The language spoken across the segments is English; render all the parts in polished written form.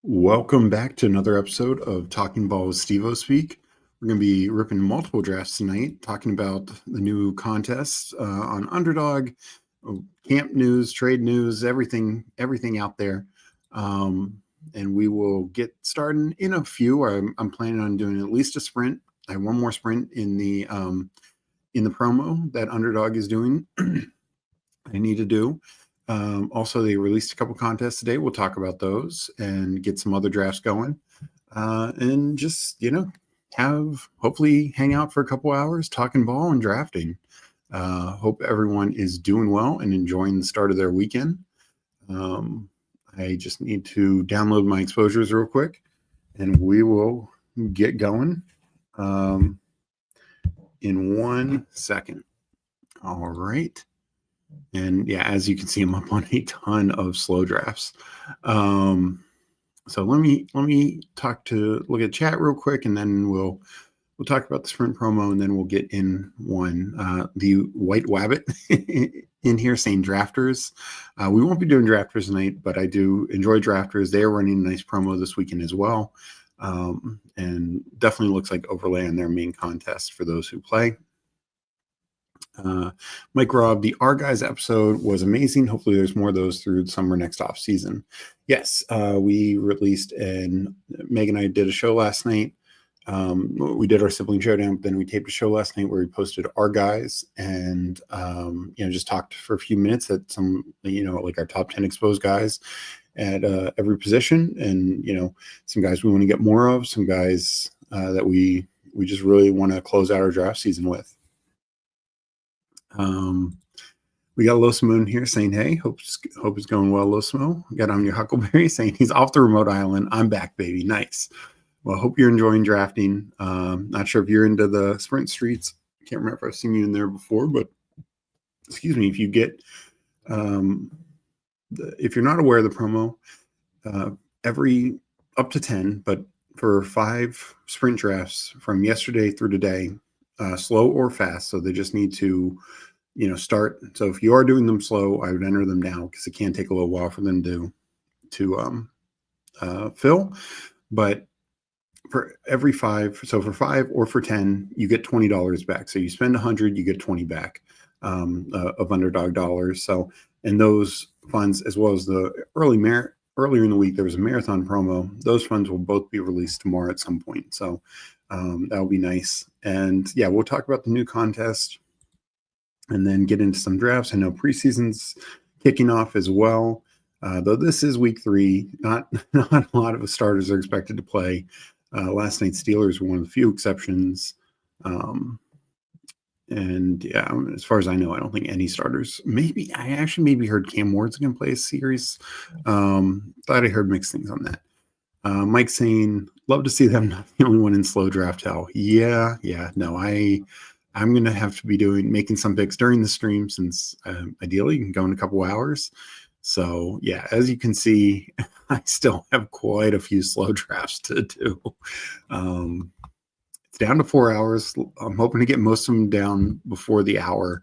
Welcome back to another episode of Talking Ball with Steveospeak. We're going to be ripping multiple drafts tonight, talking about the new contests on Underdog, camp news, trade news, everything out there. And we will get started in a few. I'm planning on doing at least a sprint. I have one more sprint in the promo that Underdog is doing. I need to do. Also, they released a couple contests today. We'll talk about those and get some other drafts going. And just, hopefully hang out for a couple hours talking ball and drafting. Hope everyone is doing well and enjoying the start of their weekend. I just need to download my exposures real quick and we will get going in 1 second. All right. And yeah, as you can see, I'm up on a ton of slow drafts. So let me look at chat real quick, and then we'll talk about the sprint promo, and then we'll get in one. The White Wabbit in here saying drafters. We won't be doing drafters tonight, but I do enjoy drafters. They are running a nice promo this weekend as well, and definitely looks like overlay on their main contest for those who play. Mike Robb, the Our Guys episode was amazing. Hopefully there's more of those through the summer next off season. Yes, we released, and Meg and I did a show last night. We did our sibling showdown, then we taped a show last night where we posted Our Guys and just talked for a few minutes at some, like our top 10 exposed guys at every position, and some guys we want to get more of, some guys that we just really want to close out our draft season with. We got Los Moon here saying, hey, hope it's going well, Los Mo. We got on your Huckleberry saying he's off the remote island. I'm back, baby. Nice. Well, hope you're enjoying drafting. Not sure if you're into the sprint streets. Can't remember if I've seen you in there before, but excuse me, if you get if you're not aware of the promo, every up to 10, but for 5 sprint drafts from yesterday through today, slow or fast, so they just need to start. So if you are doing them slow, I would enter them now because it can take a little while for them to fill. But for every 5, so for 5 or for 10, you get $20 back. So you spend 100, you get 20 back of Underdog dollars. So, and those funds, as well as the earlier in the week, there was a marathon promo. Those funds will both be released tomorrow at some point. So that'll be nice. And yeah, we'll talk about the new contest and then get into some drafts. I know preseason's kicking off as well. Though this is week 3, not a lot of the starters are expected to play. Last night's Steelers were one of the few exceptions. And yeah, as far as I know, I don't think any starters. I actually heard Cam Ward's going to play a series. Thought I heard mixed things on that. Mike saying, love to see them not the only one in slow draft hell. Yeah. No, I'm going to have to be making some picks during the stream since ideally you can go in a couple hours. So yeah, as you can see, I still have quite a few slow drafts to do. It's down to 4 hours. I'm hoping to get most of them down before the hour.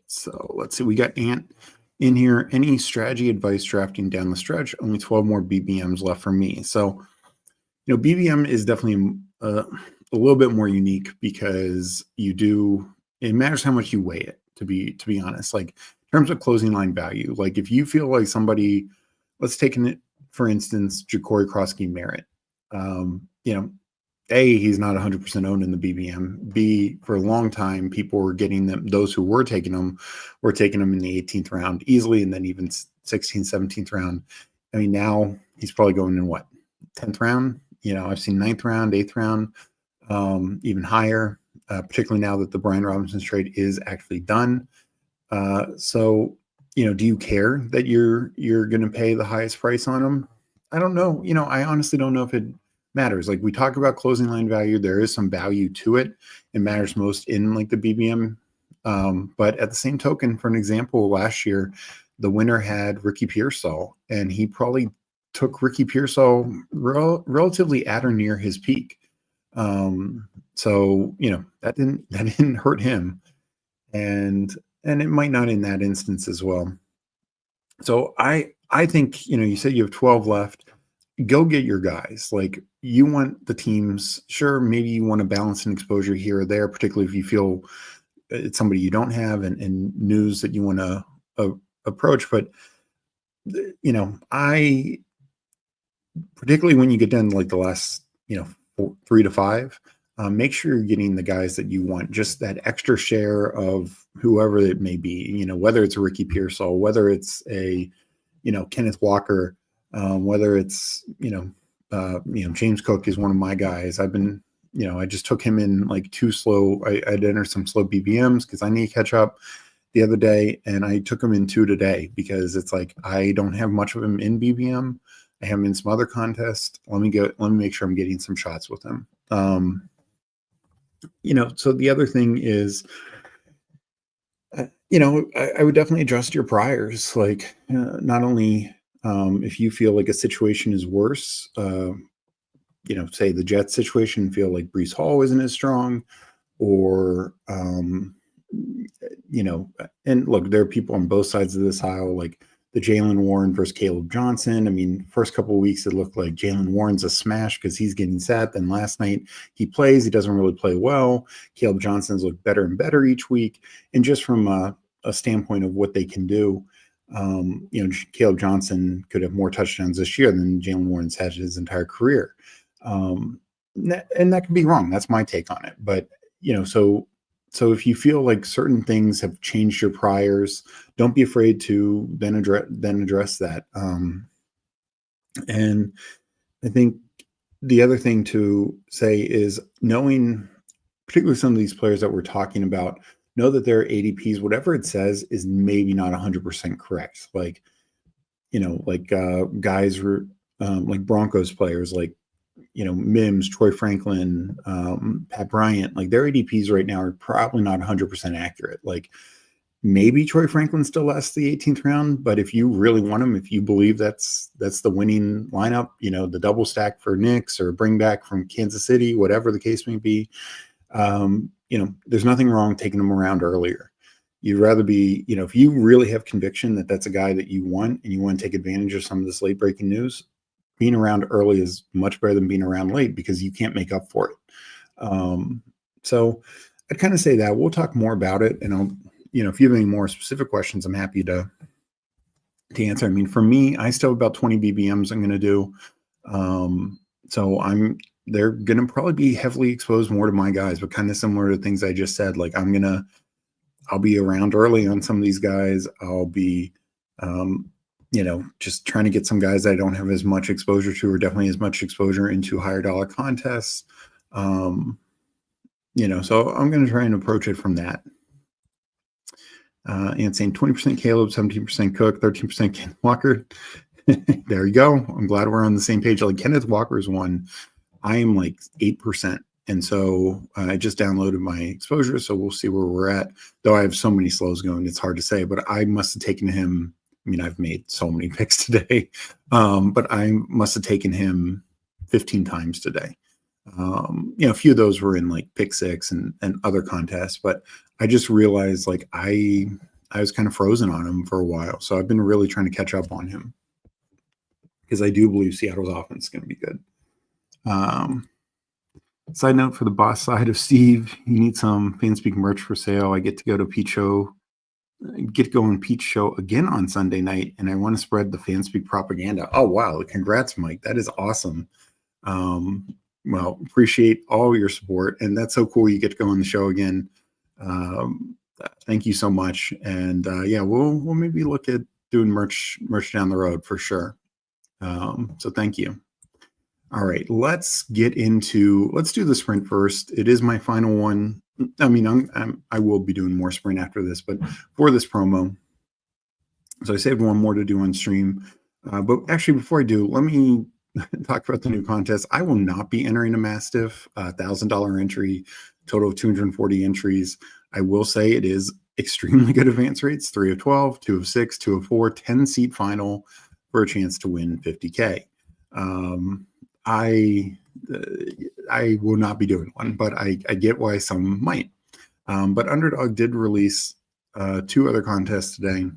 So let's see. We got Ant in here. Any strategy advice drafting down the stretch? Only 12 more BBMs left for me. So, BBM is definitely a little bit more unique because it matters how much you weigh it, to be honest. Like in terms of closing line value, like if you feel like somebody, let's take it, for instance, Ja'Cory Krosky-Merritt, A, he's not 100% owned in the BBM. B, for a long time, people were getting them. Those who were taking them in the 18th round easily, and then even 16th, 17th round. I mean, now he's probably going in 10th round. I've seen 9th round, 8th round, even higher. Particularly now that the Brian Robinson trade is actually done. So, do you care that you're going to pay the highest price on them? I don't know. I honestly don't know if it matters. Like we talk about closing line value, there is some value to it. It matters most in like the BBM. But at the same token, for an example, last year, the winner had Ricky Pearsall, and he probably took Ricky Pearsall relatively at or near his peak. So, that didn't hurt him. And it might not in that instance as well. So I think, you said you have 12 left. Go get your guys. Like, you want the teams, sure, maybe you want to balance an exposure here or there, particularly if you feel it's somebody you don't have and news that you want to approach. But I particularly when you get down to like the last 3 to 5, make sure you're getting the guys that you want, just that extra share of whoever it may be, whether it's a Ricky Pearsall, whether it's a Kenneth Walker, whether it's James Cook is one of my guys. I've been I just took him in like too slow. I'd enter some slow BBMs because I need to catch up the other day, and I took him in 2 today because it's like I don't have much of him in BBM. I have him in some other contest. Let me make sure I'm getting some shots with him. So the other thing is, I would definitely adjust your priors. Like, not only if you feel like a situation is worse, say the Jets situation, feel like Breece Hall isn't as strong, or and look, there are people on both sides of this aisle, like the Jaylen Warren versus Caleb Johnson. I mean, first couple of weeks it looked like Jaylen Warren's a smash because he's getting set. Then last night he plays, he doesn't really play well. Caleb Johnson's looked better and better each week. And just from a standpoint of what they can do, Caleb Johnson could have more touchdowns this year than Jaylen Warren's had his entire career. And that could be wrong. That's my take on it. But, so if you feel like certain things have changed your priors, don't be afraid to then address that. And I think the other thing to say is, knowing, particularly some of these players that we're talking about, know that their ADPs, whatever it says, is maybe not 100% correct. Like, guys like Broncos players, like Mims, Troy Franklin, Pat Bryant, like their ADPs right now are probably not 100% accurate. Like, maybe Troy Franklin still lasts the 18th round, but if you really want him, if you believe that's the winning lineup, the double stack for Knicks or bring back from Kansas City, whatever the case may be, there's nothing wrong taking him around earlier. You'd rather be, if you really have conviction that that's a guy that you want and you want to take advantage of some of this late breaking news, being around early is much better than being around late because you can't make up for it. So I'd kind of say that we'll talk more about it. And I'll, if you have any more specific questions, I'm happy to answer. I mean, for me, I still have about 20 BBMs I'm going to do. So they're going to probably be heavily exposed more to my guys, but kind of similar to things I just said. Like, I'll be around early on some of these guys. I'll be, just trying to get some guys that I don't have as much exposure to, or definitely as much exposure into higher dollar contests. So I'm going to try and approach it from that. And saying 20% Caleb, 17% Cook, 13% Kenneth Walker. There you go. I'm glad we're on the same page. Like, Kenneth Walker's one, I am like 8%. And so I just downloaded my exposure, so we'll see where we're at. Though I have so many slows going, it's hard to say, but I must have taken him. I mean, I've made so many picks today, but I must have taken him 15 times today. A few of those were in like pick six and other contests, but I just realized like I was kind of frozen on him for a while. So I've been really trying to catch up on him because I do believe Seattle's offense is going to be good. Side note for the boss side of Steve, you need some Fanspeak merch for sale. I get to go to Pete's show again on Sunday night, and I want to spread the Fanspeak propaganda. Oh, wow. Congrats, Mike. That is awesome. Well, appreciate all your support, and that's so cool you get to go on the show again. Thank you so much. And we'll maybe look at doing merch down the road for sure. So thank you. All right, let's do the sprint first. It is my final one. I mean, I will be doing more sprint after this, but for this promo, so I saved one more to do on stream. But actually, before I do, let me talk about the new contest. I will not be entering a Mastiff, $1,000 entry, total of 240 entries. I will say it is extremely good advance rates, 3 of 12, 2 of 6, 2 of 4, 10-seat final for a chance to win $50K. I will not be doing one, but I get why some might. But Underdog did release 2 other contests today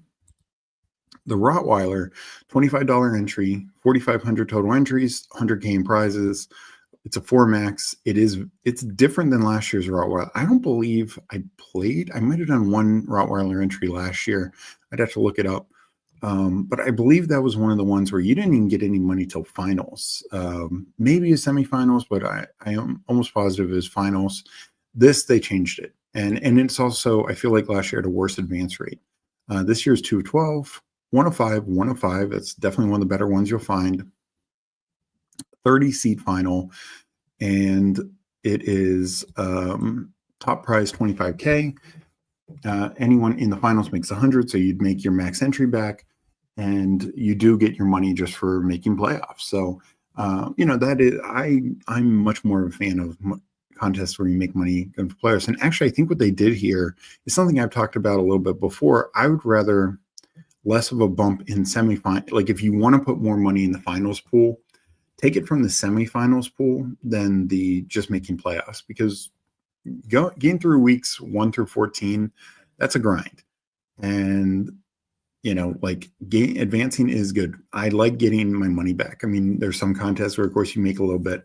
The Rottweiler, $25 entry, 4,500 total entries, 100K in prizes. It's a 4 max. It's different than last year's Rottweiler. I don't believe I played. I might have done one Rottweiler entry last year. I'd have to look it up. But I believe that was one of the ones where you didn't even get any money till finals. Maybe a semifinals, but I am almost positive it was finals. This, they changed it. And it's also, I feel like last year had a worse advance rate. This year's 212, 105, 105. That's definitely one of the better ones you'll find. 30-seat final, and it is top prize 25K. Anyone in the finals makes 100, so you'd make your max entry back, and you do get your money just for making playoffs. So, that is, I'm much more of a fan of contests where you make money than for players. And actually, I think what they did here is something I've talked about a little bit before. I would rather less of a bump in semifinal. Like if you want to put more money in the finals pool, take it from the semifinals pool than the just making playoffs, because getting through weeks 1 through 14, that's a grind. And, advancing is good. I like getting my money back. I mean, there's some contests where, of course, you make a little bit.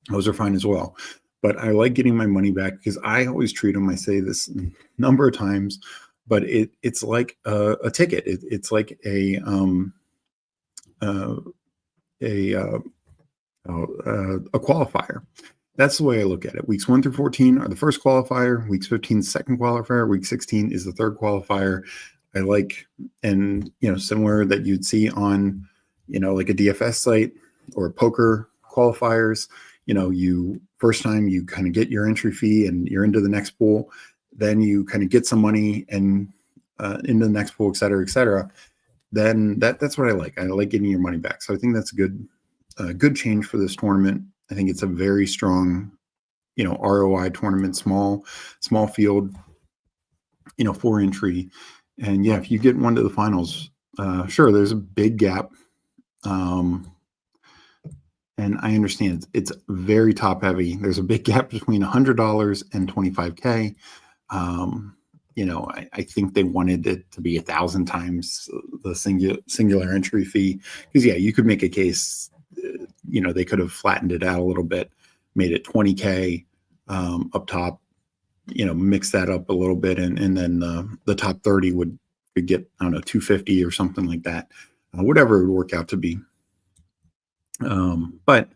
Those are fine as well. But I like getting my money back because I always treat them, I say this a number of times, but it's like a ticket. It's like a qualifier. That's the way I look at it. Weeks 1 through 14 are the first qualifier. Weeks 15, second qualifier. Week 16 is the third qualifier. I like, and similar that you'd see on, like a DFS site or poker qualifiers. You first time you kind of get your entry fee and you're into the next pool. Then you kind of get some money and into the next pool, et cetera, et cetera. Then that's what I like. I like getting your money back. So I think that's a good change for this tournament. I think it's a very strong, ROI tournament, small field, 4 entry. And yeah, if you get one to the finals, sure, there's a big gap. And I understand it's very top heavy. There's a big gap between $100 and 25K. I think they wanted it to be 1,000 times the singular entry fee. Because yeah, you could make a case, they could have flattened it out a little bit, made it 20K up top, mix that up a little bit. And then the top 30 would get, I don't know, 250 or something like that, whatever it would work out to be. But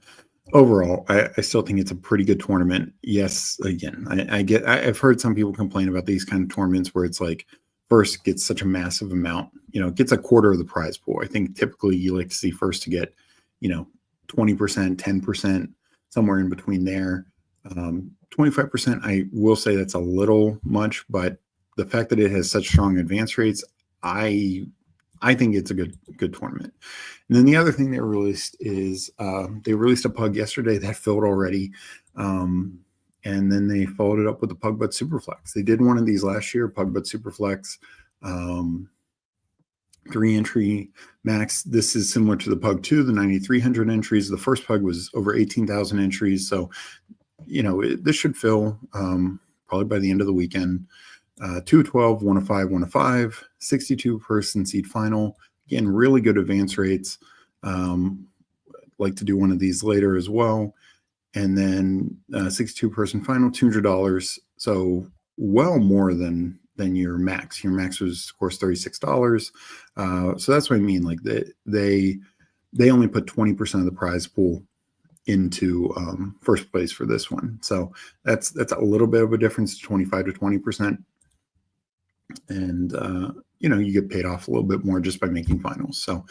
overall, I still think it's a pretty good tournament. Yes, again, I've heard some people complain about these kind of tournaments where it's like first gets such a massive amount, it gets a quarter of the prize pool. I think typically you like to see first to get, 20%, 10%, somewhere in between there. 25%, I will say that's a little much, but the fact that it has such strong advance rates, I think it's a good tournament. And then the other thing they released is they released a pug yesterday that filled already. And then they followed it up with the Pugbutt Superflex. They did one of these last year, Pugbutt Superflex, 3 entry max. This is similar to the Pug 2, the 9,300 entries. The first Pug was over 18,000 entries. So, this should fill probably by the end of the weekend. 212, 105, 105, 62-person seed final. Again, really good advance rates. Like to do one of these later as well. And then 62-person final, $200. So well more than your max. Your max was, of course, $36. So that's what I mean. Like they only put 20% of the prize pool into first place for this one. So that's a little bit of a difference, 25 to 20%. And, you get paid off a little bit more just by making finals. So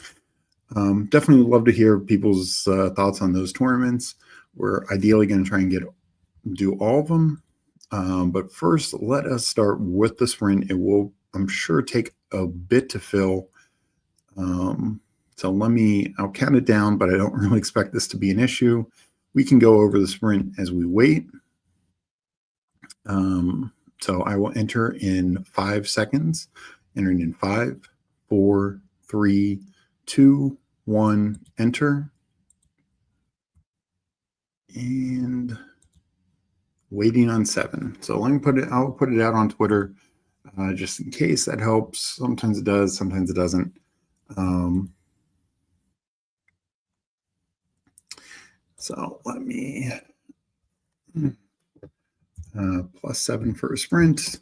definitely love to hear people's thoughts on those tournaments. We're ideally going to try and do all of them. But first, let us start with the sprint. It will, I'm sure, take a bit to fill. So I'll count it down, but I don't really expect this to be an issue. We can go over the sprint as we wait. So I will enter in 5 seconds. Entering in 5, 4, 3, 2, 1, enter. And waiting on 7. So I'll put it out on Twitter just in case that helps. Sometimes it does, sometimes it doesn't. So let me +7 for a sprint.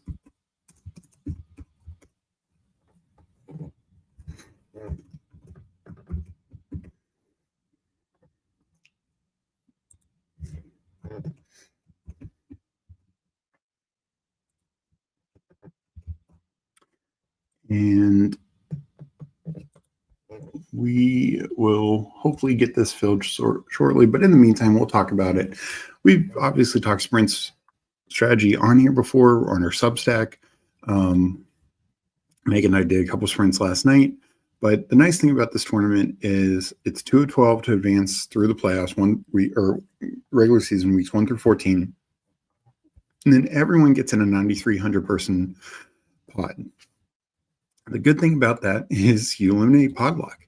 And we will hopefully get this filled shortly, but in the meantime, we'll talk about it. We've obviously talked sprints strategy on here before on our Substack. Megan and I did a couple sprints last night, but the nice thing about this tournament is it's 2 of 12 to advance through the playoffs, regular season weeks 1 through 14, and then everyone gets in a 9,300 person pod. The good thing about that is you eliminate pod lock.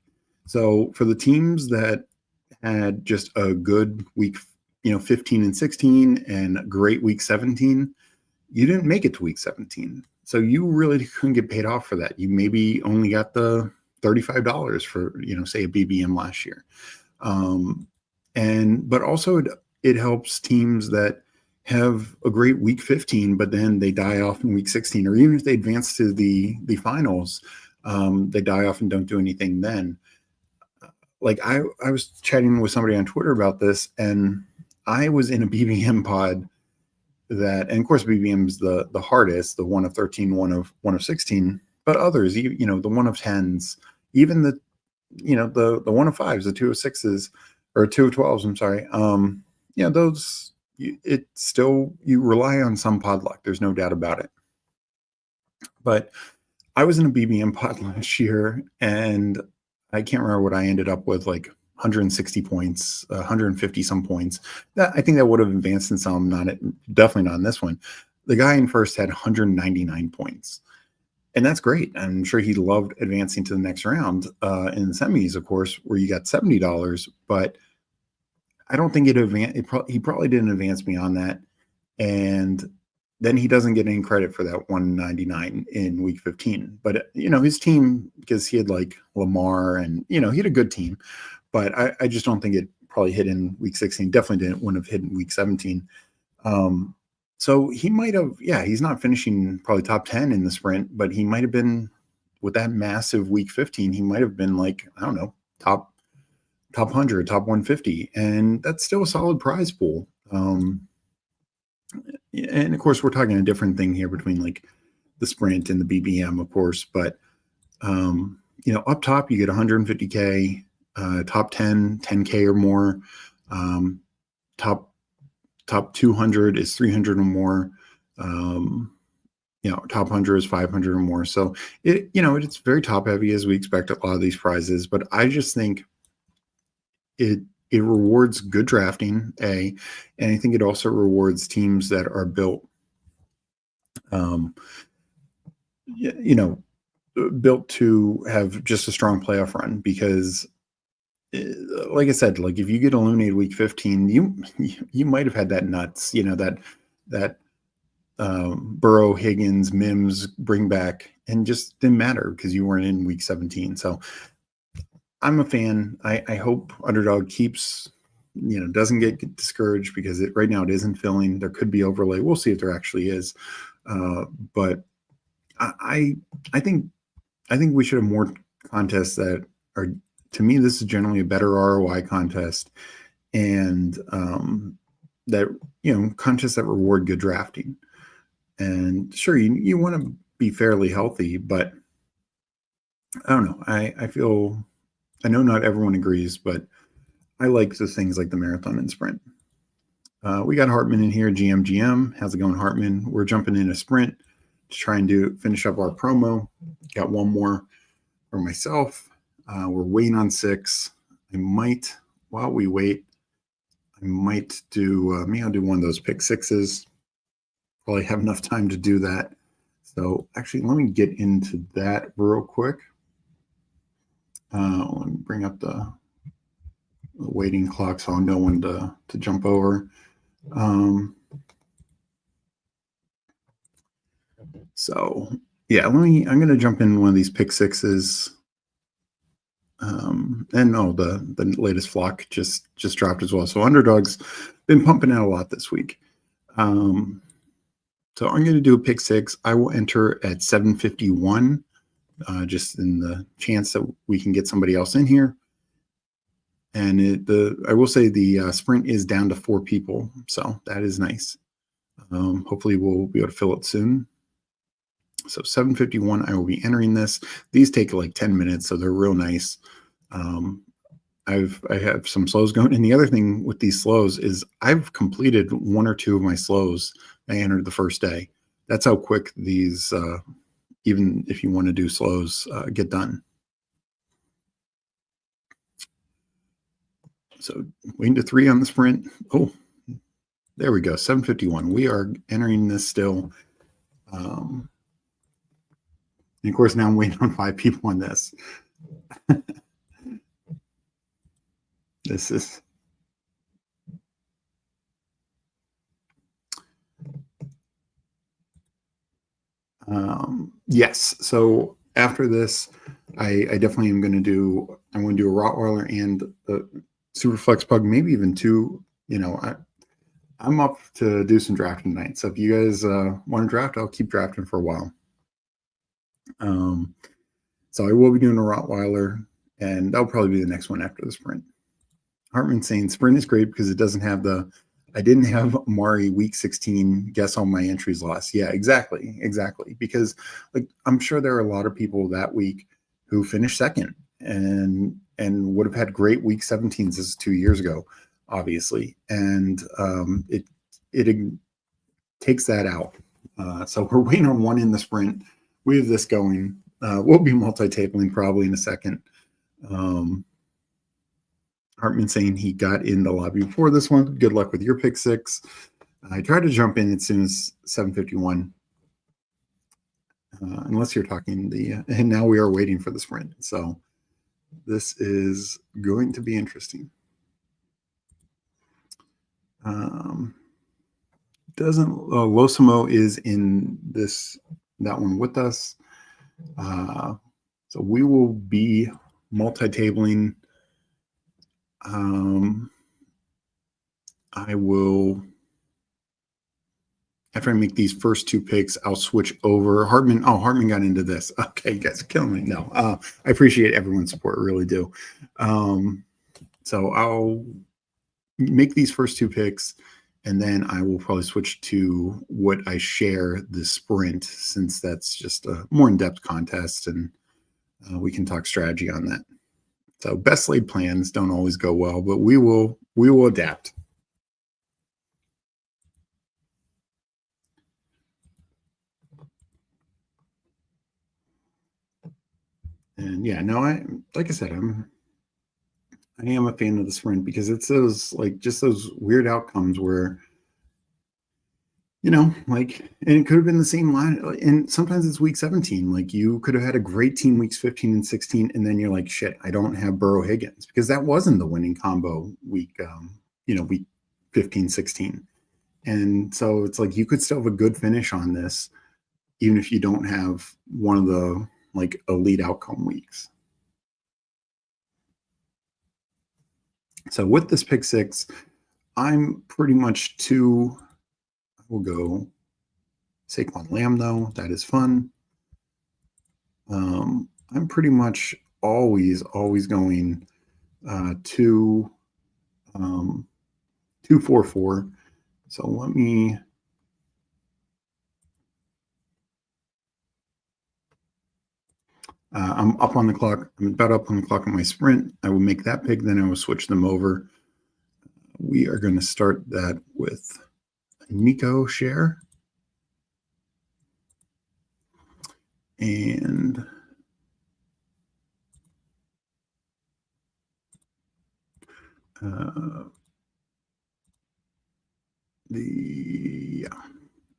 So for the teams that had just a good week, 15 and 16 and a great week 17, you didn't make it to week 17. So you really couldn't get paid off for that. You maybe only got the $35 for, say a BBM last year. But also it helps teams that have a great week 15, but then they die off in week 16, or even if they advance to the finals, they die off and don't do anything then. Like I was chatting with somebody on Twitter about this, and I was in a BBM pod that, and of course BBM is the hardest, the 1 of 13, 1 of 16, but others, the 1 of 10s, even the 1 of 5s, the 2 of 6s, or 2 of 12s, I'm sorry. Those, it still, you rely on some pod luck. There's no doubt about it. But I was in a BBM pod last year, and I can't remember what I ended up with, like 160 points, 150 some points. I think that would have advanced in some, definitely not in this one. The guy in first had 199 points. And that's great. I'm sure he loved advancing to the next round in the semis, of course, where you got $70. But I don't think he probably didn't advance beyond that. And then he doesn't get any credit for that 199 in week 15. But, his team, because he had like Lamar and, he had a good team. But I just don't think it probably hit in week 16. Definitely wouldn't have hit in week 17. So he might have, he's not finishing probably top 10 in the sprint, but he might have been, with that massive week 15, he might have been like, I don't know, top 100, top 150. And that's still a solid prize pool. And of course, we're talking a different thing here between like the sprint and the BBM, of course. But, up top, you get 150K. Top 10, 10K or more. Top 200 is 300 or more. Top 100 is 500 or more. So it's very top heavy, as we expect a lot of these prizes. But I just think it rewards good drafting, and I think it also rewards teams that are built, built to have just a strong playoff run, because like I said, like if you get eliminated week 15, you might have had that nuts, that Burrow, Higgins, Mims bring back, and just didn't matter because you weren't in week 17. So I'm a fan. I hope Underdog keeps, doesn't get discouraged, because right now it isn't filling. There could be overlay. We'll see if there actually is. But I think we should have more contests that are, to me, this is generally a better ROI contest, and that, contests that reward good drafting. And sure, you want to be fairly healthy, but I don't know. I know not everyone agrees, but I like the things like the marathon and sprint. We got Hartman in here, GM. How's it going, Hartman? We're jumping in a sprint to try and finish up our promo. Got one more for myself. We're waiting on 6. While we wait, I might do, maybe I'll do one of those pick 6s. Probably have enough time to do that. So actually, let me get into that real quick. Let me bring up the waiting clock so I know when to jump over. So yeah, I'm going to jump in one of these pick 6s. And the latest flock just dropped as well. So Underdog's been pumping out a lot this week. So I'm going to do a pick six. I will enter at 751, just in the chance that we can get somebody else in here. And I will say the sprint is down to 4 people, so that is nice. Hopefully we'll be able to fill it soon. So 751, I will be entering this. These take like 10 minutes, so they're real nice. I have some slows going. And the other thing with these slows is I've completed 1 or 2 of my slows I entered the first day. That's how quick these, even if you want to do slows, get done. So waiting to 3 on the sprint. Oh, there we go. 751. We are entering this still. And of course, now I'm waiting on 5 people on this. This is yes. So after this, I definitely am going to do. I'm going to do a Rottweiler and the Superflex pug, maybe even 2. You know, I'm up to do some drafting tonight. So if you guys want to draft, I'll keep drafting for a while. So I will be doing a Rottweiler, and that'll probably be the next one after the sprint. Hartman saying sprint is great because it doesn't have I didn't have Mari week 16 guess all my entries lost. Yeah, exactly. Because like I'm sure there are a lot of people that week who finished second and would have had great week 17s. This is 2 years ago, obviously. And it takes that out. So we're waiting on 1 in the sprint. We have this going. We'll be multi-tabling probably in a second. Hartman saying he got in the lobby before this one. Good luck with your pick 6. I tried to jump in as soon as 751. Unless you're talking and now we are waiting for the sprint. So this is going to be interesting. Losimo is in that one with us. So we will be multi-tabling. I will, after I make these first 2 picks, I'll switch over. Hartman got into this. Okay, you guys are killing me. No, I appreciate everyone's support, really do. So I'll make these first 2 picks, and then I will probably switch to what I share the sprint, since that's just a more in-depth contest, and we can talk strategy on that. So best laid plans don't always go well, but we will adapt. And yeah, no, like I said, I am a fan of the sprint because it's just those weird outcomes where, you know, like, and it could have been the same line. And sometimes it's week 17. Like you could have had a great team weeks 15 and 16. And then you're like, shit, I don't have Burrow Higgins, because that wasn't the winning combo week, week 15, 16. And so it's like, you could still have a good finish on this, even if you don't have one of the like elite outcome weeks. So with this pick 6, I'm pretty much we'll go Saquon Lamb, though. That is fun. I'm pretty much always going 2-4-4. So let me. I'm up on the clock. I'm about up on the clock on my sprint. I will make that pick, then I will switch them over. We are going to start that with Nico share. And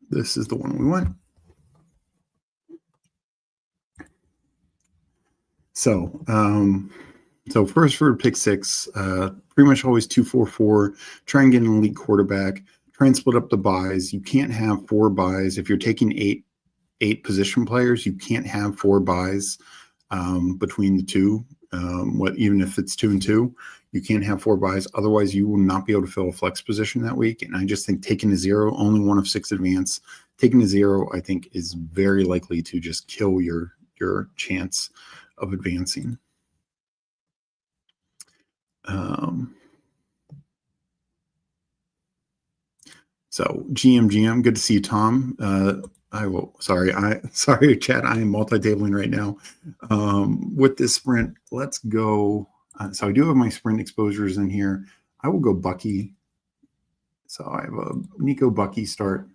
this is the one we want. So first for pick 6, pretty much always 2-4-4. Try and get an elite quarterback. Try and split up the buys. You can't have 4 buys. If you're taking eight position players, you can't have 4 buys between the 2. Even if it's 2-2, you can't have 4 buys. Otherwise, you will not be able to fill a flex position that week. And I just think taking a 0, only 1 of 6 advance, taking a 0, I think is very likely to just kill your chance of advancing. So GM, good to see you, Tom. Sorry, chat. I am multi-tabling right now. With this sprint, let's go. So I do have my sprint exposures in here. I will go Bucky. So I have a Nico Bucky start.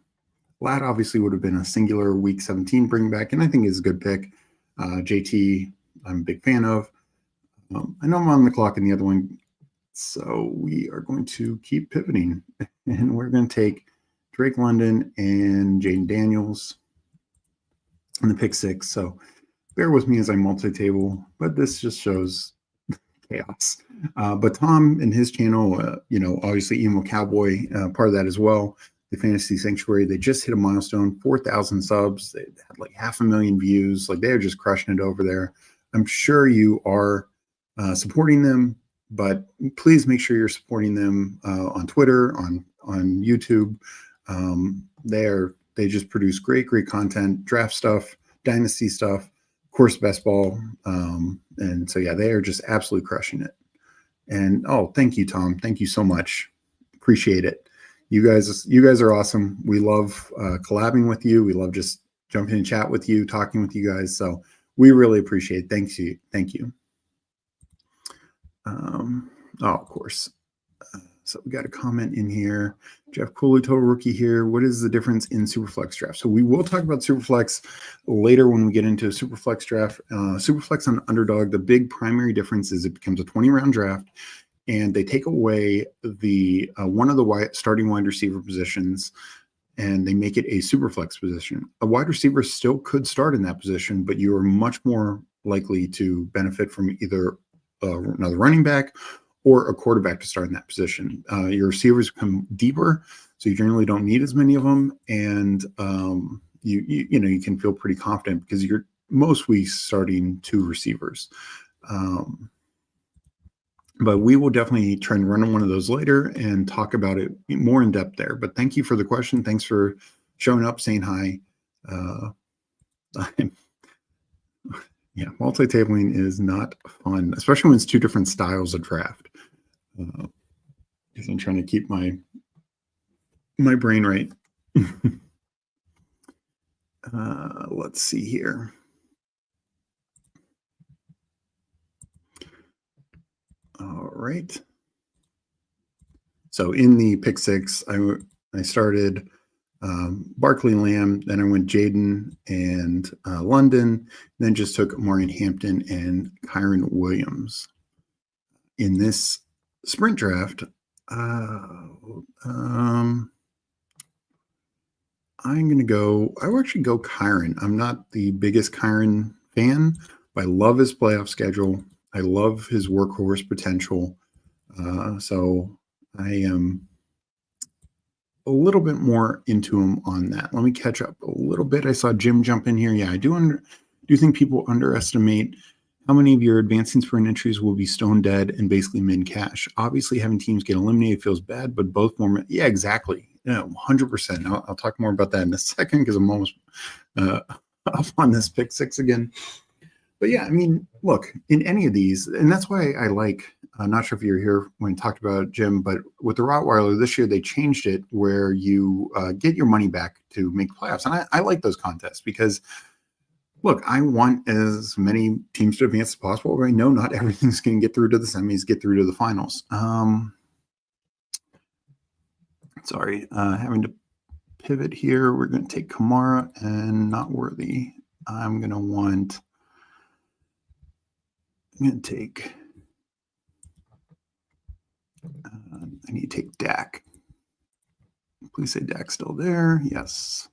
Lad obviously would have been a singular week 17 bring back, and I think is a good pick. JT, I'm a big fan of. I know I'm on the clock in the other one. So we are going to keep pivoting, and we're going to take Drake London and Jaden Daniels in the pick 6. So bear with me as I multi-table, but this just shows chaos. But Tom and his channel, obviously Emo Cowboy, part of that as well. The Fantasy Sanctuary, they just hit a milestone, 4,000 subs. They had like 500,000 views. Like they're just crushing it over there. I'm sure you are supporting them, but please make sure you're supporting them on Twitter, on YouTube. They just produce great content, draft stuff, dynasty stuff, of course, best ball. And so, yeah, they are just absolutely crushing it. And, thank you, Tom. Thank you so much. Appreciate it. You guys are awesome. We love collabing with you. We love just jumping in chat with you, talking with you guys. So we really appreciate it. Thank you. Of course. So we got a comment in here. Jeff Cooley, total rookie here. What is the difference in Superflex draft? So we will talk about Superflex later when we get into a Superflex draft. Superflex on Underdog, the big primary difference is it becomes a 20-round draft, and they take away the one of the starting wide receiver positions, and they make it a Superflex position. A wide receiver still could start in that position, but you are much more likely to benefit from either another running back or a quarterback to start in that position. Your receivers become deeper, so you generally don't need as many of them, and you can feel pretty confident because you're most weeks starting 2 receivers. But we will definitely try and run one of those later and talk about it more in depth there. But thank you for the question. Thanks for showing up, saying hi. Yeah, multi-tabling is not fun, especially when it's 2 different styles of draft. Because I'm trying to keep my brain right. Let's see here. All right. So in the pick 6, I started Barkley Lamb, then I went Jaden and London, then just took Maureen Hampton and Kyron Williams. In this sprint draft, I'm going to go, I will actually go Kyron. I'm not the biggest Kyron fan, but I love his playoff schedule. I love his workhorse potential. So I am a little bit more into him on that. Let me catch up a little bit. I saw Jim jump in here. Yeah, I do think people underestimate how many of your advancing sprint entries will be stone dead and basically min cash. Obviously, having teams get eliminated feels bad, but both more. Yeah, exactly. 100%. I'll talk more about that in a second because I'm almost up on this pick 6 again. But yeah, I mean, look, in any of these, and that's why I like, I'm not sure if you were here when we talked about Jim, but with the Rottweiler this year, they changed it where you get your money back to make playoffs. And I like those contests because, look, I want as many teams to advance as possible, but I know not everything's going to get through to the semis, get through to the finals. Sorry, having to pivot here. We're going to take Kamara and not worthy. I'm going to take, I need to take Dak. Please say Dak's still there. Yes.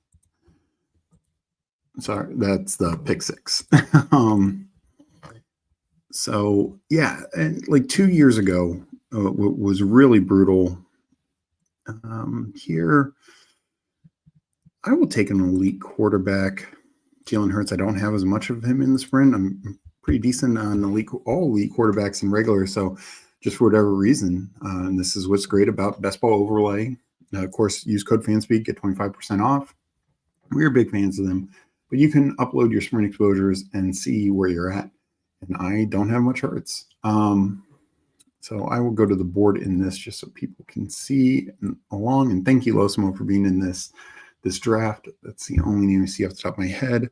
Sorry, that's the pick 6. So yeah, and like 2 years ago was really brutal. Here, I will take an elite quarterback. Jalen Hurts, I don't have as much of him in the sprint. I'm pretty decent on all elite quarterbacks and regular. So just for whatever reason, and this is what's great about Best Ball Overlay. Of course, use code Fanspeak, get 25% off. We're big fans of them, but you can upload your sprint exposures and see where you're at. And I don't have much hurts. So I will go to the board in this just so people can see along. And thank you, Losimo, for being in this draft. That's the only name I see off the top of my head.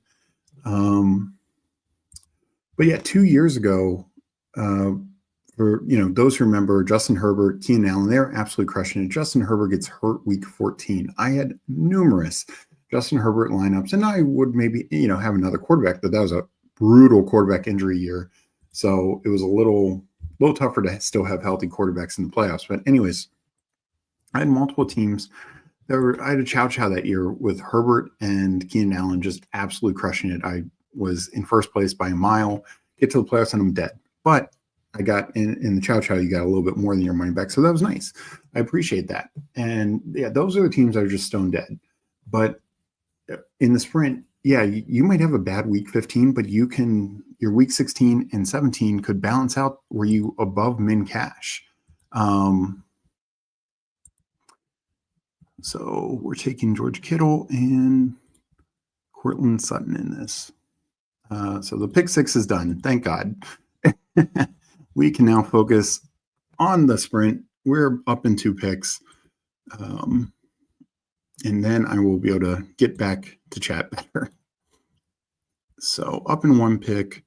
But yeah, 2 years ago, for those who remember, Justin Herbert, Keenan Allen, they're absolutely crushing it. Justin Herbert gets hurt week 14. I had numerous Justin Herbert lineups, and I would maybe have another quarterback, but that was a brutal quarterback injury year, so it was a little tougher to still have healthy quarterbacks in the playoffs. But anyways, I had multiple teams. I had a chow that year with Herbert and Keenan Allen just absolutely crushing it. I was in first place by a mile. Get to the playoffs and I'm dead. But I got in the chow, you got a little bit more than your money back. So that was nice. I appreciate that. And yeah, those are the teams that are just stone dead. But in the sprint, yeah, you might have a bad week 15, but your week 16 and 17 could balance out where you above min cash. So we're taking George Kittle and Courtland Sutton in this. So the pick 6 is done. Thank God. We can now focus on the sprint. We're up in 2 picks. And then I will be able to get back to chat better. So up in 1 pick,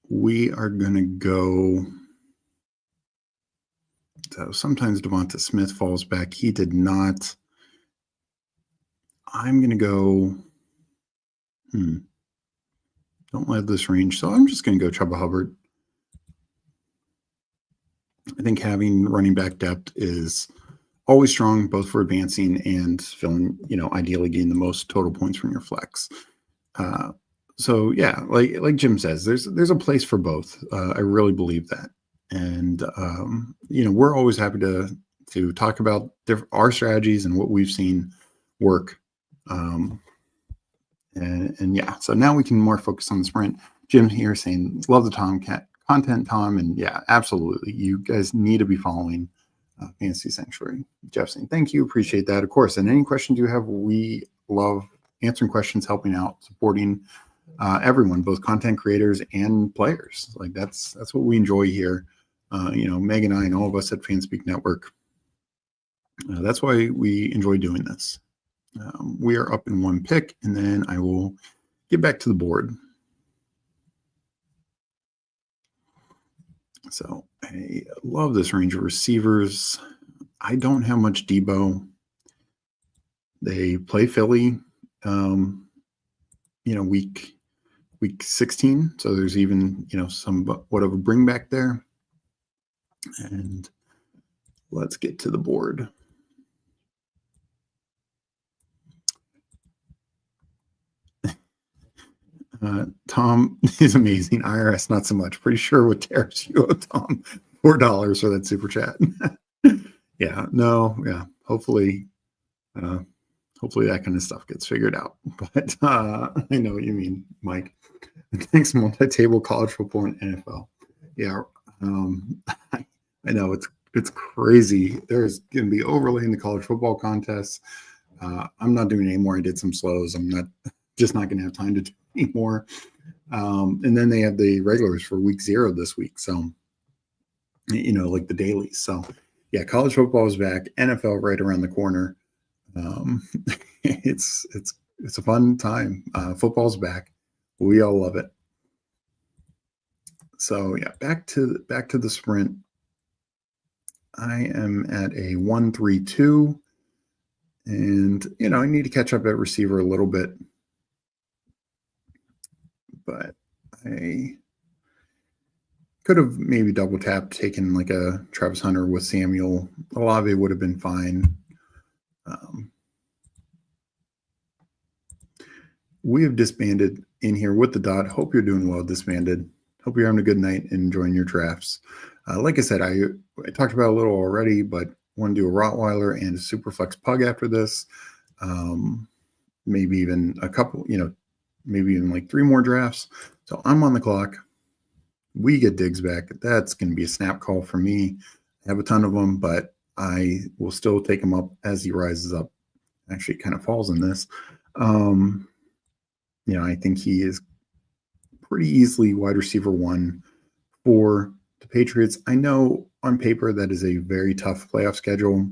we are going to go. So sometimes Devonta Smith falls back. He did not. I'm going to go. Don't love this range. So I'm just going to go Chuba Hubbard. I think having running back depth is always strong, both for advancing and filling, ideally getting the most total points from your flex. So yeah, like Jim says, there's a place for both. I really believe that. And, we're always happy to talk about our strategies and what we've seen work. And yeah, so now we can more focus on the sprint. Jim here saying, love the Tomcat content, Tom. And yeah, absolutely. You guys need to be following Fantasy Sanctuary. Jeff saying, thank you. Appreciate that. Of course. And any questions you have, we love answering questions, helping out, supporting everyone, both content creators and players. Like that's what we enjoy here. Meg and I and all of us at Fanspeak Network. That's why we enjoy doing this. We are up in 1 pick, and then I will get back to the board. So I love this range of receivers. I don't have much Debo. They play Philly, week 16. So there's even, somewhat of a bring back there. And let's get to the board. Tom is amazing. IRS, not so much. Pretty sure with tariffs, you owe Tom $4 for that super chat. Yeah, no, yeah. Hopefully that kind of stuff gets figured out. But I know what you mean, Mike. Thanks, multi-table college football and NFL. Yeah, I know it's crazy. There's going to be overlaying the college football contests. I'm not doing it anymore. I did some slows. I'm just not going to have time to do anymore. And then they have the regulars for week 0 this week. So, like the dailies. So yeah, college football is back. NFL right around the corner. It's a fun time. Football's back. We all love it. So yeah, back to the sprint. I am at a 1-3-2, and I need to catch up at receiver a little bit, but I could have maybe double tapped, taken like a Travis Hunter with Samuel. Olave would have been fine. We have disbanded in here with the dot. Hope you're doing well, disbanded. Hope you're having a good night and enjoying your drafts. Like I said, I talked about a little already, but want to do a Rottweiler and a Superflex pug after this. Maybe even a couple, maybe even like 3 more drafts. So I'm on the clock. we get Diggs back, that's going to be a snap call for me. I have a ton of them, but I will still take him up as he rises up. Actually, it kind of falls in this. I think he is pretty easily wide receiver 1 for the Patriots. I know on paper that is a very tough playoff schedule,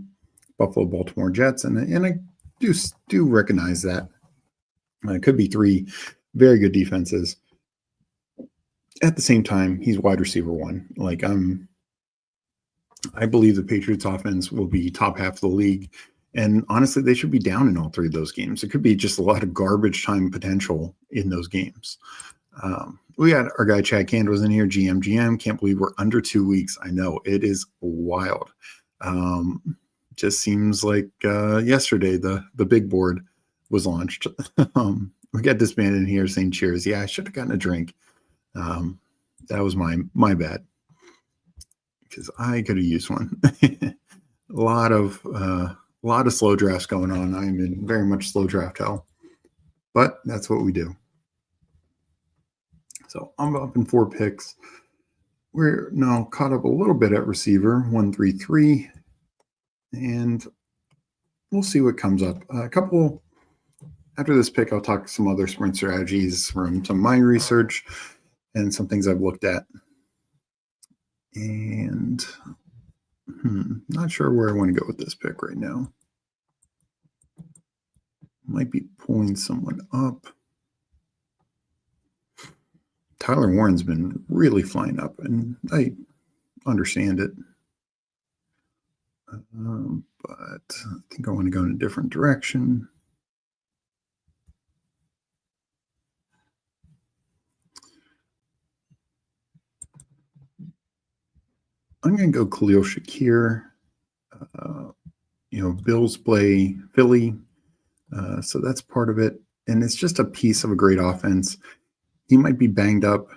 Buffalo, Baltimore, Jets, and I do recognize that. It could be 3 very good defenses. At the same time, he's wide receiver 1. I believe the Patriots offense will be top half of the league. And honestly, they should be down in all 3 of those games. It could be just a lot of garbage time potential in those games. We had our guy Chad Candles in here, GM. Can't believe we're under 2 weeks. I know, it is wild. Just seems like yesterday the big board was launched. We got this man in here saying cheers. Yeah, I should have gotten a drink. That was my bad, because I could have used one. A lot of slow drafts going on. I'm in very much slow draft hell, but that's what we do. So I'm up in 4 picks. We're now caught up a little bit at receiver, 1-3-3, and we'll see what comes up. After this pick, I'll talk some other sprint strategies from some of my research and some things I've looked at. And not sure where I want to go with this pick right now. Might be pulling someone up. Tyler Warren's been really flying up, and I understand it. But I think I want to go in a different direction. I'm going to go Khalil Shakir. Bills play Philly, so that's part of it. And it's just a piece of a great offense. He might be banged up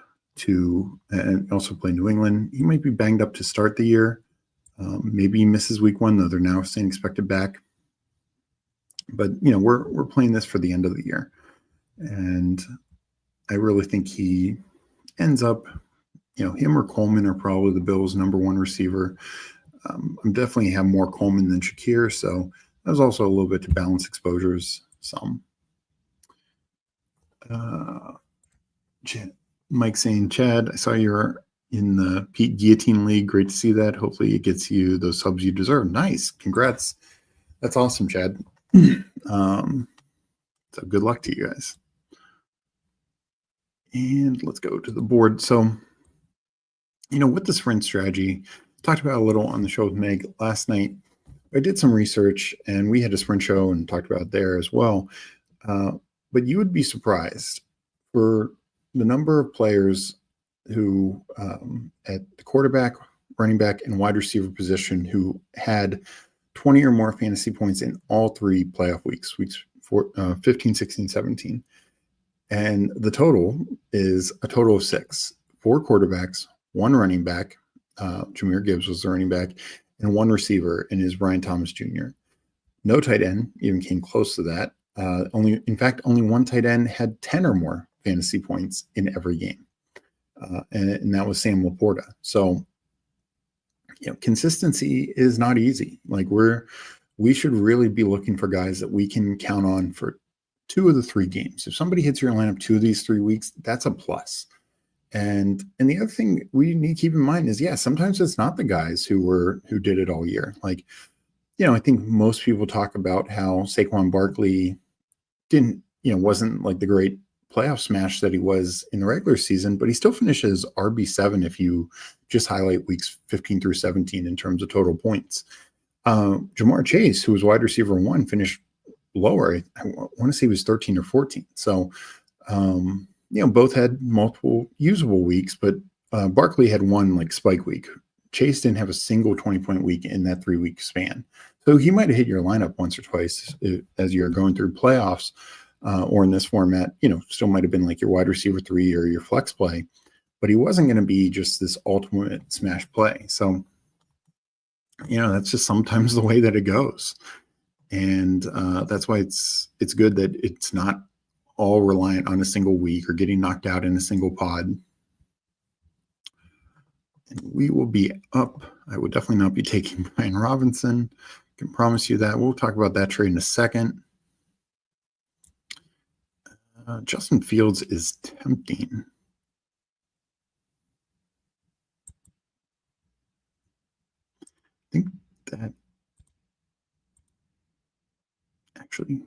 and also play New England. He might be banged up to start the year. Maybe he misses week 1, though they're now saying expected back. But, we're playing this for the end of the year. And I really think he ends up, him or Coleman are probably the Bills' number 1 receiver. I'm definitely have more Coleman than Shakir, so there's also a little bit to balance exposures some. Mike saying, Chad, I saw you're in the Pete Guillotine League. Great to see that. Hopefully it gets you those subs you deserve. Nice. Congrats. That's awesome, Chad. So good luck to you guys. And let's go to the board. So, with the sprint strategy, talked about a little on the show with Meg last night. I did some research, and we had a sprint show and talked about it there as well. But you would be surprised for the number of players who at the quarterback, running back, and wide receiver position who had 20 or more fantasy points in all 3 playoff weeks 15, 16, 17. And the total is a total of 6. 4 quarterbacks, 1 running back, Jahmyr Gibbs was the running back, and 1 receiver, and is Brian Thomas Jr. No tight end even came close to that. Only 1 tight end had 10 or more fantasy points in every game. And that was Sam Laporta. So, consistency is not easy. We should really be looking for guys that we can count on for 2 of the 3 games. If somebody hits your lineup 2 of these 3 weeks, that's a plus. And the other thing we need to keep in mind is, sometimes it's not the guys who did it all year. I think most people talk about how Saquon Barkley wasn't like the great playoff smash that he was in the regular season, but he still finishes RB7 if you just highlight weeks 15 through 17 in terms of total points. Jamar Chase, who was wide receiver 1, finished lower. I want to say he was 13 or 14. So, both had multiple usable weeks, but Barkley had 1 spike week. Chase didn't have a single 20-point week in that 3-week span. So he might have hit your lineup once or twice as you're going through playoffs, or in this format, still might have been like your wide receiver 3 or your flex play, but he wasn't going to be just this ultimate smash play. So, that's just sometimes the way that it goes. And that's why it's good that it's not all reliant on a single week or getting knocked out in a single pod. And we will be up. I would definitely not be taking Brian Robinson. Can promise you that. We'll talk about that trade in a second. Justin Fields is tempting. I think that actually, I'm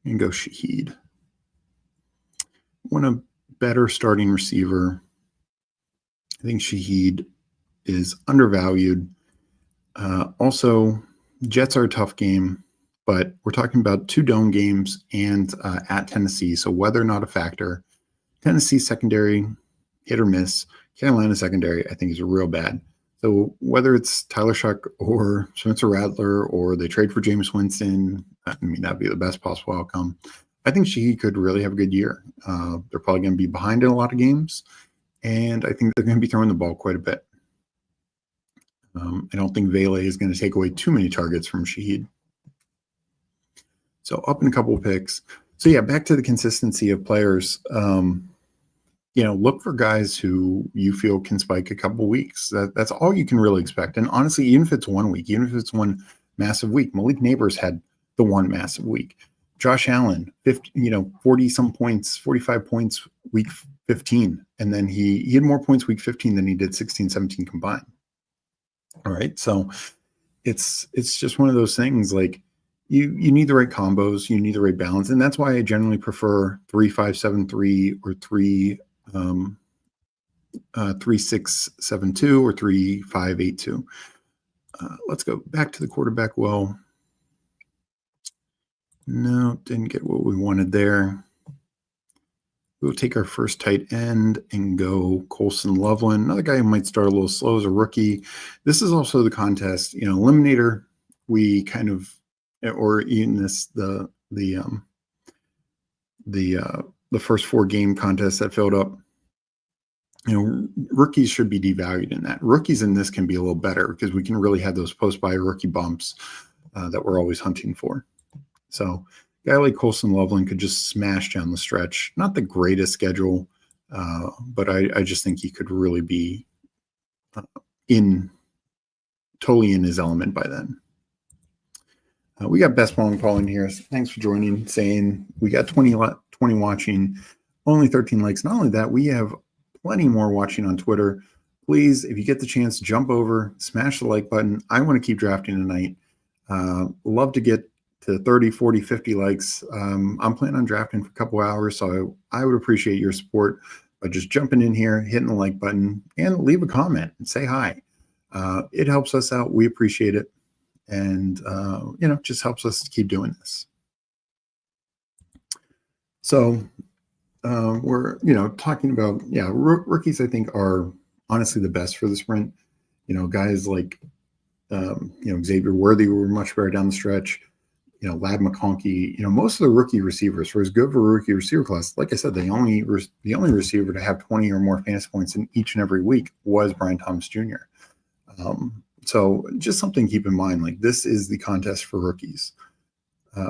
going to go Shaheed. Want a better starting receiver. I think Shaheed is undervalued. Also, Jets are a tough game, but we're talking about 2 dome games and at Tennessee, so weather not a factor. Tennessee secondary, hit or miss. Carolina secondary, I think, is real bad. So whether it's Tyler Shuck or Spencer Rattler or they trade for Jameis Winston, I mean, that'd be the best possible outcome. I think Shaheed could really have a good year. They're probably going to be behind in a lot of games, and I think they're going to be throwing the ball quite a bit. I don't think Vele is going to take away too many targets from Shaheed. So up in a couple of picks. So yeah, back to the consistency of players. Look for guys who you feel can spike a couple of weeks. That's all you can really expect. And honestly, even if it's 1 week, even if it's one massive week, Malik Neighbors had the one massive week. Josh Allen, 40 some points, 45 points week 15. And then he had more points week 15 than he did 16, 17 combined. All right. So it's just one of those things, like you need the right combos, you need the right balance. And that's why I generally prefer 3-5-7-3 or 3-6-7-2 or 3-5-8-2. Let's go back to the quarterback. Well, no, didn't get what we wanted there. We'll take our first tight end and go Colson Loveland. Another guy who might start a little slow as a rookie. This is also the contest, Eliminator. We kind of, or in this, the first 4 game contest that filled up, rookies should be devalued in that. Rookies in this can be a little better because we can really have those post-buy rookie bumps that we're always hunting for. So a guy like Colson Loveland could just smash down the stretch. Not the greatest schedule, but I just think he could really be totally in his element by then. We got Best Ball and Pauling here. Thanks for joining, saying we got 20 watching, only 13 likes. Not only that, we have plenty more watching on Twitter. Please, if you get the chance, jump over, smash the like button. I want to keep drafting tonight. Love to get to 30, 40, 50 likes. I'm planning on drafting for a couple hours, so I would appreciate your support by just jumping in here, hitting the like button, and leave a comment and say hi. It helps us out. We appreciate it. And, just helps us to keep doing this. So we're, talking about, rookies I think are honestly the best for the sprint. Guys like, Xavier Worthy were much better down the stretch. Lad McConkey, most of the rookie receivers, for as good of a rookie receiver class, like I said, the only receiver to have 20 or more fantasy points in each and every week was Brian Thomas Jr. So just something to keep in mind, like this is the contest for rookies.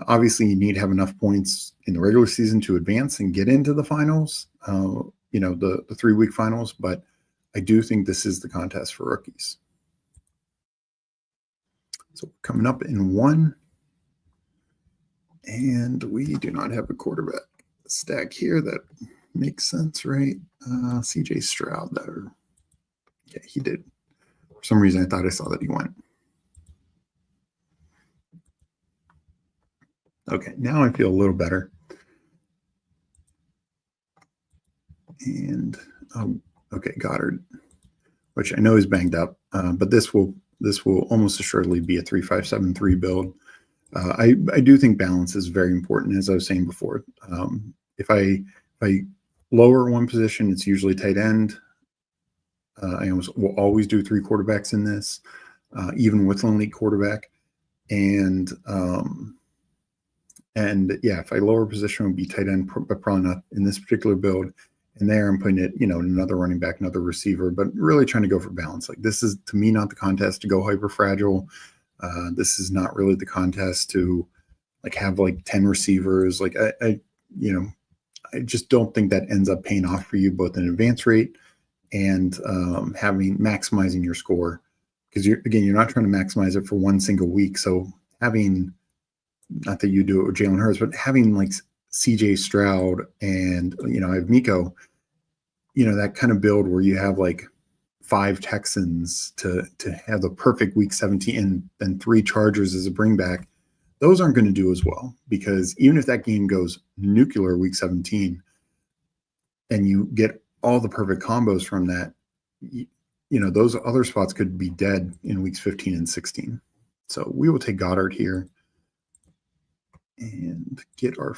Obviously, you need to have enough points in the regular season to advance and get into the finals, the 3-week finals. But I do think this is the contest for rookies. So coming up in 1. And we do not have a quarterback stack here. That makes sense, right? CJ Stroud there. Yeah, he did. For some reason, I thought I saw that he went. Okay, now I feel a little better. And okay, Goddard, which I know is banged up, but this will almost assuredly be a 3-5-7-3 build. I do think balance is very important, as I was saying before. If I lower one position, it's usually tight end. I will always do 3 quarterbacks in this, even with an elite quarterback. And yeah, if I lower position, it would be tight end, but probably not in this particular build. And there I'm putting it, another running back, another receiver, but really trying to go for balance. Like this is, to me, not the contest to go hyper fragile. This is not really the contest to have 10 receivers. I just don't think that ends up paying off for you both in advance rate and maximizing your score, because you're not trying to maximize it for one single week. So having, not that you do it with Jalen Hurts, but having like CJ Stroud and I have Nico, that kind of build where you have like 5 Texans to have the perfect week 17 and then 3 Chargers as a bringback, those aren't going to do as well, because even if that game goes nuclear week 17 and you get all the perfect combos from that, those other spots could be dead in weeks 15 and 16. So we will take Goddard here and get our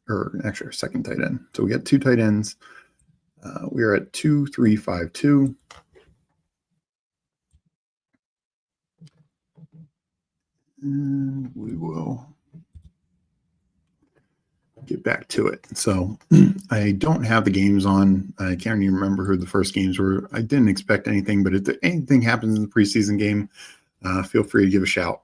our second tight end. So we got 2 tight ends. We are at 2, 3, 5, 2. And we will get back to it. So I don't have the games on. I can't even remember who the first games were. I didn't expect anything, but if anything happens in the preseason game, feel free to give a shout.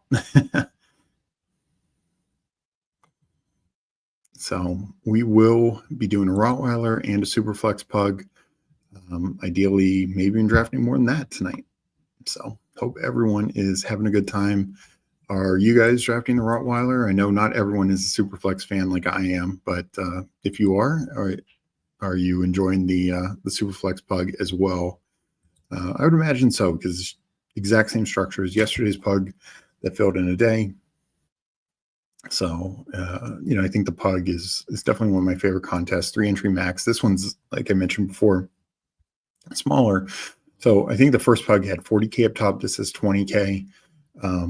So we will be doing a Rottweiler and a Superflex pug. Ideally, maybe in drafting more than that tonight. So hope everyone is having a good time. Are you guys drafting the Rottweiler? I know not everyone is a Superflex fan like I am, but if you are you enjoying the Superflex pug as well? I would imagine so, because exact same structure as yesterday's pug that filled in a day. So, I think the pug is definitely one of my favorite contests, 3 entry max. This one's, like I mentioned before, smaller. So I think the first pug had 40K up top. This is 20K.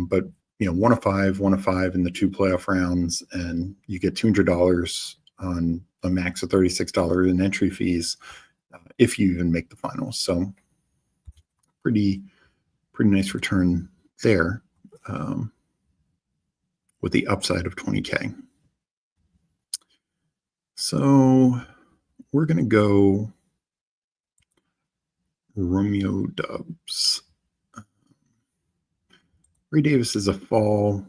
But 1 of 5 in the 2 playoff rounds, and you get $200 on a max of $36 in entry fees if you even make the finals. So pretty nice return there, with the upside of 20K. So we're going to go Romeo Dubs. Ray Davis is a fall.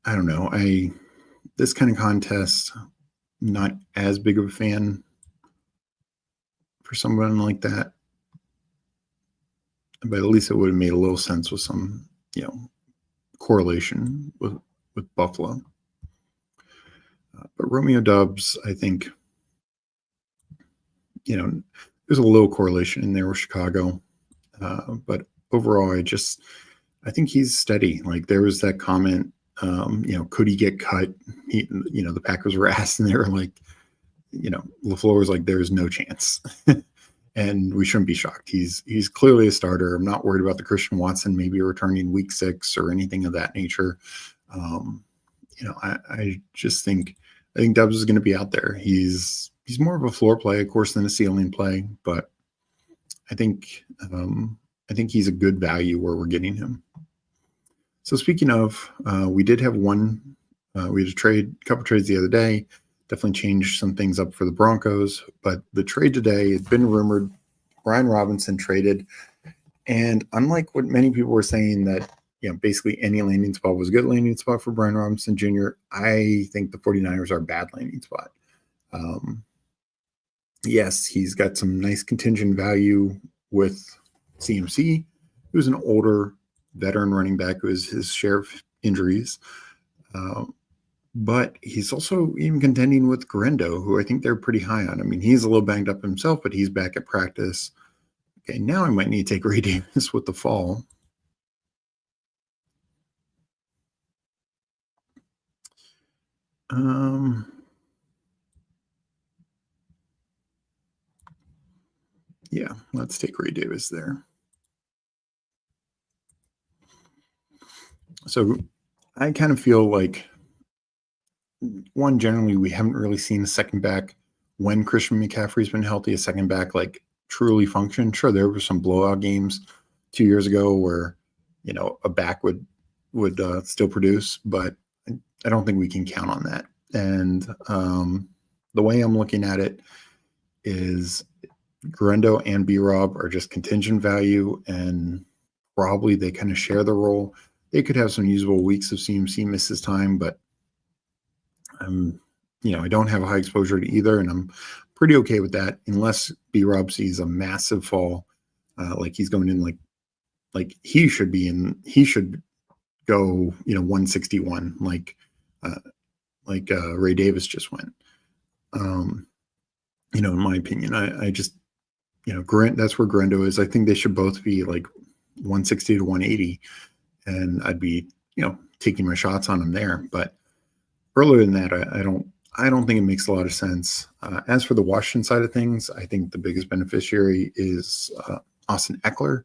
I don't know. This kind of contest, not as big of a fan for someone like that. But at least it would have made a little sense with some, correlation with Buffalo. But Romeo Dubs, I think, there's a little correlation in there with Chicago. But overall, I think he's steady. Like, there was that comment, could he get cut? The Packers were asked, and they were like, LaFleur was like, there's no chance. And we shouldn't be shocked. He's clearly a starter. I'm not worried about the Christian Watson maybe returning week 6 or anything of that nature. I think Dubs is going to be out there. He's more of a floor play, of course, than a ceiling play, but I think he's a good value where we're getting him. So speaking of, we did have we had a couple trades the other day. Definitely changed some things up for the Broncos, but the trade today had been rumored. Brian Robinson traded, and unlike what many people were saying that basically any landing spot was a good landing spot for Brian Robinson Jr., I think the 49ers are a bad landing spot. Yes, he's got some nice contingent value with CMC, who's an older veteran running back who has his share of injuries. But he's also even contending with Guerrero, who I think they're pretty high on. I mean, he's a little banged up himself, but he's back at practice. Okay, now I might need to take Ray Davis with the fall. Yeah, let's take Ray Davis there. So I kind of feel like, one, generally we haven't really seen a second back when Christian McCaffrey's been healthy, a second back like truly function. Sure, there were some blowout games 2 years ago where a back would still produce, but I don't think we can count on that. And the way I'm looking at it is Guerrero and B-Rob are just contingent value, and probably they kind of share the role. They could have some usable weeks of CMC misses time, but I don't have a high exposure to either, and I'm pretty okay with that, unless B-Rob sees a massive fall, like he's going in like he should be in. He should go 161 like Ray Davis just went. In my opinion, I just Grant, that's where Grendo is. I think they should both be like 160 to 180, and I'd be taking my shots on them there. But earlier than that, I don't think it makes a lot of sense. As for the Washington side of things, I think the biggest beneficiary is Austin Eckler.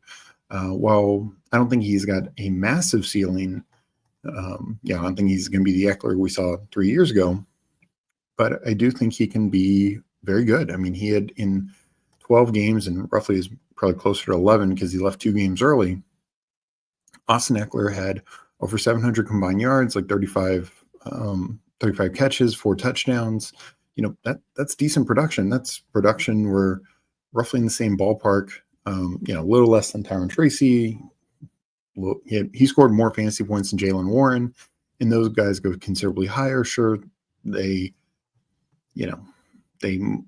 While I don't think he's got a massive ceiling, I don't think he's going to be the Eckler we saw 3 years ago, but I do think he can be very good. I mean, he had in 12 games, and roughly is probably closer to 11 because he left 2 games early. Austin Eckler had over 700 combined yards, like 35 catches, 4 touchdowns. That's decent production. That's production. We're roughly in the same ballpark. A little less than Tyron Tracy. He scored more fantasy points than Jalen Warren, and those guys go considerably higher. Sure, they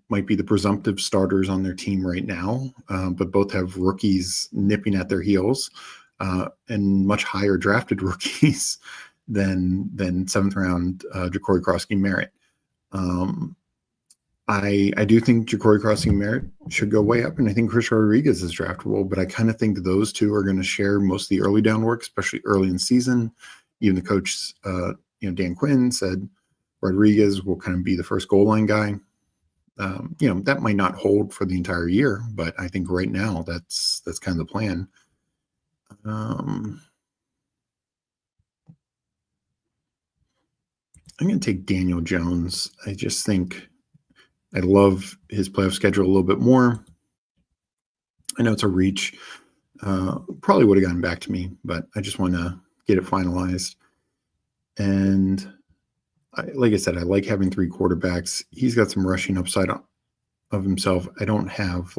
might be the presumptive starters on their team right now, but both have rookies nipping at their heels, and much higher drafted rookies than 7th round Ja'Cory Crosskey-Merritt. I do think Ja'Cory Crosskey-Merritt should go way up, and I think Chris Rodriguez is draftable, but I kind of think those two are going to share most of the early down work, especially early in the season. Even the coach, Dan Quinn, said Rodriguez will kind of be the first goal line guy. That might not hold for the entire year, but I think right now that's kind of the plan. I'm going to take Daniel Jones. I just think I love his playoff schedule a little bit more. I know it's a reach. Probably would have gotten back to me, but I just want to get it finalized. And like I said, I like having 3 quarterbacks. He's got some rushing upside of himself. I don't have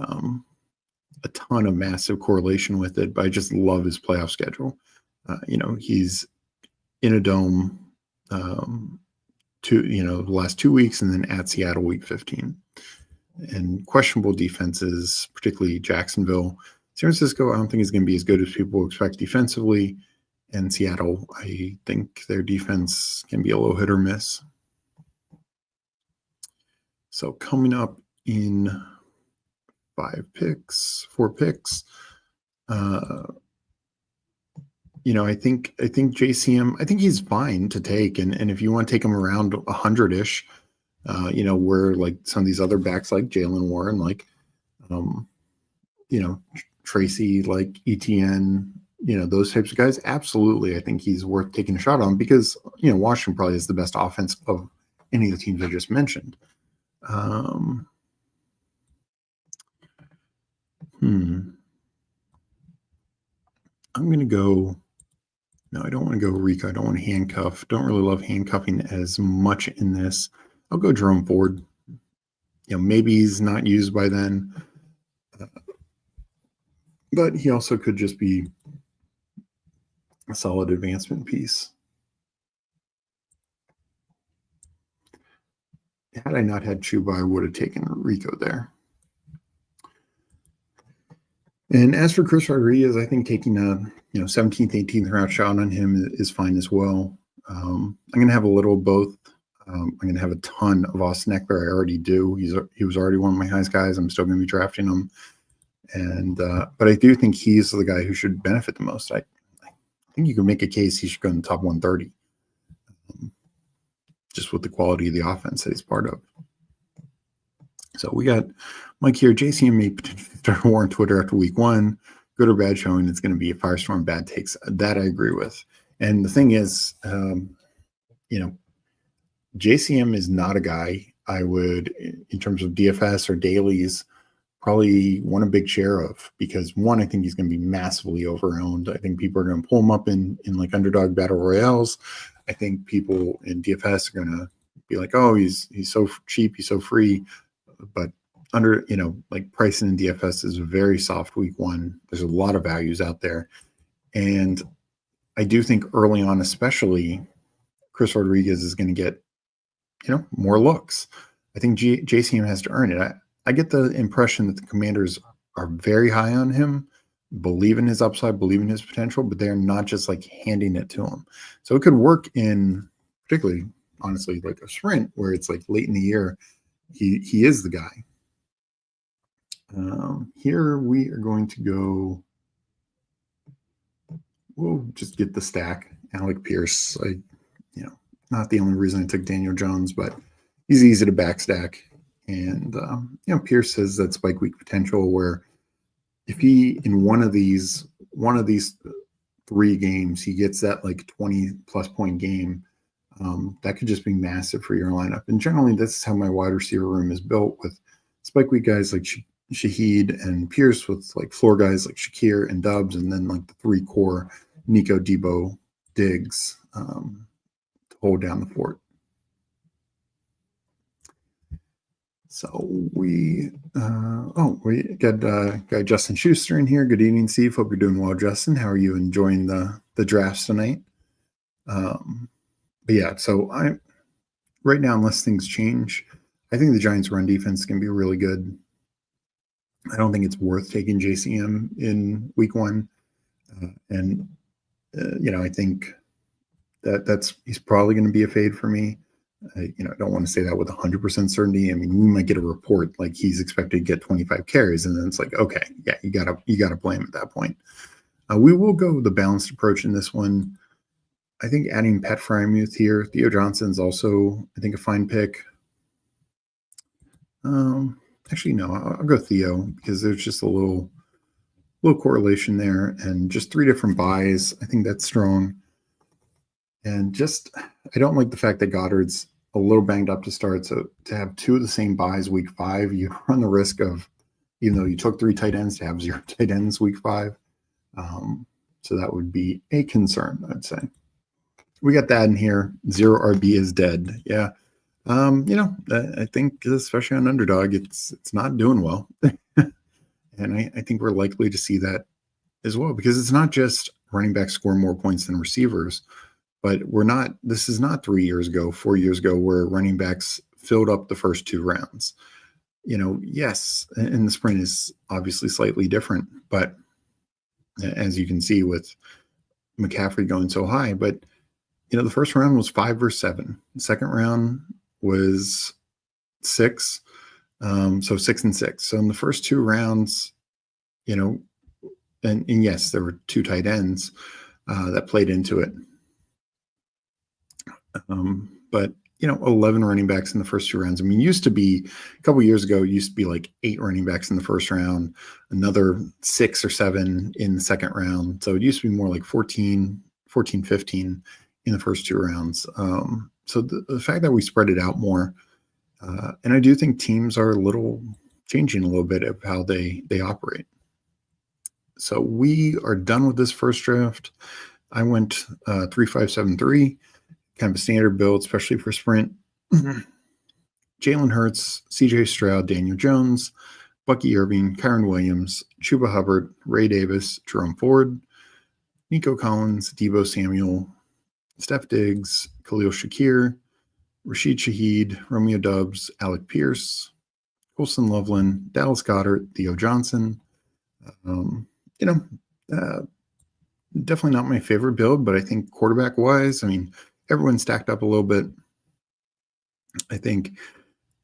a ton of massive correlation with it, but I just love his playoff schedule. He's in a dome the last 2 weeks, and then at Seattle week 15. And questionable defenses, particularly Jacksonville. San Francisco, I don't think is going to be as good as people expect defensively. And Seattle, I think their defense can be a little hit or miss. So coming up in 4 picks, I think JCM, I think he's fine to take. And if you want to take him around 100-ish, where like some of these other backs like Jalen Warren, like, Tracy, like ETN, those types of guys, absolutely. I think he's worth taking a shot on because, Washington probably is the best offense of any of the teams I just mentioned. I'm going to go. No, I don't want to go Rico. I don't want to handcuff. Don't really love handcuffing as much in this. I'll go Jerome Ford. Maybe he's not used by then. But he also could just be a solid advancement piece. Had I not had Chuba, I would have taken Rico there. And as for Chris Rodriguez, I think taking a 17th, 18th round shot on him is fine as well. I'm going to have a little of both. I'm going to have a ton of Austin Eckler. I already do. He was already one of my highest guys. I'm still going to be drafting him. And but I do think he's the guy who should benefit the most. I think you can make a case he should go in the top 130, just with the quality of the offense that he's part of. So we got Mike here. JCM may potentially start war on Twitter after week 1. Good or bad showing, it's going to be a firestorm, bad takes. That I agree with. And the thing is, JCM is not a guy I would, in terms of DFS or dailies, probably want a big share of, because one, I think he's going to be massively overowned. I think people are going to pull him up in like underdog battle royales. I think people in DFS are going to be like, oh, he's so cheap, he's so free. But like pricing in DFS is very soft week 1. There's a lot of values out there. And I do think early on, especially, Chris Rodriguez is going to get, more looks. I think JCM has to earn it. I get the impression that the Commanders are very high on him, believe in his upside, believe in his potential, but they're not just like handing it to him. So it could work in particularly, honestly, like a sprint where it's like late in the year, he is the guy. Here we are going to go. We'll just get the stack. Alec Pierce. Not the only reason I took Daniel Jones, but he's easy to backstack. And Pierce has that spike week potential where if he in one of these 3 games he gets that like 20+ point game, that could just be massive for your lineup. And generally, this is how my wide receiver room is built, with spike week guys like Shaheed and Pierce, with like floor guys like Shakir and Dubs, and then like the 3 core Nico, Debo, Diggs to hold down the fort. So we got guy Justin Schuster in here. Good evening, Steve. Hope you're doing well, Justin. How are you enjoying the drafts tonight? But yeah, so right now, unless things change, I think the Giants' run defense can be really good. I don't think it's worth taking JCM in week 1, I think he's probably going to be a fade for me. I don't want to say that with 100% certainty. I mean, we might get a report like he's expected to get 25 carries, and then it's like, okay, yeah, you gotta play him at that point. We will go the balanced approach in this one. I think adding Pat Frymuth here, Theo Johnson's also, I think, a fine pick. Actually, no, I'll go Theo because there's just a little correlation there, and just 3 different buys. I think that's strong. And I don't like the fact that Goddard's a little banged up to start. So to have 2 of the same buys week 5, you run the risk of, even though you took 3 tight ends, to have 0 tight ends week 5. So that would be a concern, I'd say. We got that in here. 0 RB is dead. Yeah. I think especially on Underdog, it's not doing well. And I think we're likely to see that as well, because it's not just running backs score more points than receivers. But this is not 4 years ago, where running backs filled up the first 2 rounds. Yes, and the sprint is obviously slightly different, but as you can see with McCaffrey going so high, but the first round was 5 versus 7. The second round was 6. So 6 and 6. So in the first 2 rounds, and yes, there were 2 tight ends that played into it. But 11 running backs in the first 2 rounds. I mean, used to be a couple years ago, used to be like 8 running backs in the first round, another 6 or 7 in the second round. So it used to be more like 14, 15 in the first 2 rounds. So the fact that we spread it out more, and I do think teams are changing a little bit of how they operate. So we are done with this first draft. I went 3-5-7-3. Kind of a standard build, especially for sprint. Jalen Hurts, CJ Stroud, Daniel Jones, Bucky Irving, Kyron Williams, Chuba Hubbard, Ray Davis, Jerome Ford, Nico Collins, Deebo Samuel, Steph Diggs, Khalil Shakir, Rashid Shaheed, Romeo Dubs, Alec Pierce, Colson Loveland, Dallas Goedert, Theo Johnson. Definitely not my favorite build, but I think quarterback-wise, everyone stacked up a little bit. I think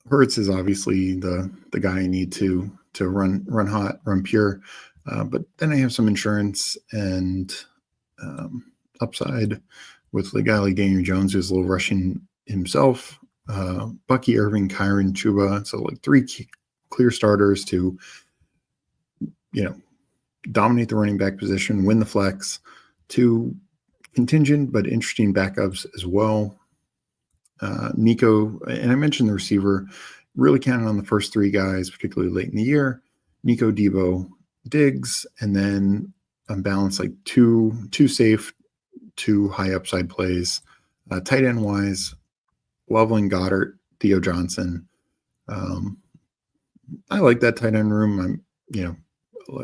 Hurts is obviously the guy I need to run hot, run pure. But then I have some insurance and upside with the guy like Daniel Jones, who's a little rushing himself. Bucky Irving, Kyron, Chuba. So like 3 clear starters to, dominate the running back position, win the flex. 2 contingent but interesting backups as well. Nico, and I mentioned the receiver, really counting on the first 3 guys, particularly late in the year. Nico, Debo, Diggs, and then on balance, like 2 safe, 2 high upside plays. Tight end wise, Loveland, Goddard, Theo Johnson. I like that tight end room.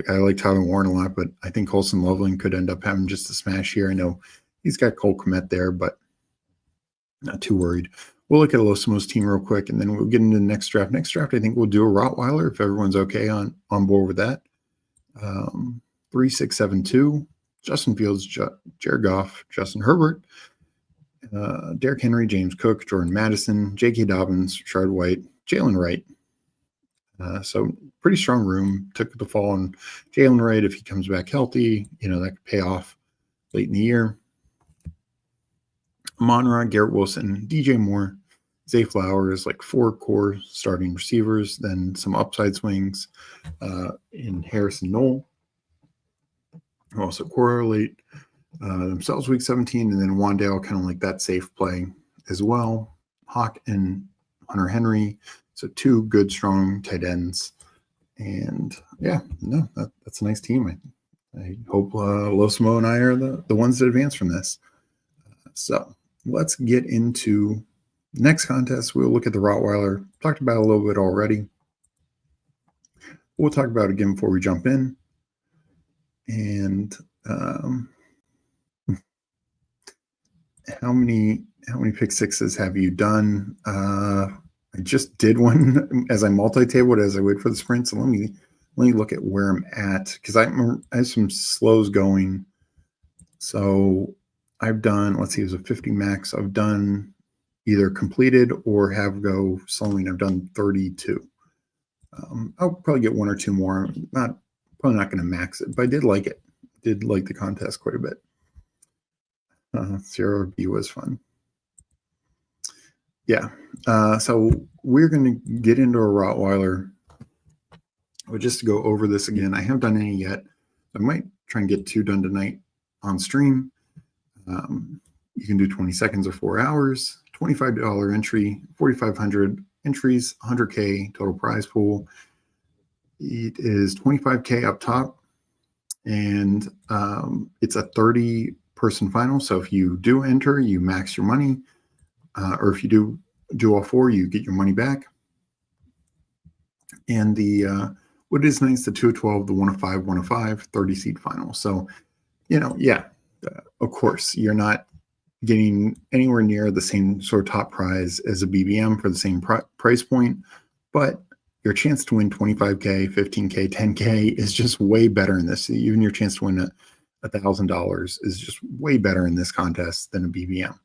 I like Tyler Warren a lot, but I think Colson Loveland could end up having just a smash here. I know he's got Cole Kmet there, but not too worried. we'll look at Losimo's team real quick, and then we'll get into the next draft. Next draft, I think we'll do a Rottweiler if everyone's okay on board with that. 3672, Justin Fields, Jared Goff, Justin Herbert, Derrick Henry, James Cook, Jordan Madison, J.K. Dobbins, Rashard White, Jalen Wright. So pretty strong room. Took the fall on Jalen Wright. If he comes back healthy, that could pay off late in the year. Amon-Ra, Garrett Wilson, DJ Moore, Zay Flowers, like 4 core starting receivers, then some upside swings in Harrison Knoll, who also correlate themselves week 17, and then Wandale, kind of like that safe play as well. Hawk and Hunter Henry, so 2 good, strong tight ends. And that's a nice team. I hope Losimo and I are the ones that advance from this. So let's get into the next contest. We'll look at the Rottweiler. Talked about it a little bit already. We'll talk about it again before we jump in. And how many pick sixes have you done? I just did one as I multi-tabled as I wait for the sprint. So let me look at where I'm at, because I have some slows going. So I've done, let's see, it was a 50 max. I've done either completed or have go slowing. I've done 32. I'll probably get 1 or 2 more. Probably not going to max it, but I did like it. Did like the contest quite a bit. Zero B was fun. Yeah. So we're going to get into a Rottweiler. But just to go over this again, I haven't done any yet. I might try and get 2 done tonight on stream. You can do 20 seconds or 4 hours, $25 entry, 4,500 entries, 100K total prize pool. It is 25K up top, and it's a 30-person final. So if you do enter, you max your money, or if you do all 4, you get your money back. And the what is nice, the 2 of 12, the 1 of 5, 1 of 5, 30-seed final. So, of course, you're not getting anywhere near the same sort of top prize as a BBM for the same price point, but your chance to win 25K, 15K, 10K is just way better in this. Even your chance to win $1,000 is just way better in this contest than a BBM.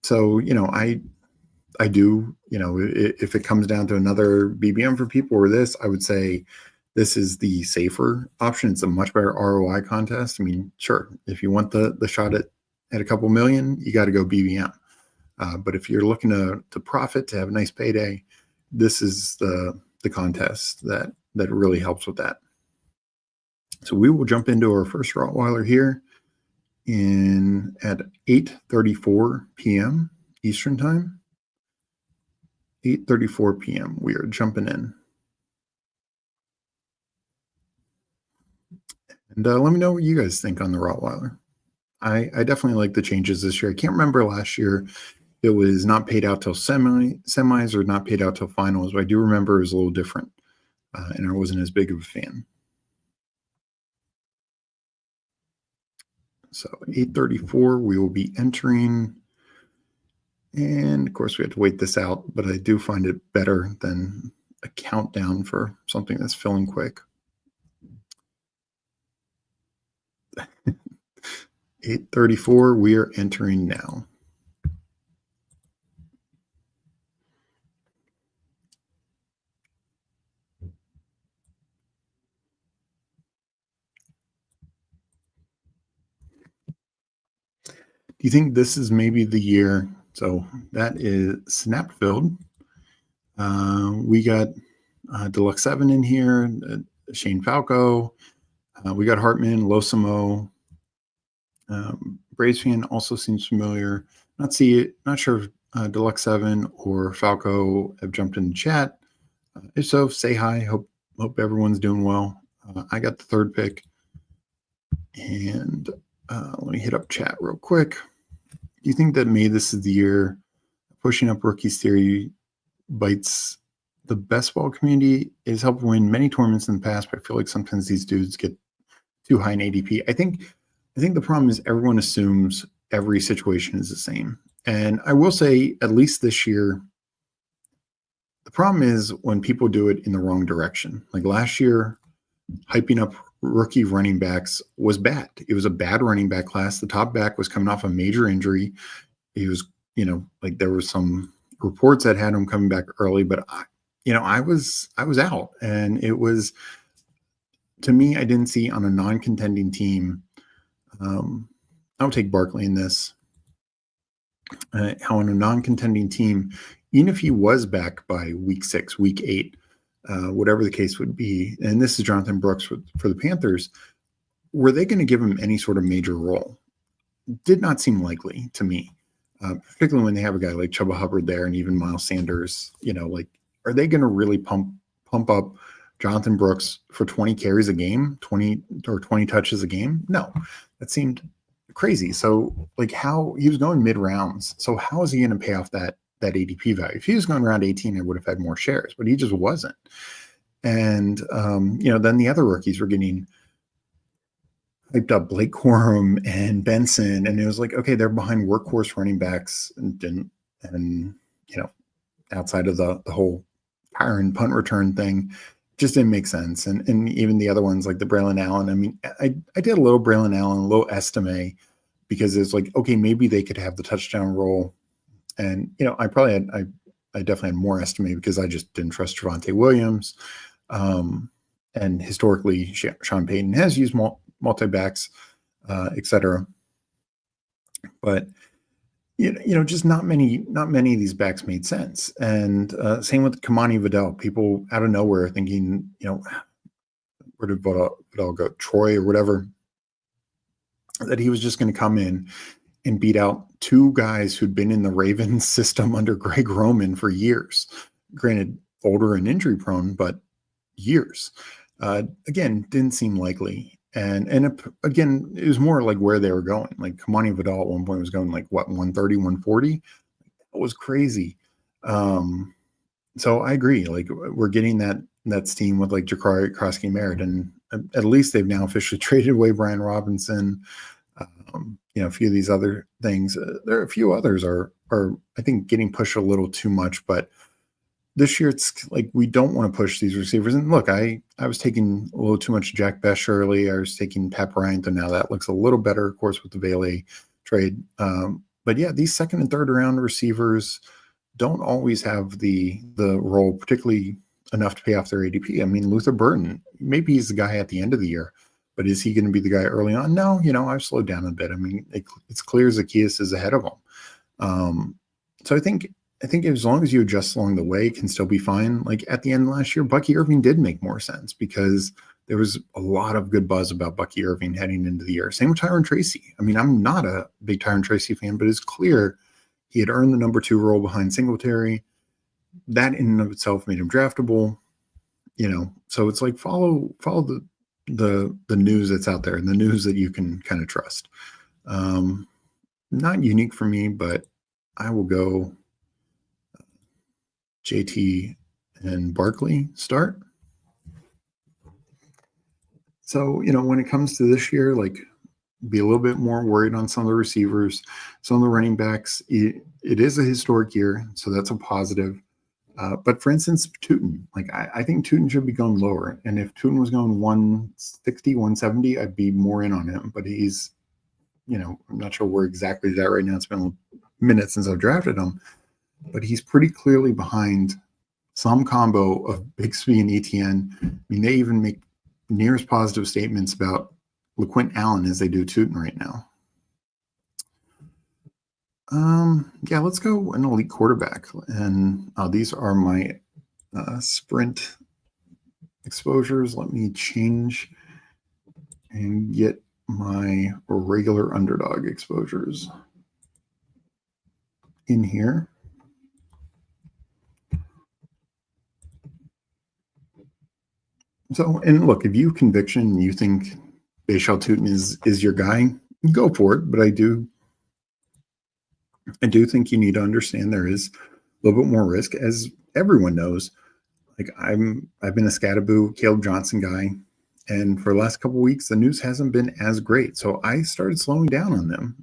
So, I do, if it comes down to another BBM for people or this, I would say this is the safer option. It's a much better ROI contest. I mean, sure, if you want the shot at a couple million, you got to go BBM. But if you're looking to profit, to have a nice payday, this is the contest that really helps with that. So we will jump into our first Rottweiler here at 8:34 p.m. Eastern time. 8:34 p.m. We are jumping in. And let me know what you guys think on the Rottweiler. I definitely like the changes this year. I can't remember last year. It was not paid out till semis or not paid out till finals, but I do remember it was a little different, and I wasn't as big of a fan. So 8:34, we will be entering. And of course, we have to wait this out, but I do find it better than a countdown for something that's filling quick. 8:34, we are entering now. Do you think this is maybe the year? So that is snap filled. We got Deluxe 7 in here, Shane Falco. We got Hartman, Losimo. Braves fan also seems familiar. Not sure if Deluxe 7 or Falco have jumped in the chat. If so, say hi. Hope everyone's doing well. I got the 3rd pick. And let me hit up chat real quick. Do you think that maybe this is the year pushing up rookies theory bites the best ball community? Is helped win many tournaments in the past, but I feel like sometimes these dudes get too high in ADP. I think the problem is everyone assumes every situation is the same. And I will say, at least this year, the problem is when people do it in the wrong direction. Like last year, hyping up rookie running backs was bad. It was a bad running back class. The top back was coming off a major injury. He was, like there was some reports that had him coming back early, but I was out, and it was, to me, I didn't see on a non-contending team. I'll take Barkley in this. How on a non-contending team, even if he was back by week 6, week 8, whatever the case would be, and this is Jonathan Brooks for the Panthers, were they going to give him any sort of major role? Did not seem likely to me, particularly when they have a guy like Chuba Hubbard there and even Miles Sanders. Are they going to really pump up Jonathan Brooks for 20 carries a game, 20 touches a game? No, that seemed crazy. So how he was going mid rounds. So how is he going to pay off that ADP value? If he was going around 18, I would have had more shares, but he just wasn't. And, then the other rookies were getting hyped up, Blake Corum and Benson. And it was like, okay, they're behind workhorse running backs and outside of the whole Kyron punt return thing, just didn't make sense. And even the other ones like the Braylon Allen. I mean, I did a little Braylon Allen, a little Estime, because it's like, okay, maybe they could have the touchdown role. And, I definitely had more Estime because I just didn't trust Javonte Williams. And historically, Sean Payton has used multi-backs, et cetera. But, just not many of these backs made sense. And same with Kamani Vidal. People out of nowhere thinking, where did Vidal go? Troy or whatever, that he was just going to come in and beat out 2 guys who'd been in the Ravens system under Greg Roman for years. Granted, older and injury prone, but years. Again, didn't seem likely. And again, it was more like where they were going. Like Kamani Vidal at one point was going 130, 140. It was crazy. So I agree. We're getting that steam with Jakari Krosky-Merritt, and at least they've now officially traded away Brian Robinson. A few of these other things. There are a few others are I think getting pushed a little too much, but this year it's we don't want to push these receivers. And look, I was taking a little too much Jack Besh early. I was taking Pat Bryant, and now that looks a little better, of course, with the Bailey trade. But yeah, these second and third round receivers don't always have the role, particularly enough to pay off their ADP. I mean, Luther Burton, maybe he's the guy at the end of the year, but is he going to be the guy early on? No, I've slowed down a bit. I mean, it's clear Zacchaeus is ahead of him. So I think as long as you adjust along the way, it can still be fine. At the end of last year, Bucky Irving did make more sense because there was a lot of good buzz about Bucky Irving heading into the year. Same with Tyron Tracy. I mean, I'm not a big Tyron Tracy fan, but it's clear he had earned the number 2 role behind Singletary. That in and of itself made him draftable. So it's follow the news that's out there and the news that you can kind of trust. Not unique for me, but I will go JT and Barkley start. So, when it comes to this year, be a little bit more worried on some of the receivers, some of the running backs. It is a historic year, so that's a positive. But for instance, Tootin, I think Tootin should be going lower. And if Tootin was going 160, 170, I'd be more in on him. But he's, I'm not sure where exactly he's at right now. It's been a minute since I've drafted him. But he's pretty clearly behind some combo of Bixby and ETN. I mean, they even make near as positive statements about LaQuint Allen as they do Tootin right now. Yeah, let's go an elite quarterback. And these are my sprint exposures. Let me change and get my regular underdog exposures in here. So, and look, if you have conviction and you think Bashal Tootin is your guy, go for it. But I do think you need to understand there is a little bit more risk, as everyone knows. I've been a Scattaboo, Caleb Johnson guy. And for the last couple of weeks, the news hasn't been as great. So I started slowing down on them.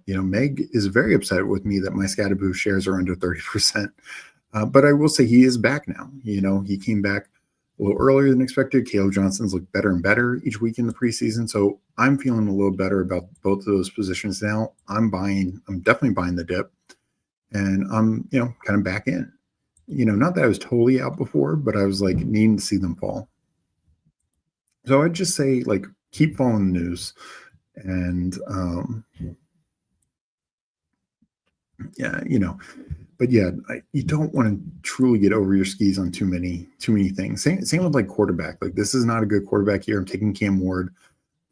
Meg is very upset with me that my Scatterboo shares are under 30%. But I will say he is back now. He came back a little earlier than expected. Caleb Johnson's looked better and better each week in the preseason. So I'm feeling a little better about both of those positions now. I'm definitely buying the dip. And I'm, kind of back in. Not that I was totally out before, but I was like needing to see them fall. So I'd just say, like, keep following the news. And yeah, but yeah, you don't want to truly get over your skis on too many things. Same with like quarterback. Like, this is not a good quarterback here. I'm taking Cam Ward.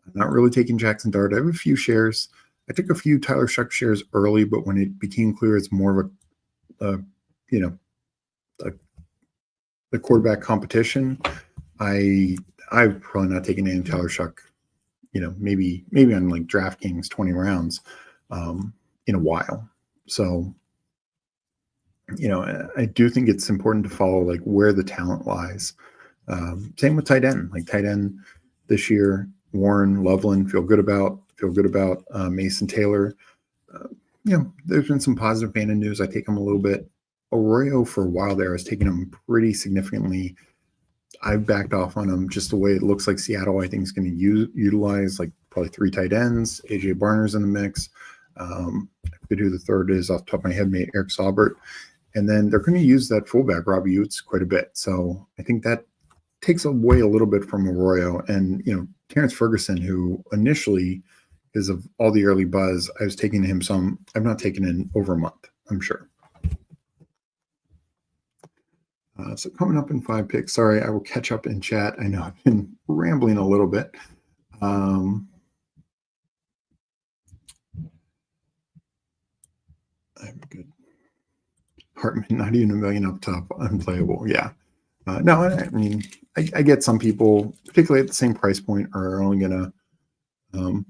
I'm not really taking Jackson Dart. I have a few shares. I took a few Tyler Shuck shares early, but when it became clear it's more of the quarterback competition, I've probably not taken any Tyler Shuck, maybe on like DraftKings 20 rounds in a while. So, I do think it's important to follow like where the talent lies. Same with tight end. Like tight end this year, Warren, Loveland, feel good about Mason Taylor. There's been some positive Fannin news. I take him a little bit. Arroyo for a while there, I was taking him pretty significantly. I've backed off on him just the way it looks like Seattle, I think, is going to utilize like probably 3 tight ends. AJ Barner's in the mix. I forget who the third is off the top of my head, maybe Eric Saubert. And then they're going to use that fullback, Robbie Utes, quite a bit. So I think that takes away a little bit from Arroyo. And, Terrence Ferguson, who initially, because of all the early buzz, I was taking him some. I've not taken in over a month, I'm sure. So coming up in 5 picks. Sorry, I will catch up in chat. I know I've been rambling a little bit. I'm good. Hartman, not even $1 million up top, unplayable. Yeah. No, I mean, I get some people, particularly at the same price point, are only going to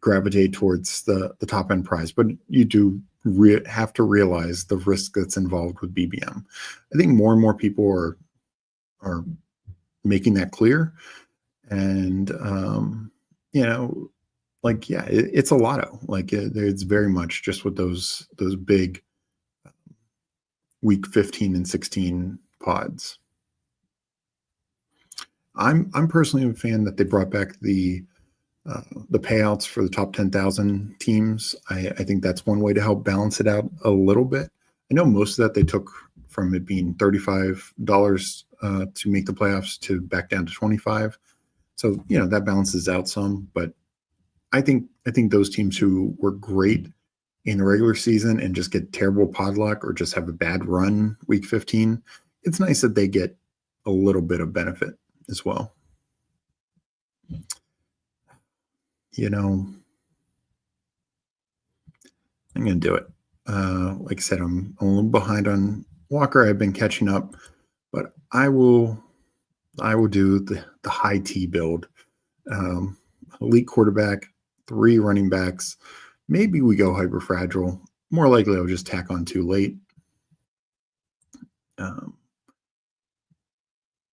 gravitate towards the top end prize. But you do have to realize the risk that's involved with BBM. I think more and more people are making that clear. And, it's a lotto. Like it's very much just with those big week 15 and 16 pods. I'm personally a fan that they brought back the payouts for the top 10,000 teams. I think that's one way to help balance it out a little bit. I know most of that they took from it being $35 to make the playoffs to back down to $25. So, that balances out some, but I think those teams who were great in the regular season and just get terrible pod luck or just have a bad run week 15, it's nice that they get a little bit of benefit as well. I'm going to do it. Like I said, I'm a little behind on Walker. I've been catching up, but I will do the high T build. Elite quarterback, 3 running backs. Maybe we go hyper fragile. More likely I'll just tack on 2 late.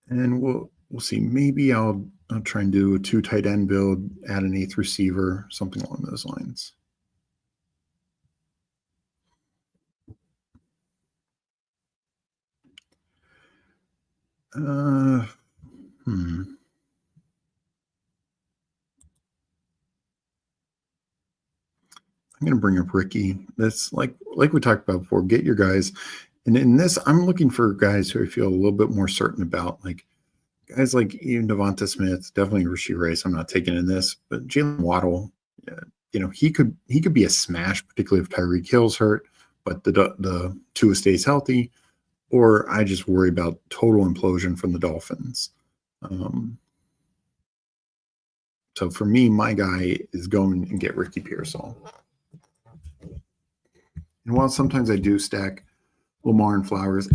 And we'll see. Maybe I'll try and do a 2 tight end build, add an 8th receiver, something along those lines. I'm going to bring up Ricky. That's like we talked about before. Get your guys. And in this, I'm looking for guys who I feel a little bit more certain about. Like guys like even Devonta Smith, definitely Rashee Rice. I'm not taking in this, but Jalen Waddle, he could be a smash, particularly if Tyreek Hill's hurt, but the Tua stays healthy. Or I just worry about total implosion from the Dolphins. So for me, my guy is going and get Ricky Pearsall. And while sometimes I do stack Lamar and Flowers,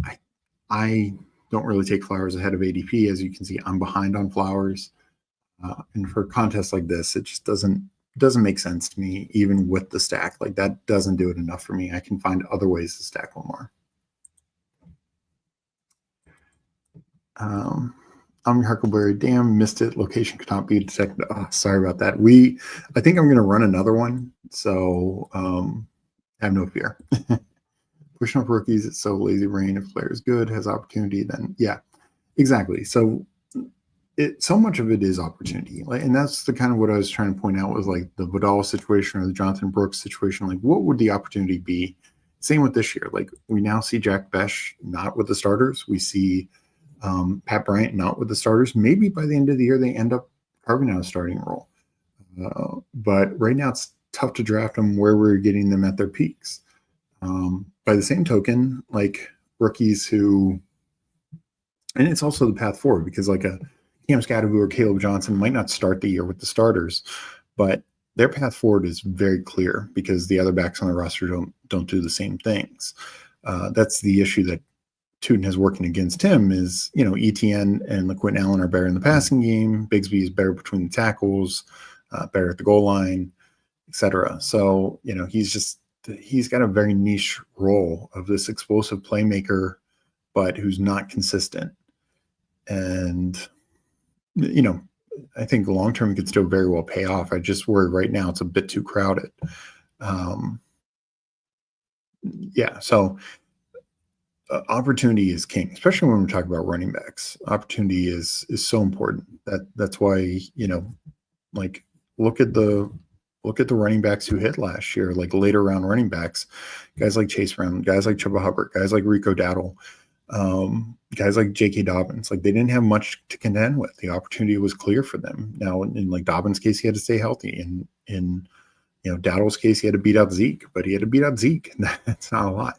I don't really take Flowers ahead of ADP. As you can see, I'm behind on Flowers. And for contests like this, it just doesn't make sense to me, even with the stack. Like that doesn't do it enough for me. I can find other ways to stack Lamar. I'm Huckleberry. Damn, missed it. Location could not be detected. Oh, sorry about that. I think I'm going to run another one. So have no fear. Pushing up rookies, it's so lazy brain. If player is good, has opportunity, then yeah, exactly. So so much of it is opportunity. And that's the kind of what I was trying to point out was like the Vidal situation or the Jonathan Brooks situation. Like, what would the opportunity be? Same with this year. Like, we now see Jack Besh not with the starters. We see Pat Bryant not with the starters. Maybe by the end of the year, they end up carving out a starting role. But right now, it's tough to draft them where we're getting them at their peaks. By the same token, like rookies who, and it's also the path forward because like a Cam Scadaboo or Caleb Johnson might not start the year with the starters, but their path forward is very clear because the other backs on the roster don't do the same things. That's the issue that Tootin has working against him is, ETN and LaQuint Allen are better in the passing game. Bigsby is better between the tackles, better at the goal line, etc. So, he's got a very niche role of this explosive playmaker, but who's not consistent. And, I think long-term could still very well pay off. I just worry right now it's a bit too crowded. So opportunity is king, especially when we're talking about running backs. Opportunity is so important. That's why, look at the running backs who hit last year, like later round running backs, guys like Chase Brown, guys like Chuba Hubbard, guys like Rico Dowdle, guys like J.K. Dobbins. Like, they didn't have much to contend with. The opportunity was clear for them. Now, in like Dobbins' case, he had to stay healthy. In Dowdle's case, he had to beat out Zeke, but he had to beat out Zeke. That's not a lot.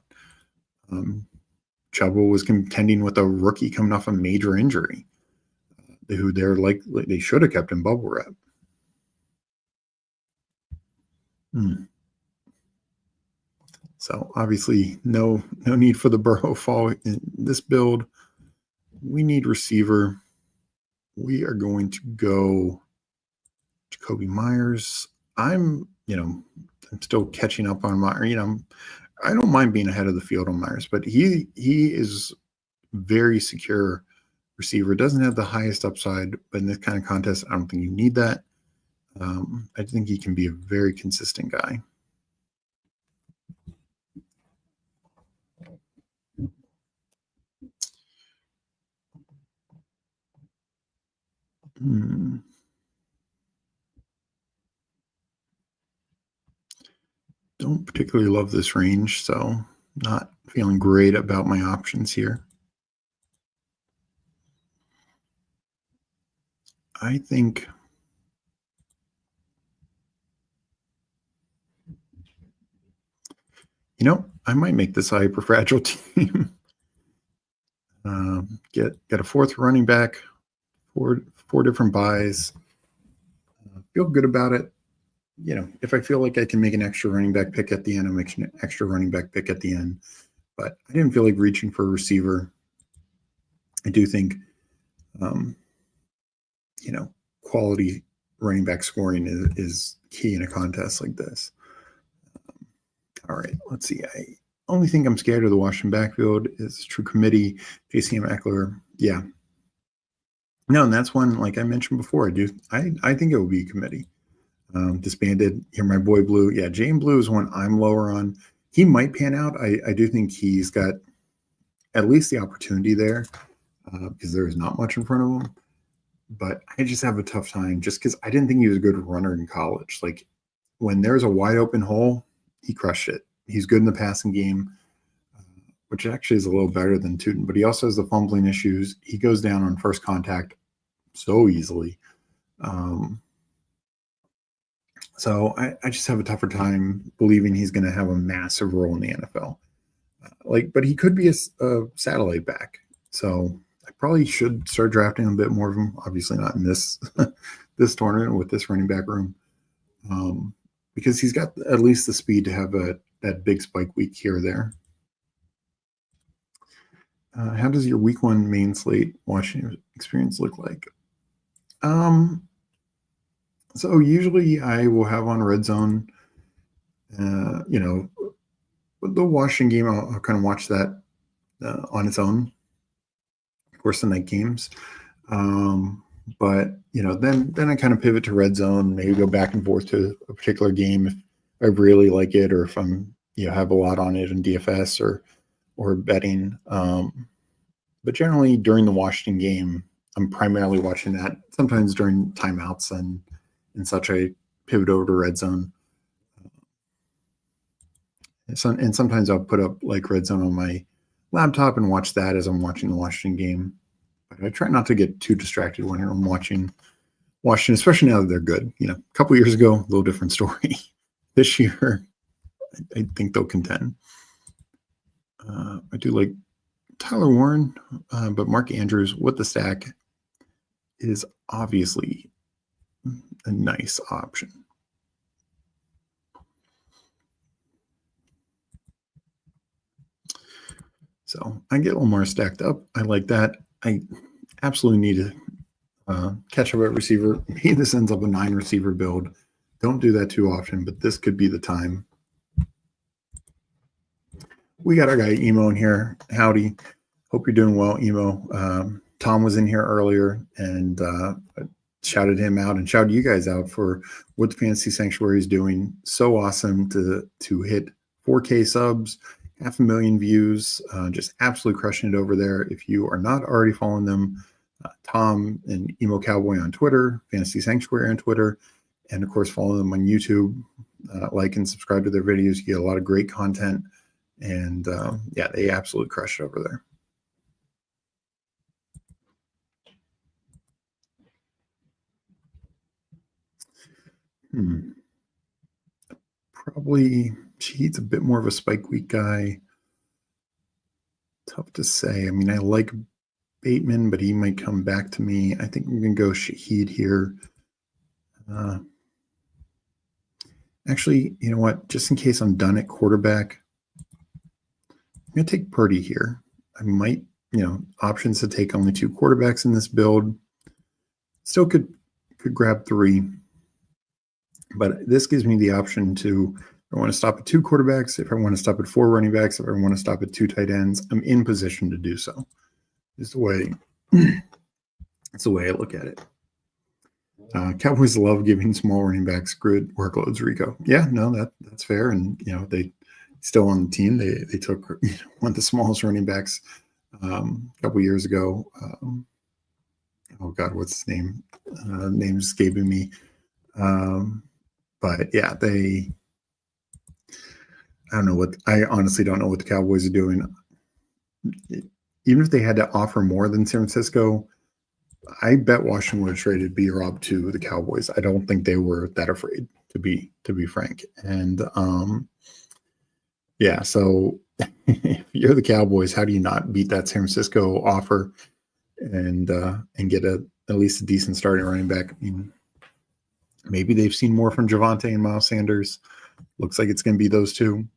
Chuba was contending with a rookie coming off a major injury, who they should have kept in bubble rep. So obviously, no need for the Burrow fall in this build. We need receiver. We are going to go Jacoby Myers. I'm still catching up on Myers. I don't mind being ahead of the field on Myers, but he is very secure receiver. Doesn't have the highest upside, but in this kind of contest, I don't think you need that. I think he can be a very consistent guy. Don't particularly love this range, so not feeling great about my options here. I think I might make this a hyper fragile team. Get a fourth running back, four different buys. Feel good about it. If I feel like I can make an extra running back pick at the end, I'll make an extra running back pick at the end. But I didn't feel like reaching for a receiver. I do think, quality running back scoring is key in a contest like this. All right, let's see. I only think I'm scared of the Washington backfield is True Committee, JCM Eckler. Yeah. No, and that's one, like I mentioned before, I think it will be a committee. Disbanded. Here, my boy Blue. Yeah, Jane Blue is one I'm lower on. He might pan out. I do think he's got at least the opportunity there because there is not much in front of him. But I just have a tough time just because I didn't think he was a good runner in college. Like, when there's a wide open hole, he crushed it. He's good in the passing game, which actually is a little better than Tootin, but he also has the fumbling issues. He goes down on first contact so easily. So I just have a tougher time believing he's going to have a massive role in the NFL. But he could be a satellite back. So I probably should start drafting a bit more of him. Obviously not in this this tournament with this running back room, because he's got at least the speed to have that big spike week here or there. How does your week one main slate watching experience look like? So usually I will have on Red Zone, the Washington game, I'll kind of watch that on its own. Of course, the night games. But then I kind of pivot to red zone, maybe go back and forth to a particular game if I really like it, or if I'm have a lot on it in DFS or betting. But generally during the Washington game, I'm primarily watching that. Sometimes during timeouts and such, I pivot over to red zone. And sometimes I'll put up like red zone on my laptop and watch that as I'm watching the Washington game. But I try not to get too distracted when I'm watching Washington, especially now that they're good. A couple years ago, a little different story. This year, I think they'll contend. I do like Tyler Warren, but Mark Andrews with the stack is obviously a nice option. So I get Lamar stacked up. I like that. I absolutely need to catch up at receiver. Maybe this ends up a 9 receiver build. Don't do that too often, but this could be the time. We got our guy Emo in here. Howdy. Hope you're doing well, Emo. Tom was in here earlier and shouted him out and shouted you guys out for what the Fantasy Sanctuary is doing. So awesome to hit 4K subs, 500,000 views, just absolutely crushing it over there. If you are not already following them, Tom and Emo Cowboy on Twitter, Fantasy Sanctuary on Twitter, and of course follow them on YouTube. Like and subscribe to their videos. You get a lot of great content, and yeah, they absolutely crush it over there. Probably he's a bit more of a spike week guy. Tough to say. I mean, I like Bateman, but he might come back to me. I think I'm going to go Shaheed here. Actually, you know what? Just in case I'm done at quarterback, I'm going to take Purdy here. I might, options to take only 2 quarterbacks in this build. Still could grab 3. But this gives me the option to, if I want to stop at 2 quarterbacks, if I want to stop at 4 running backs, if I want to stop at 2 tight ends, I'm in position to do so. It's the way I look at it. Cowboys love giving small running backs good workloads, Rico. Yeah, no, that's fair. And, they still on the team. They took one of the smallest running backs a couple years ago. Oh, God, what's his name? Name's escaping me. But yeah, I honestly don't know what the Cowboys are doing. Even if they had to offer more than San Francisco, I bet Washington would have traded B-Rob to the Cowboys. I don't think they were that afraid, to be frank. And yeah, so if you're the Cowboys, how do you not beat that San Francisco offer and get at least a decent starting running back? I mean, maybe they've seen more from Javonte and Miles Sanders. Looks like it's going to be those 2.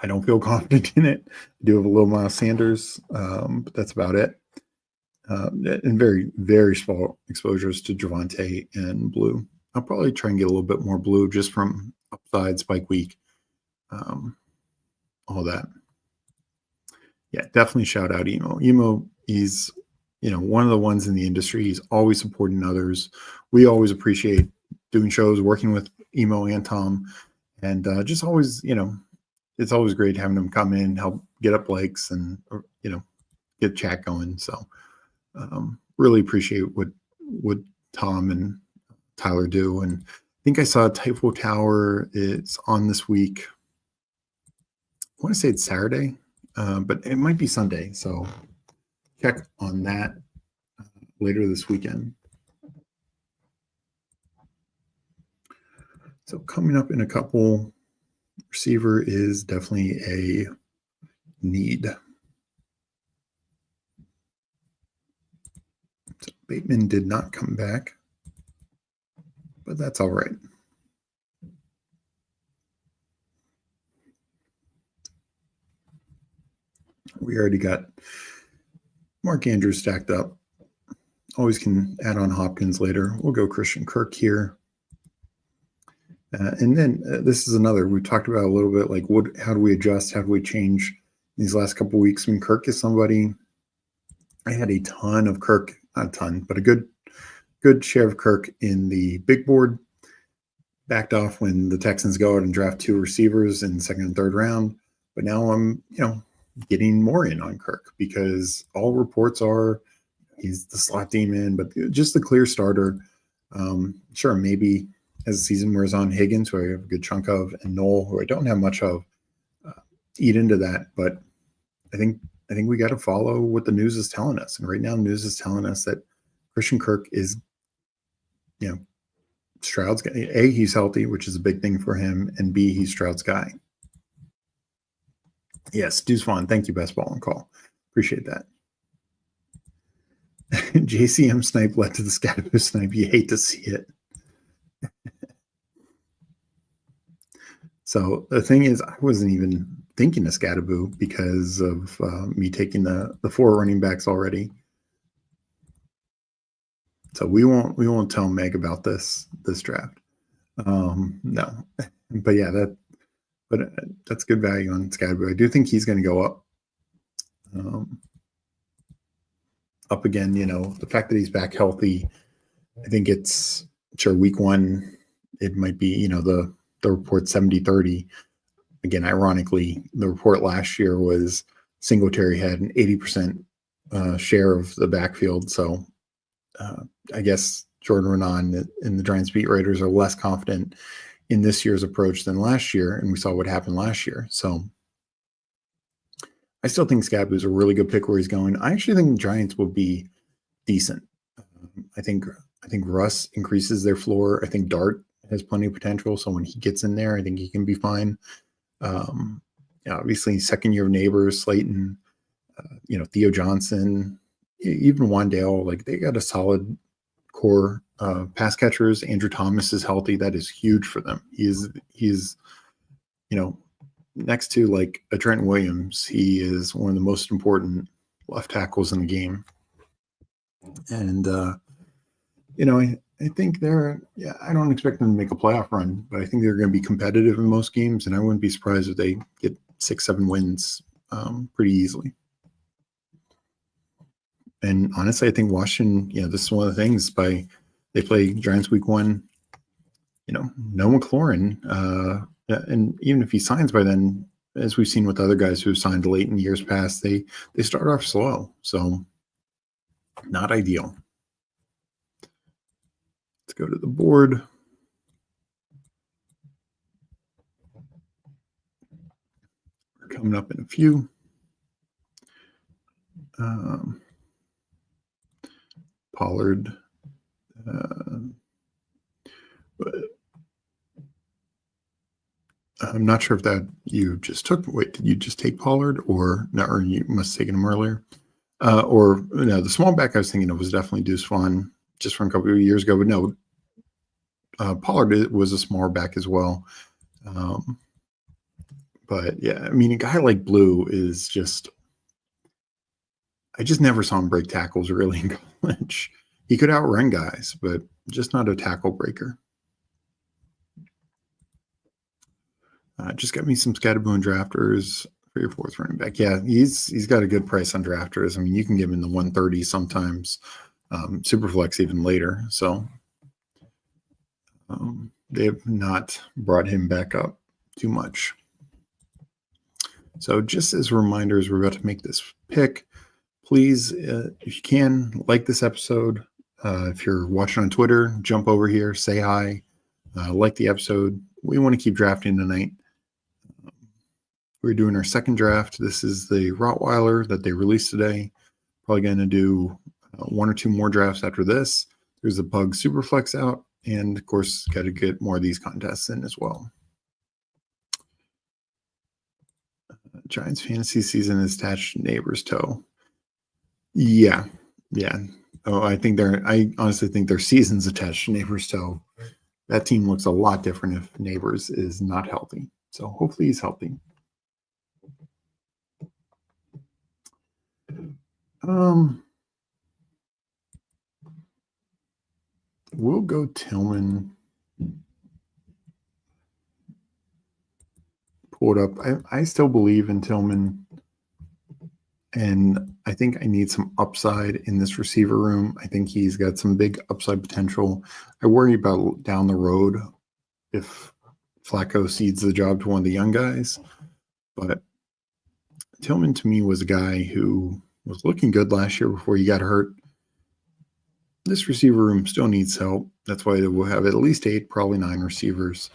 I don't feel confident in it. I do have a little Miles Sanders, but that's about it. And very, very small exposures to Javonte and Blue. I'll probably try and get a little bit more Blue just from upside spike week, all that. Yeah, definitely shout out Emo. Emo, he's one of the ones in the industry. He's always supporting others. We always appreciate doing shows, working with Emo and Tom, and just always, it's always great having them come in, help get up likes, and get chat going. So really appreciate what Tom and Tyler do. And I think I saw Typho Tower. It's on this week. I want to say it's Saturday, but it might be Sunday. So check on that later this weekend. So coming up in a couple, receiver is definitely a need. So Bateman did not come back, but that's all right. We already got Mark Andrews stacked up. Always can add on Hopkins later. We'll go Christian Kirk here. And then this is another, we talked about a little bit, like how do we adjust? How do we change these last couple of weeks? I mean, Kirk is somebody I had a ton of Kirk, not a ton, but a good share of Kirk in the big board. Backed off when the Texans go out and draft 2 receivers in the second and third round. But now I'm, getting more in on Kirk because all reports are he's the slot demon, but just the clear starter. Sure, maybe as the season wears on, Higgins, who I have a good chunk of, and Noel, who I don't have much of, eat into that. But I think we got to follow what the news is telling us. And right now, the news is telling us that Christian Kirk is, Stroud's guy. A, he's healthy, which is a big thing for him, and B, he's Stroud's guy. Yes, Deuce Vaughn. Thank you, Best Ball and Call. Appreciate that. JCM snipe led to the Scatterboo snipe. You hate to see it. So the thing is, I wasn't even thinking of Scatterboo because of me taking the 4 running backs already. So we won't tell Meg about this draft. No, but yeah, that's good value on Scatterboo. I do think he's going to go up. Up again, the fact that he's back healthy, I think it's sure week 1, it might be, the report 70-30. Again, ironically, the report last year was Singletary had an 80% share of the backfield. So I guess Jordan Renan and the Giants beat writers are less confident in this year's approach than last year. And we saw what happened last year. So I still think Scaboo is a really good pick where he's going. I actually think the Giants will be decent. I think Russ increases their floor. I think Dart has plenty of potential. So when he gets in there, I think he can be fine. Obviously, second year of Neighbors, Slayton, Theo Johnson, even Wandale, like they got a solid core pass catchers. Andrew Thomas is healthy. That is huge for them. He's next to like a Trent Williams, he is one of the most important left tackles in the game. And, I think I don't expect them to make a playoff run, but I think they're going to be competitive in most games. And I wouldn't be surprised if they get 6-7 wins pretty easily. And honestly, I think Washington, this is one of the things they play Giants week 1, no McLaurin. And even if he signs by then, as we've seen with other guys who signed late in years past, they start off slow. So not ideal. Let's go to the board. We're coming up in a few. Pollard. But I'm not sure if that you just took. Wait, did you just take Pollard or no? Or you must have taken him earlier. Or no, the small back I was thinking of was definitely Deuce Vaughn just from a couple of years ago. But no, Pollard was a smaller back as well. But yeah, I mean, a guy like Blue is just. I just never saw him break tackles really in college. He could outrun guys, but just not a tackle breaker. Just got me some Scatterboo and drafters for your 4th running back. Yeah, he's got a good price on drafters. I mean, you can give him in the 130 sometimes, Superflex even later. So they have not brought him back up too much. So just as reminders, we're about to make this pick. Please, if you can, like this episode. If you're watching on Twitter, jump over here, say hi, like the episode. We want to keep drafting tonight. We're doing our second draft. This is the Rottweiler that they released today. Probably going to do 1 or 2 more drafts after this. There's the Pug Superflex out. And, of course, got to get more of these contests in as well. Giants fantasy season is attached to neighbor's toe. Yeah. Oh, I honestly think their season's attached to neighbor's toe. That team looks a lot different if neighbors is not healthy. So hopefully he's healthy. We'll go Tillman. Pull it up. I still believe in Tillman. And I think I need some upside in this receiver room. I think he's got some big upside potential. I worry about down the road if Flacco cedes the job to one of the young guys. But Tillman to me was a guy who was looking good last year before he got hurt. This receiver room still needs help. That's why we'll have at least 8, probably 9 receivers.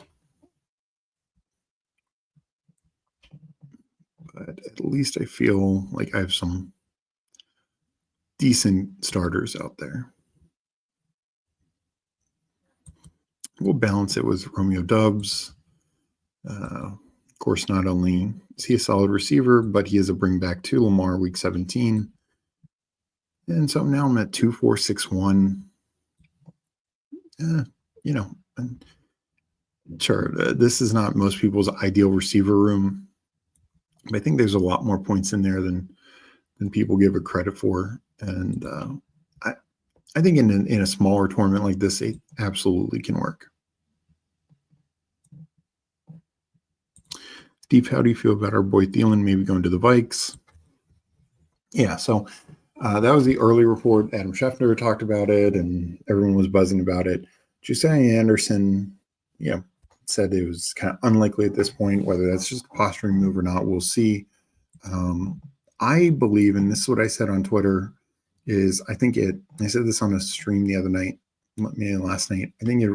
But at least I feel like I have some decent starters out there. We'll balance it with Romeo Doubs. Of course, not only is he a solid receiver, but he is a bring back to Lamar week 17. And so now I'm at 2-4-6-1. Sure, this is not most people's ideal receiver room. But I think there's a lot more points in there than people give it credit for. And I think in a smaller tournament like this, it absolutely can work. Steve, how do you feel about our boy Thielen maybe going to the Vikes? Yeah, so that was the early report. Adam Schefter talked about it, and everyone was buzzing about it. Josiah Anderson, said it was kind of unlikely at this point. Whether that's just a posturing move or not, we'll see. I believe, and this is what I said on Twitter, is I said this on a stream the other night, maybe last night. I think it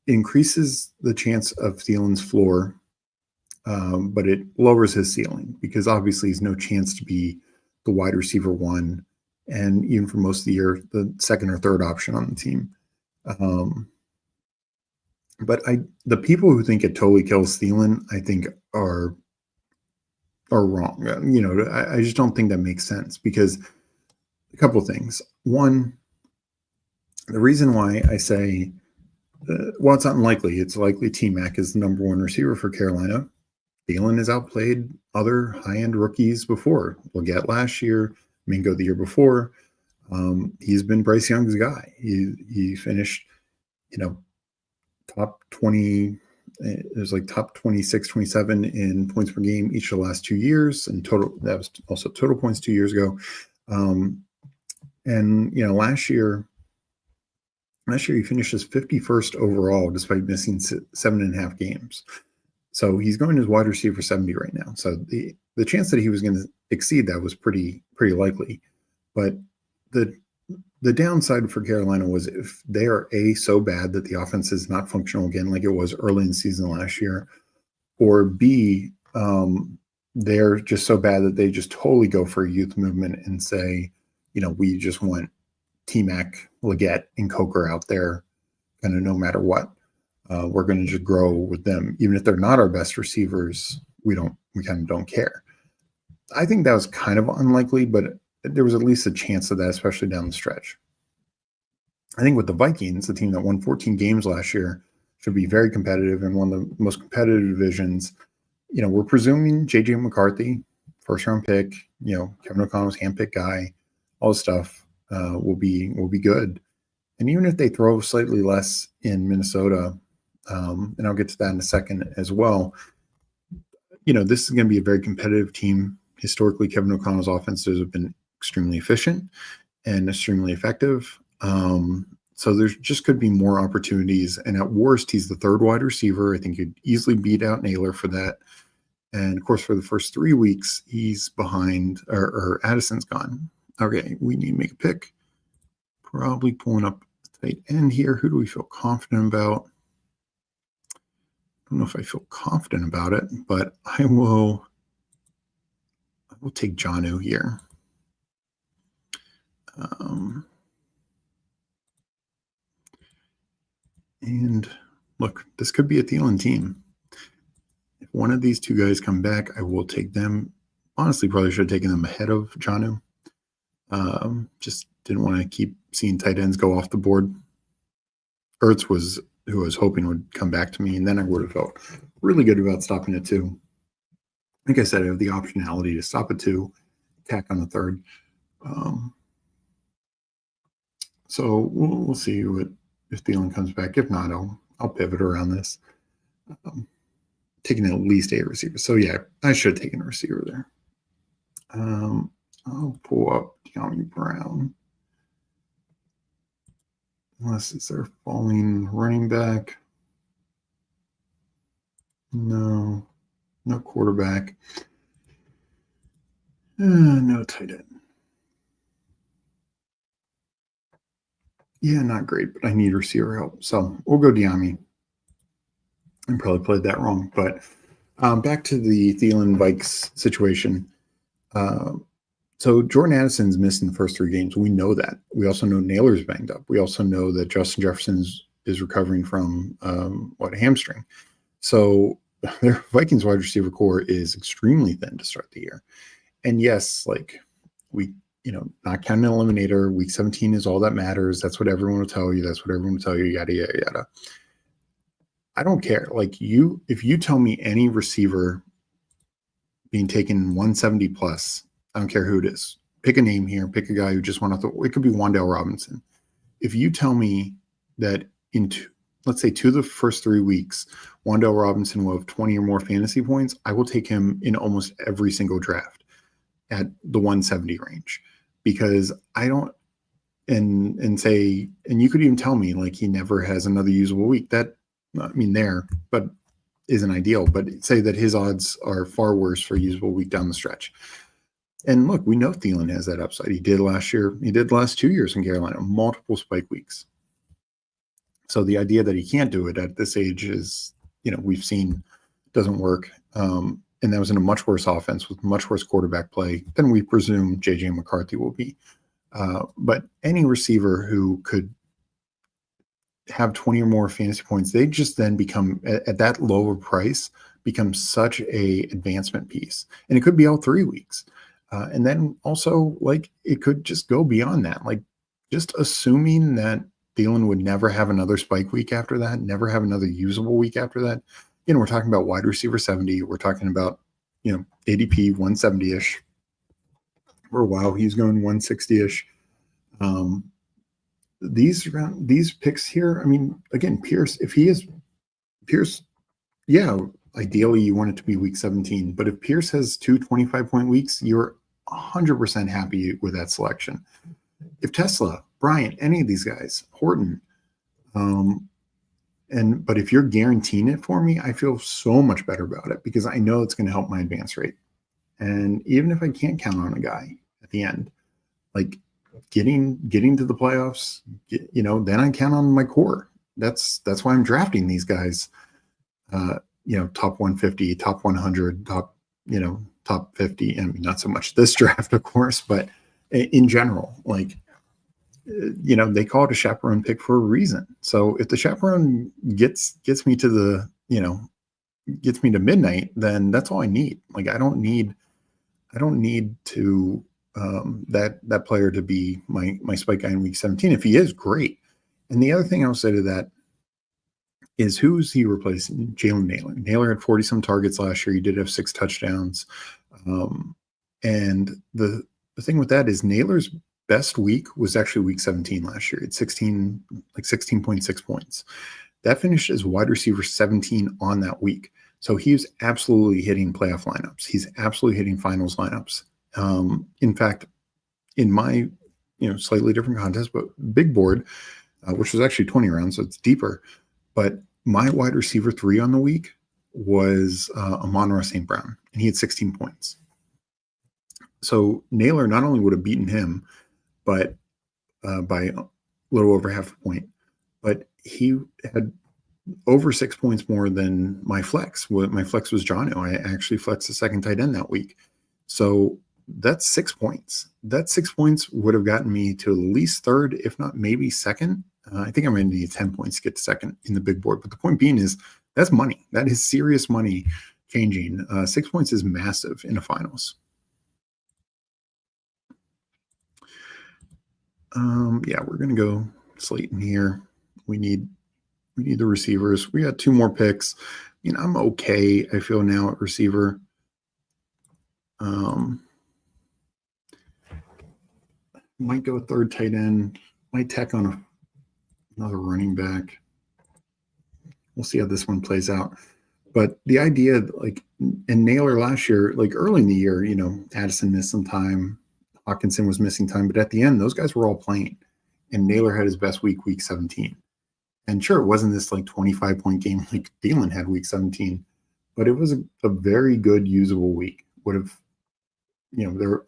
increases the chance of Thielen's floor, but it lowers his ceiling because obviously he's no chance to be the wide receiver 1, and even for most of the year, the second or third option on the team. But the people who think it totally kills Thielen, I think are wrong. I just don't think that makes sense because a couple of things. One, the reason why I say, it's not unlikely. It's likely T-Mac is the number 1 receiver for Carolina. Thielen has outplayed other high-end rookies before. Leggett last year, Mingo the year before. He's been Bryce Young's guy. He finished, top 20. It was like top 26, 27 in points per game each of the last 2 years, and total. That was also total points 2 years ago. And last year he finishes 51st overall despite missing 7.5 games. So he's going as wide receiver 70 right now. So the chance that he was going to exceed that was pretty likely. But the downside for Carolina was if they are so bad that the offense is not functional again like it was early in the season last year, or B, they're just so bad that they just totally go for a youth movement and say, we just want T-Mac, Leggett, and Coker out there kind of no matter what. We're going to just grow with them. Even if they're not our best receivers, we kind of don't care. I think that was kind of unlikely, but there was at least a chance of that, especially down the stretch. I think with the Vikings, the team that won 14 games last year, should be very competitive in one of the most competitive divisions. We're presuming J.J. McCarthy, first-round pick, Kevin O'Connell's handpicked guy, all this stuff will be good. And even if they throw slightly less in Minnesota, and I'll get to that in a second as well, this is going to be a very competitive team. Historically, Kevin O'Connell's offenses have been extremely efficient and extremely effective. So there just could be more opportunities. And at worst, he's the 3rd wide receiver. I think you'd easily beat out Naylor for that. And of course, for the first 3 weeks, he's behind, or Addison's gone. Okay, we need to make a pick. Probably pulling up the tight end here. Who do we feel confident about? I don't know if I feel confident about it, but I will take Jonnu here. And look, this could be a Thielen team. If one of these 2 guys come back, I will take them. Honestly, probably should have taken them ahead of Jonnu. Just didn't want to keep seeing tight ends go off the board. Ertz was who I was hoping would come back to me, and then I would have felt really good about stopping at 2. Like I said, I have the optionality to stop at 2, tack on the 3rd. So we'll see if Thielen comes back. If not, I'll pivot around this. Taking at least 8 receivers. So yeah, I should have taken a receiver there. I'll pull up De'Ami Brown. Unless it's their falling running back. No quarterback. No tight end. Yeah, not great, but I need receiver help. So we'll go De'Ami. I probably played that wrong, but back to the Thielen Vikes situation. So Jordan Addison's missed in the first 3 games. We know that. We also know Naylor's banged up. We also know that Justin Jefferson is recovering from a hamstring. So their Vikings wide receiver core is extremely thin to start the year. And yes, like not counting an eliminator, week 17 is all that matters. That's what everyone will tell you. That's what everyone will tell you, yada, yada, yada. I don't care. Like if you tell me any receiver being taken 170 plus, I don't care who it is. Pick a name here. Pick a guy who just went off it could be Wan'Dale Robinson. If you tell me that let's say 2 of the first 3 weeks, Wan'Dale Robinson will have 20 or more fantasy points, I will take him in almost every single draft at the 170 range, because I don't and you could even tell me like he never has another usable week. That but isn't ideal. But say that his odds are far worse for a usable week down the stretch. And look, we know Thielen has that upside. He did last year. He did the last 2 years in Carolina, multiple spike weeks. So the idea that he can't do it at this age is, we've seen doesn't work. And that was in a much worse offense with much worse quarterback play than we presume J.J. McCarthy will be. But any receiver who could have 20 or more fantasy points, they just then become, at that lower price, become such a advancement piece. And it could be all 3 weeks. And then also, like, it could just go beyond that. Like, just assuming that Thielen would never have another spike week after that, never have another usable week after that. We're talking about wide receiver 70. We're talking about, ADP 170-ish. For a while, he's going 160-ish. These picks here, again, Pierce, yeah, ideally you want it to be week 17. But if Pierce has 2 25-point weeks, you're 100% happy with that selection. If Tesla, Bryant, any of these guys, Horton, but if you're guaranteeing it for me, I feel so much better about it because I know it's going to help my advance rate. And even if I can't count on a guy at the end, like getting to the playoffs, then I count on my core. That's why I'm drafting these guys. Top 150, top 100, top 50. Not so much this draft, of course, but in general, like. They call it a chaperone pick for a reason. So if the chaperone gets me to gets me to midnight, then that's all I need. Like I don't need to that player to be my spike guy in week 17. If he is, great. And the other thing I'll say to that is who's he replacing? Jalen Naylor. Naylor had 40 some targets last year. He did have 6 touchdowns. And the thing with that is Naylor's best week was actually week 17 last year. It's 16.6 points. That finished as wide receiver 17 on that week. So he's absolutely hitting playoff lineups. He's absolutely hitting finals lineups. In fact, in my slightly different contest, but big board, which was actually 20 rounds, so it's deeper. But my wide receiver 3 on the week was Amon-Ra St. Brown, and he had 16 points. So Naylor not only would have beaten him, but by a little over half a point, but he had over 6 points more than my flex. My flex was Jono. I actually flexed the second tight end that week. So that's 6 points. That 6 points would have gotten me to at least third, if not maybe second. I think I'm going to need 10 points to get to second in the big board. But the point being is that's money. That is serious money changing. 6 points is massive in the finals. We're going to go Slayton here. We need the receivers. We got 2 more picks. I'm okay, I feel now at receiver. Might go third tight end. Might tack on another running back. We'll see how this one plays out. But the idea, like, and Naylor last year, like early in the year, Addison missed some time, Hawkinson was missing time, but at the end, those guys were all playing. And Naylor had his best week 17. And sure, it wasn't this like 25-point game like Thielen had week 17, but it was a very good, usable week. Would have,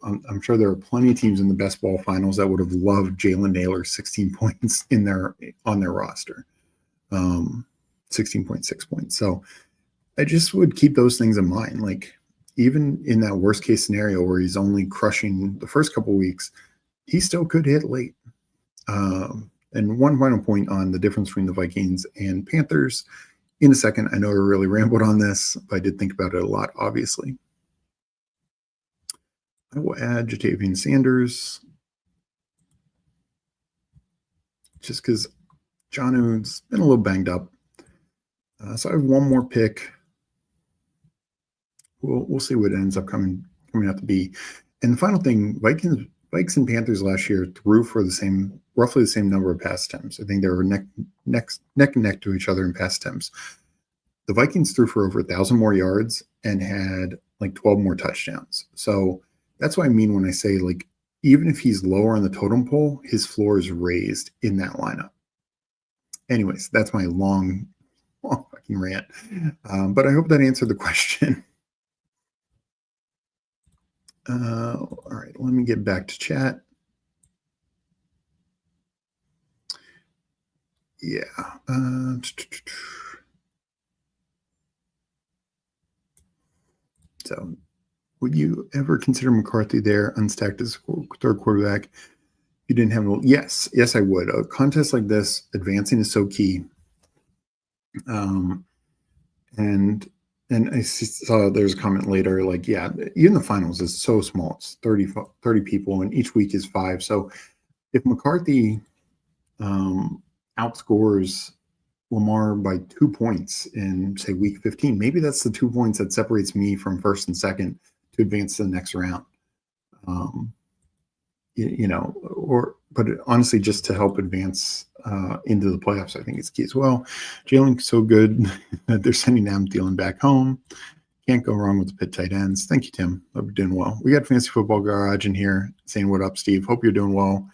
I'm sure there are plenty of teams in the best ball finals that would have loved Jalen Naylor 16 points on their roster, 16.6 points. So I just would keep those things in mind. Like, even in that worst case scenario where he's only crushing the first couple weeks, he still could hit late. And one final point on the difference between the Vikings and Panthers in a second. I know I really rambled on this, but I did think about it a lot, obviously. I will add Jatavian Sanders just because Jonu's been a little banged up. So I have one more pick. We'll see what it ends up coming out to be. And the final thing, Vikes and Panthers last year threw for roughly the same number of pass attempts. I think they were neck and neck to each other in pass attempts. The Vikings threw for over 1,000 more yards and had like 12 more touchdowns. So that's what I mean when I say, like, even if he's lower on the totem pole, his floor is raised in that lineup. Anyways, that's my long fucking rant. But I hope that answered the question. All right, let me get back to chat. Yeah. So, would you ever consider McCarthy there, unstacked as third quarterback? You didn't have yes, I would. A contest like this, advancing is so key. And I saw there's a comment later, like, yeah, even the finals is so small. It's 30 people, and each week is 5. So if McCarthy outscores Lamar by 2 points in, say, week 15, maybe that's the 2 points that separates me from first and second to advance to the next round. But honestly, just to help advance into the playoffs, I think it's key as well. Jalen's so good that they're sending Adam Thielen back home. Can't go wrong with the pit tight ends. Thank you, Tim. Hope you're doing well. We got Fantasy Football Garage in here saying, what up, Steve? Hope you're doing well.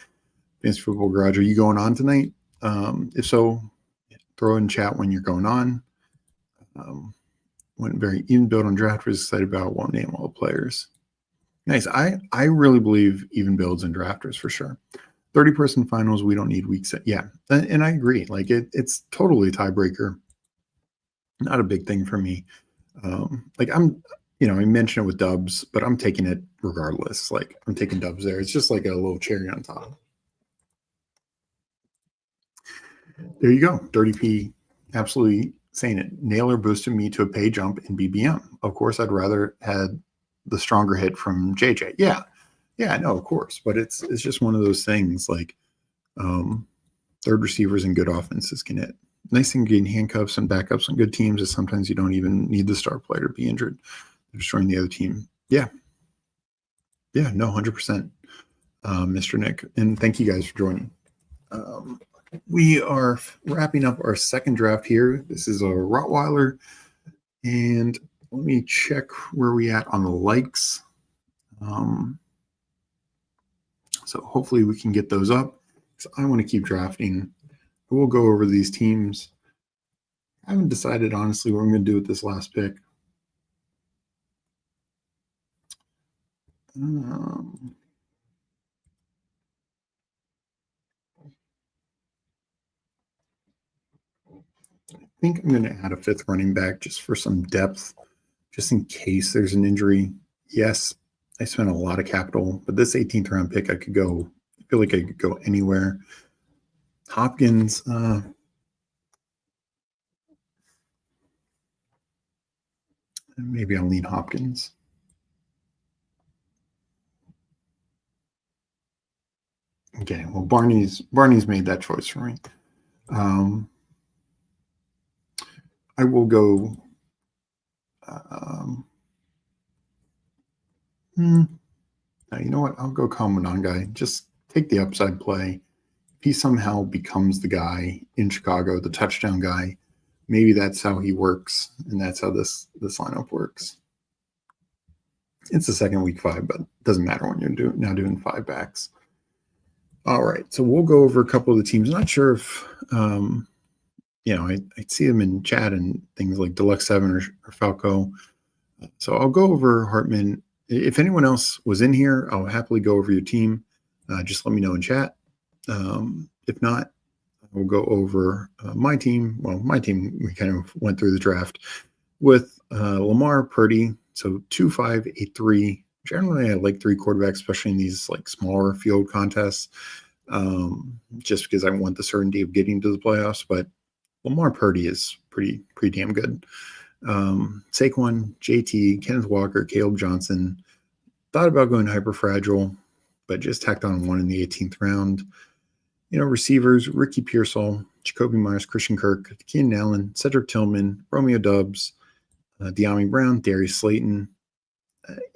Fantasy Football Garage, are you going on tonight? If so, throw in chat when you're going on. Went very even build on draft. Was excited about, won't name all the players. Nice. I really believe even builds and drafters for sure. 30-person finals, we don't need weeks. Yeah, and I agree. Like, it's totally a tiebreaker. Not a big thing for me. Like, I mentioned it with Dubs, but I'm taking it regardless. Like, I'm taking Dubs there. It's just like a little cherry on top. There you go. Dirty P absolutely saying it. Naylor boosted me to a pay jump in BBM. Of course, I'd rather had the stronger hit from JJ. Yeah, no, of course. But it's just one of those things, like, third receivers and good offenses can hit. Nice thing getting handcuffs and backups on good teams is sometimes you don't even need the star player to be injured. They're destroying the other team. Yeah, no, 100%, Mr. Nick. And thank you guys for joining. We are wrapping up our second draft here. This is a Rottweiler. And let me check where we at on the likes. So hopefully we can get those up. So I want to keep drafting. We'll go over these teams. I haven't decided, honestly, what I'm going to do with this last pick. I think I'm going to add a 5th running back just for some depth, just in case there's an injury. Yes, I spent a lot of capital, but this 18th round pick, I feel like I could go anywhere. Hopkins, maybe I'll lean Hopkins. Okay, well, Barney's made that choice for me. I will go. You know what? I'll go Commandant guy. Just take the upside play. If he somehow becomes the guy in Chicago, the touchdown guy, maybe that's how he works, and that's how this lineup works. It's the second week 5, but it doesn't matter when you're doing 5 backs. All right, so we'll go over a couple of the teams. Not sure if I see them in chat and things like Deluxe 7 or Falco. So I'll go over Hartman. If anyone else was in here, I'll happily go over your team. Just let me know in chat. If not, we'll go over my team. Well, my team, we kind of went through the draft with Lamar, Purdy. So 2, 5, 8, 3. Generally, I like 3 quarterbacks, especially in these like smaller field contests, just because I want the certainty of getting to the playoffs. But Lamar Purdy is pretty damn good. Saquon, JT, Kenneth Walker, Caleb Johnson. Thought about going hyper fragile, but just tacked on 1 in the 18th round. Receivers, Ricky Pearsall, Jacoby Myers, Christian Kirk, Keenan Allen, Cedric Tillman, Romeo Doubs, De'Ami Brown, Darius Slayton.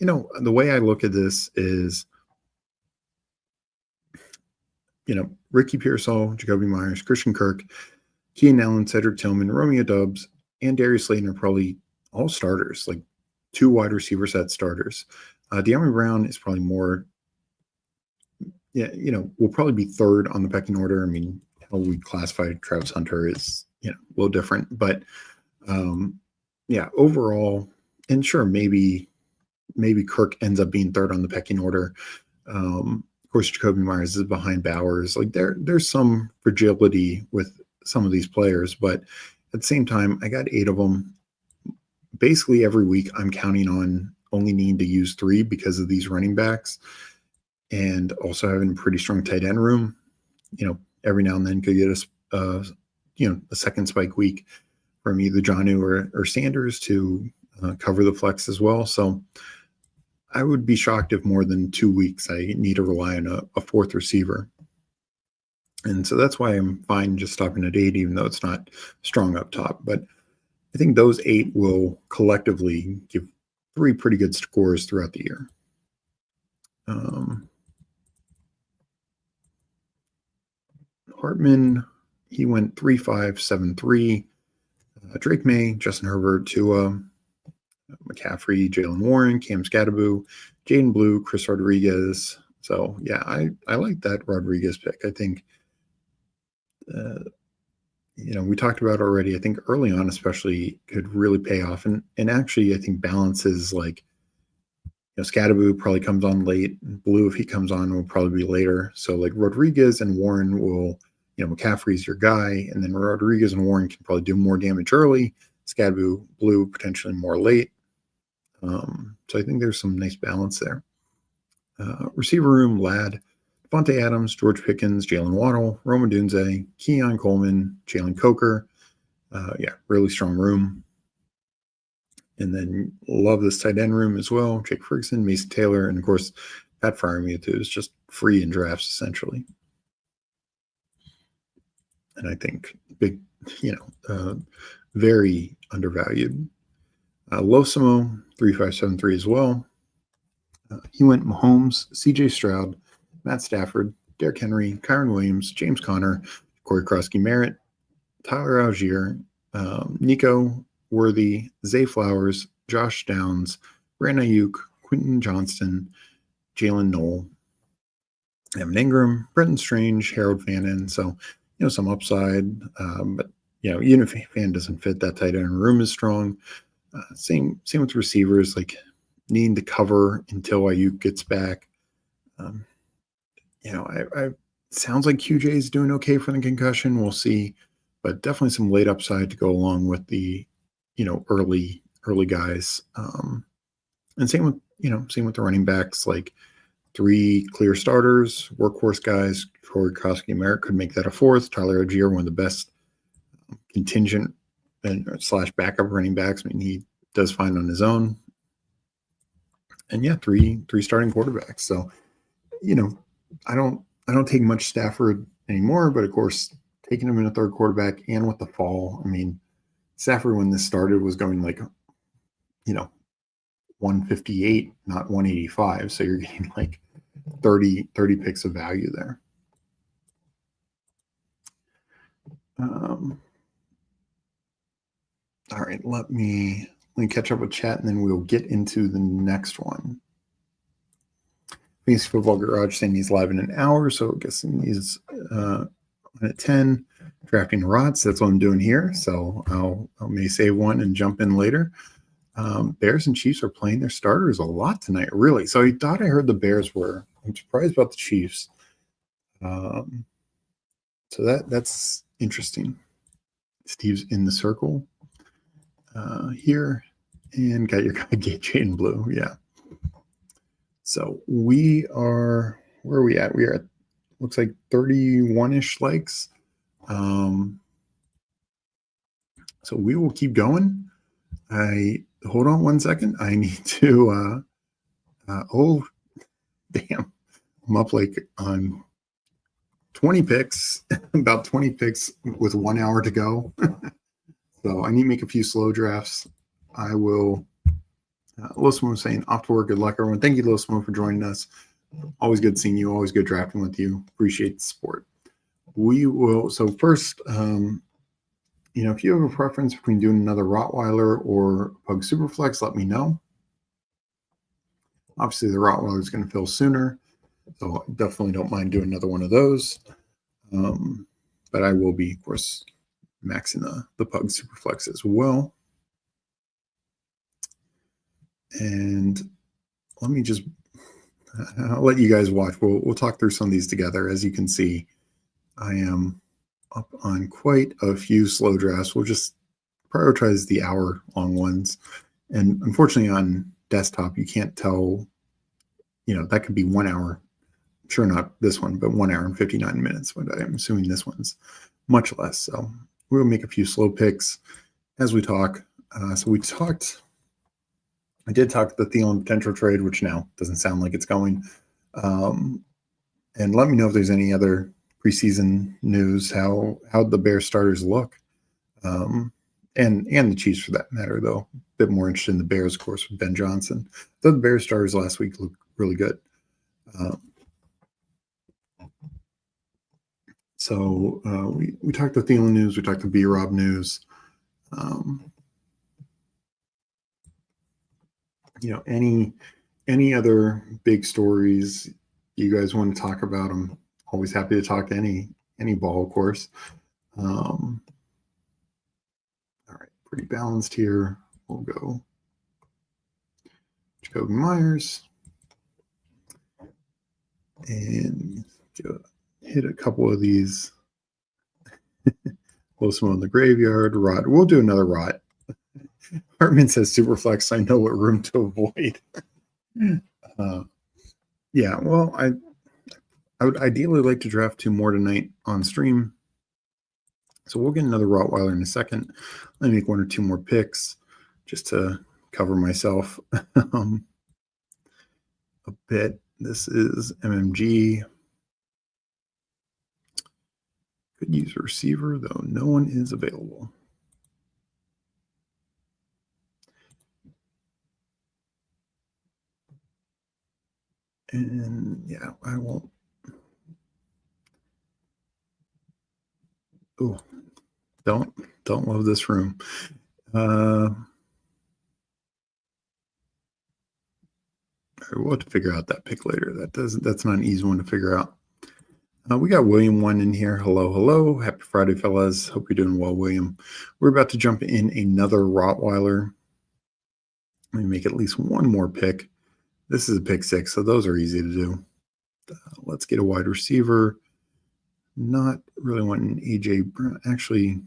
The way I look at this is, Ricky Pearsall, Jacoby Myers, Christian Kirk, Keenan Allen, Cedric Tillman, Romeo Doubs, and Darius Slayton are probably all starters, like 2 wide receiver set starters. De'Ami Brown is probably more, will probably be 3rd on the pecking order. I mean, how we classify Travis Hunter is, a little different, but overall, and sure, maybe Kirk ends up being 3rd on the pecking order. Of course, Jacoby Myers is behind Bowers. Like there's some fragility with some of these players, but at the same time, I got 8 of them. Basically, every week I'm counting on only needing to use 3 because of these running backs, and also having a pretty strong tight end room. Every now and then could get a second spike week from either Jonnu or Sanders to cover the flex as well. So I would be shocked if more than 2 weeks I need to rely on a 4th receiver. And so that's why I'm fine just stopping at 8, even though it's not strong up top. But I think those 8 will collectively give 3 pretty good scores throughout the year. Hartman, he went 3, 5, 7, 3. Drake May, Justin Herbert, Tua, McCaffrey, Jalen Warren, Cam Scatterboo, Jaden Blue, Chris Rodriguez. So, yeah, I like that Rodriguez pick. I think, we talked about already, I think early on especially could really pay off. And actually, I think balances like, Scatterboo probably comes on late. Blue, if he comes on, will probably be later. So, like, Rodriguez and Warren will, McCaffrey's your guy. And then Rodriguez and Warren can probably do more damage early. Scatterboo, Blue, potentially more late. So I think there's some nice balance there. Receiver room, Ladd, Devontae Adams, George Pickens, Jalen Waddle, Roma Dunze, Keon Coleman, Jalen Coker. Really strong room. And then love this tight end room as well. Jake Ferguson, Mason Taylor, and of course, Pat Freiermuth, who is just free in drafts essentially. And I think big, very undervalued. Losimo, 3573 as well. He went Mahomes, CJ Stroud, Matt Stafford, Derrick Henry, Kyron Williams, James Conner, Corey Krosky Merritt, Tyler Algier, Nico Worthy, Zay Flowers, Josh Downs, Brandon Ayuk, Quentin Johnston, Jalen Knoll, Evan Ingram, Brenton Strange, Harold Fannin. So, some upside. But, even if Fan doesn't fit, that tight end room is strong. Same with receivers, like needing to cover until Ayuk gets back. I sounds like QJ is doing okay for the concussion. We'll see, but definitely some late upside to go along with the, early guys. And same with the running backs, like 3 clear starters, workhorse guys. Corey Krosky Merritt could make that a 4th. Tyler Algier, one of the best contingent and / backup running backs. I mean, he does fine on his own. And 3 starting quarterbacks. So, I don't take much Stafford anymore, but of course, taking him in a 3rd quarterback and with the fall, I mean, Stafford when this started was going like, 158, not 185. So you're getting like 30 picks of value there. All right, let me catch up with chat, and then we'll get into the next one. Fantasy Football Garage saying he's live in an hour, so guessing he's at 10. Drafting Rots, that's what I'm doing here. So I may save one and jump in later. Bears and Chiefs are playing their starters a lot tonight, really. So I thought I heard the Bears were. I'm surprised about the Chiefs. So that's interesting. Steve's in the circle here, and got your guy Jaden Blue. Yeah. So we are, where are we at? We are at, looks like 31-ish likes. So we will keep going. Hold on one second. I need to, oh, damn. I'm up like on 20 picks, about 20 picks with 1 hour to go. So I need to make a few slow drafts. I will, Losmo was saying, off to work. Good luck, everyone. Thank you, Losmo, for joining us. Always good seeing you. Always good drafting with you. Appreciate the support. We will, so first, if you have a preference between doing another Rottweiler or Pug Superflex, let me know. Obviously, the Rottweiler is going to fill sooner, so I definitely don't mind doing another one of those. But I will be, of course, maxing the Pug Superflex as well. And let me just, I'll let you guys watch. We'll talk through some of these together. As you can see, I am up on quite a few slow drafts. We'll just prioritize the hour-long ones. And unfortunately, on desktop, you can't tell, that could be 1 hour. Sure, not this one, but 1 hour and 59 minutes. But I'm assuming this one's much less. So we'll make a few slow picks as we talk. I did talk the Thielen potential trade, which now doesn't sound like it's going. And let me know if there's any other preseason news, how the Bears starters look. And the Chiefs for that matter, though. A bit more interested in the Bears, of course, with Ben Johnson. Though the Bears starters last week looked really good. So we talked the Thielen news, we talked the B-Rob news. Any other big stories you guys want to talk about? I'm always happy to talk any ball, of course. All right, pretty balanced here. We'll go Jacoby Myers and hit a couple of these. Close one on the graveyard. Rot. We'll do another Rot. Hartman says Superflex. I know what room to avoid. Yeah, well, I would ideally like to draft 2 more tonight on stream. So we'll get another Rottweiler in a second. Let me make 1 or 2 more picks just to cover myself a bit. This is MMG. Could use a receiver, though no one is available. And yeah, I won't. Oh, don't love this room. We'll have to figure out that pick later. That's not an easy one to figure out. We got William 1 in here. Hello. Happy Friday, fellas. Hope you're doing well, William. We're about to jump in another Rottweiler. Let me make at least 1 more pick. This is a pick 6, so those are easy to do. Let's get a wide receiver. Not really wanting AJ Brown. Actually, you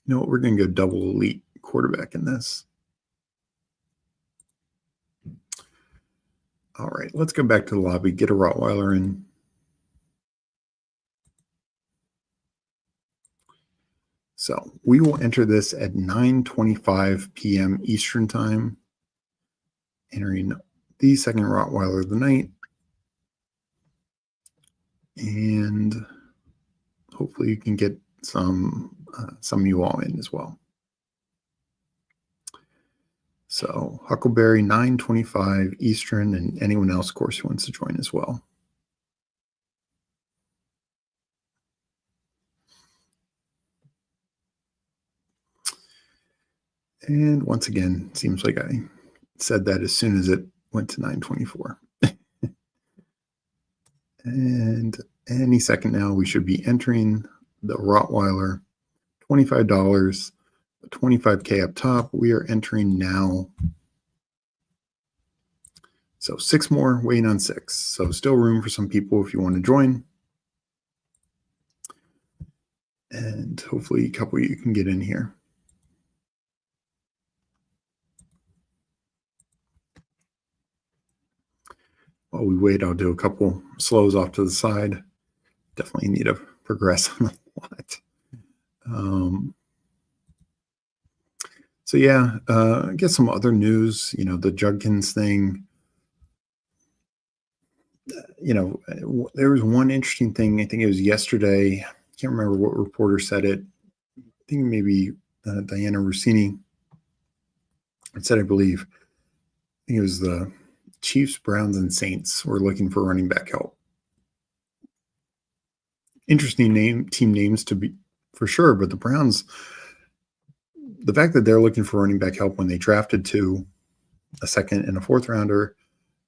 know what? We're going to go double elite quarterback in this. All right, let's go back to the lobby, get a Rottweiler in. So we will enter this at 9:25 p.m. Eastern time, entering the second Rottweiler of the night. And hopefully you can get some of you all in as well. So Huckleberry, 9:25 Eastern, and anyone else, of course, who wants to join as well. And once again, seems like I said that as soon as it went to 924. And any second now, we should be entering the Rottweiler, $25, 25K up top. We are entering now. So 6 more, waiting on 6. So still room for some people if you want to join. And hopefully a couple of you can get in here. While we wait, I'll do a couple slows off to the side. Definitely need to progress on a lot. So yeah, I guess some other news, the Judkins thing. There was one interesting thing. I think it was yesterday. I can't remember what reporter said it. I think maybe Diana Rossini said, I believe. I think it was the Chiefs, Browns, and Saints were looking for running back help. Interesting team names to be for sure, but the Browns, the fact that they're looking for running back help when they drafted a second and a fourth rounder,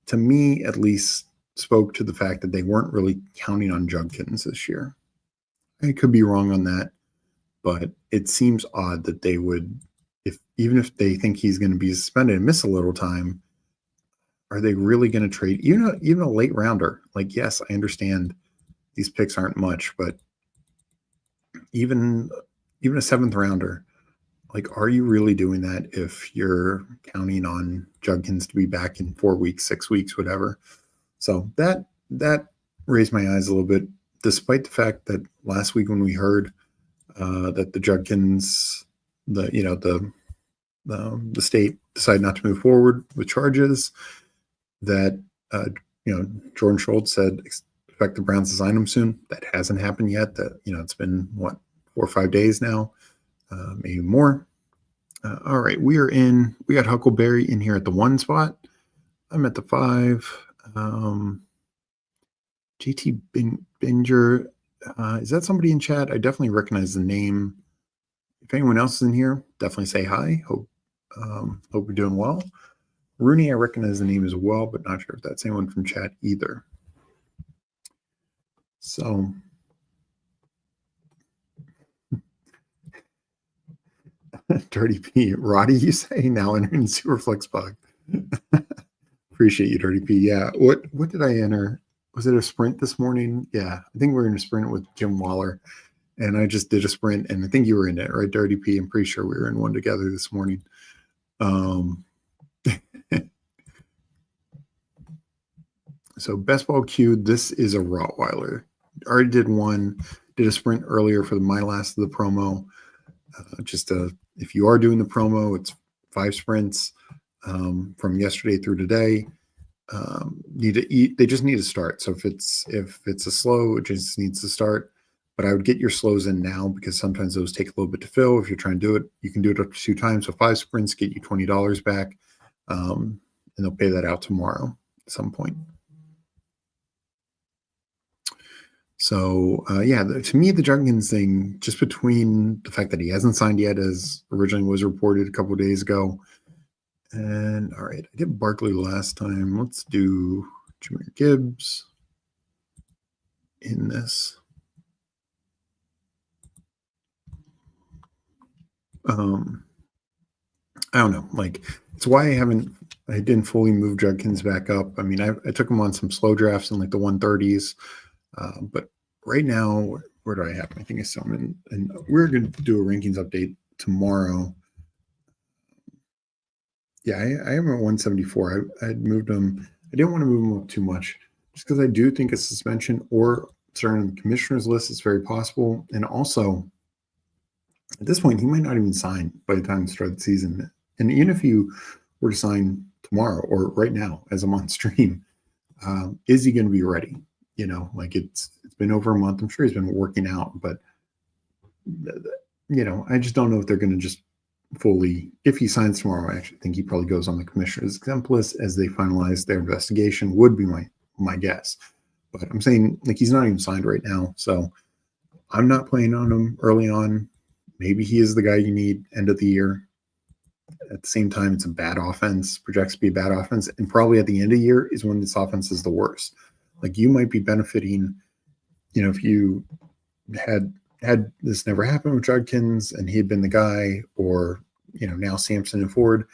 to me at least, spoke to the fact that they weren't really counting on Judkins this year. I could be wrong on that, but it seems odd that they would, even if they think he's going to be suspended and miss a little time, are they really going to trade even a late rounder? Like, yes, I understand these picks aren't much, but even a seventh rounder, like, are you really doing that if you're counting on Judkins to be back in 4 weeks, 6 weeks, whatever? So that raised my eyes a little bit, despite the fact that last week when we heard that the Judkins, the state decided not to move forward with charges, that Jordan Schultz said expect the Browns to sign him soon. That hasn't happened yet. That it's been 4 or 5 days now, maybe more. All right, we got Huckleberry in here at the 1 spot. I'm at the 5. JT Binger, is that somebody in chat? I definitely recognize the name. If anyone else is in here, definitely say hi. Hope you're doing well. Rooney, I recognize the name as well, but not sure if that's anyone from chat either. So Dirty P, Roddy, you say now entering Superflex bug. Appreciate you, Dirty P. Yeah. What did I enter? Was it a sprint this morning? Yeah, I think we were in a sprint with Jim Waller, and I just did a sprint, and I think you were in it, right, Dirty P? I'm pretty sure we were in one together this morning. So best ball Q, this is a Rottweiler. Already did a sprint earlier for my last of the promo. If you are doing the promo, it's 5 sprints from yesterday through today. They just need to start. So if it's a slow, it just needs to start. But I would get your slows in now, because sometimes those take a little bit to fill. If you're trying to do it, you can do it up to 2 times. So 5 sprints get you $20 back, and they'll pay that out tomorrow at some point. So, to me, the Judkins thing, just between the fact that he hasn't signed yet, as originally was reported a couple of days ago, and all right, I did Barkley last time. Let's do Jahmyr Gibbs in this. I don't know. Like, it's why I didn't fully move Judkins back up. I mean, I took him on some slow drafts in like the 130s. But right now, where do I have him? I think I saw him and we're going to do a rankings update tomorrow. Yeah, I am at 174. I had moved him. I didn't want to move him up too much, just because I do think a suspension or starting on the commissioner's list is very possible. And also, at this point, he might not even sign by the time we start the season. And even if you were to sign tomorrow or right now as I'm on stream, is he going to be ready? It's been over a month. I'm sure he's been working out, but I just don't know if they're going to just fully. If he signs tomorrow, I actually think he probably goes on the commissioner's exempt list as they finalize their investigation. Would be my guess, but I'm saying, like, he's not even signed right now, so I'm not playing on him early on. Maybe he is the guy you need end of the year. at the same time, it's a bad offense, projects to be a bad offense, and probably at the end of the year is when this offense is the worst. Like you might be benefiting, if you had this never happened with Judkins and he had been the guy, or now Sampson and Ford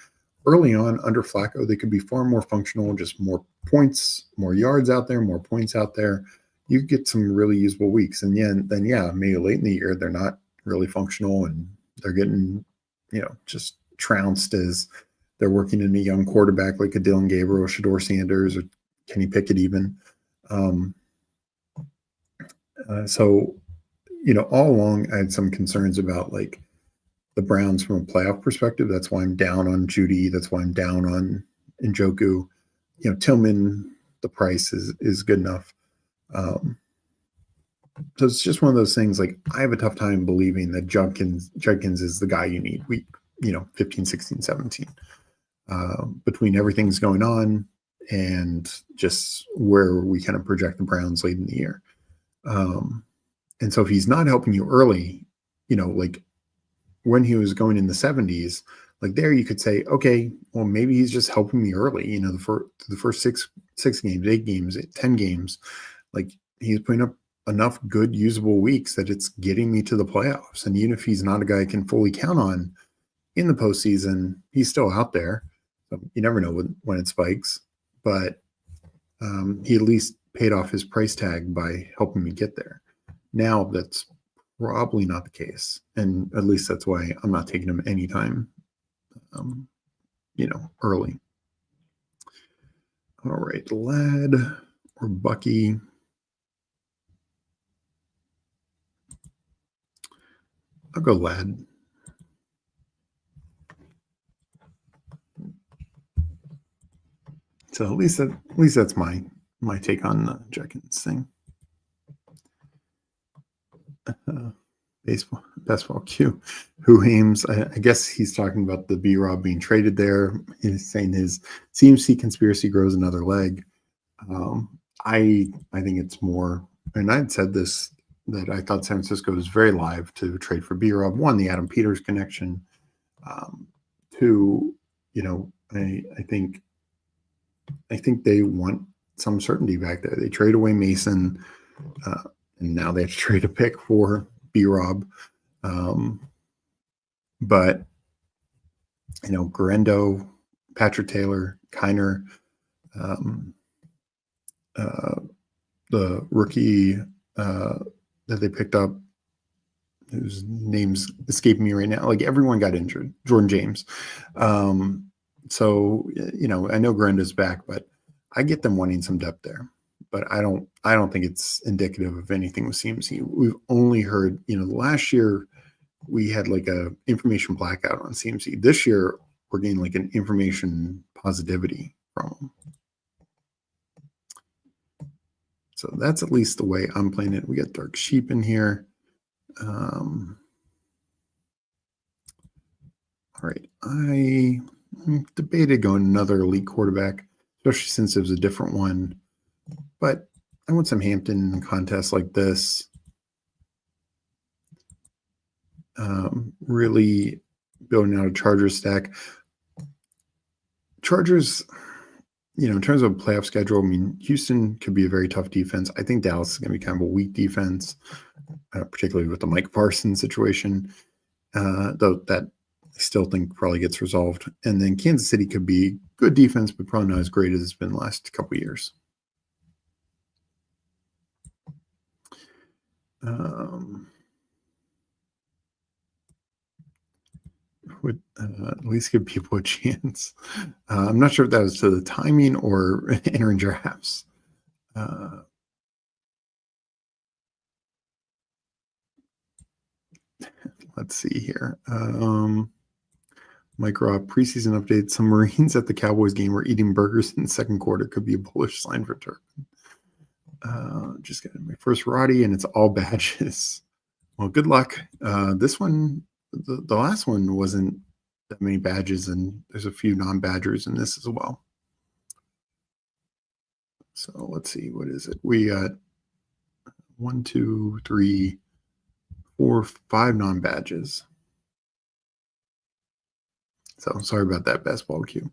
early on under Flacco, they could be far more functional, just more points, more yards out there, more points out there. You get some really usable weeks, and then maybe late in the year they're not really functional and they're getting just trounced as they're working in a young quarterback like a Dylan Gabriel, Shador Sanders, or Kenny Pickett even. So all along I had some concerns about like the Browns from a playoff perspective. That's why I'm down on Judy. That's why I'm down on Njoku. Tillman, the price is good enough. So it's just one of those things. Like I have a tough time believing that Judkins is the guy you need week 15, 16, 17. Between everything's going on and just where we kind of project the Browns late in the year. And so if he's not helping you early, like when he was going in the 70s, like there you could say, okay, well, maybe he's just helping me early, the first six games, 8 games, 10 games, like he's putting up enough good usable weeks that it's getting me to the playoffs. And even if he's not a guy I can fully count on in the postseason, he's still out there. So you never know when it spikes, but he at least paid off his price tag by helping me get there. Now that's probably not the case. And at least that's why I'm not taking him anytime, early. All right, Lad or Bucky. I'll go Lad. So at least that's my take on the Judkins thing. Baseball Q. Who aims? I guess he's talking about the B-Rob being traded there. He's saying his CMC conspiracy grows another leg. I think it's more, and I'd said this, that I thought San Francisco was very live to trade for B-Rob. One, the Adam Peters connection. Two, I think they want some certainty back there. They trade away Mason, and now they have to trade a pick for B-Rob. But Garendo, Patrick Taylor, Kiner, the rookie that they picked up, whose name's escaping me right now. Like everyone got injured. Jordan James. So I know Garendo's back, but I get them wanting some depth there. But I don't think it's indicative of anything with CMC. We've only heard, last year we had like a information blackout on CMC. This year we're getting like an information positivity from him. So that's at least the way I'm playing it. We got Dark Sheep in here. All right. I debated going another elite quarterback, especially since it was a different one. But I want some Hampton contests like this. Really building out a Chargers stack. Chargers, in terms of playoff schedule, I mean, Houston could be a very tough defense. I think Dallas is going to be kind of a weak defense, particularly with the Mike Parsons situation, though that I still think probably gets resolved. And then Kansas City could be good defense, but probably not as great as it's been the last couple of years. Would at least give people a chance. I'm not sure if that was to the timing or entering drafts. Let's see here. Mike Robb, preseason update. Some Marines at the Cowboys game were eating burgers in the second quarter. Could be a bullish sign for Turpin. Just getting my first Roddy, and it's all badges. Well, good luck. This one, the last one wasn't that many badges, and there's a few non-badgers in this as well. So let's see, what is it? We got 1, 2, 3, 4, 5 non-badges. So sorry about that, best ball cue.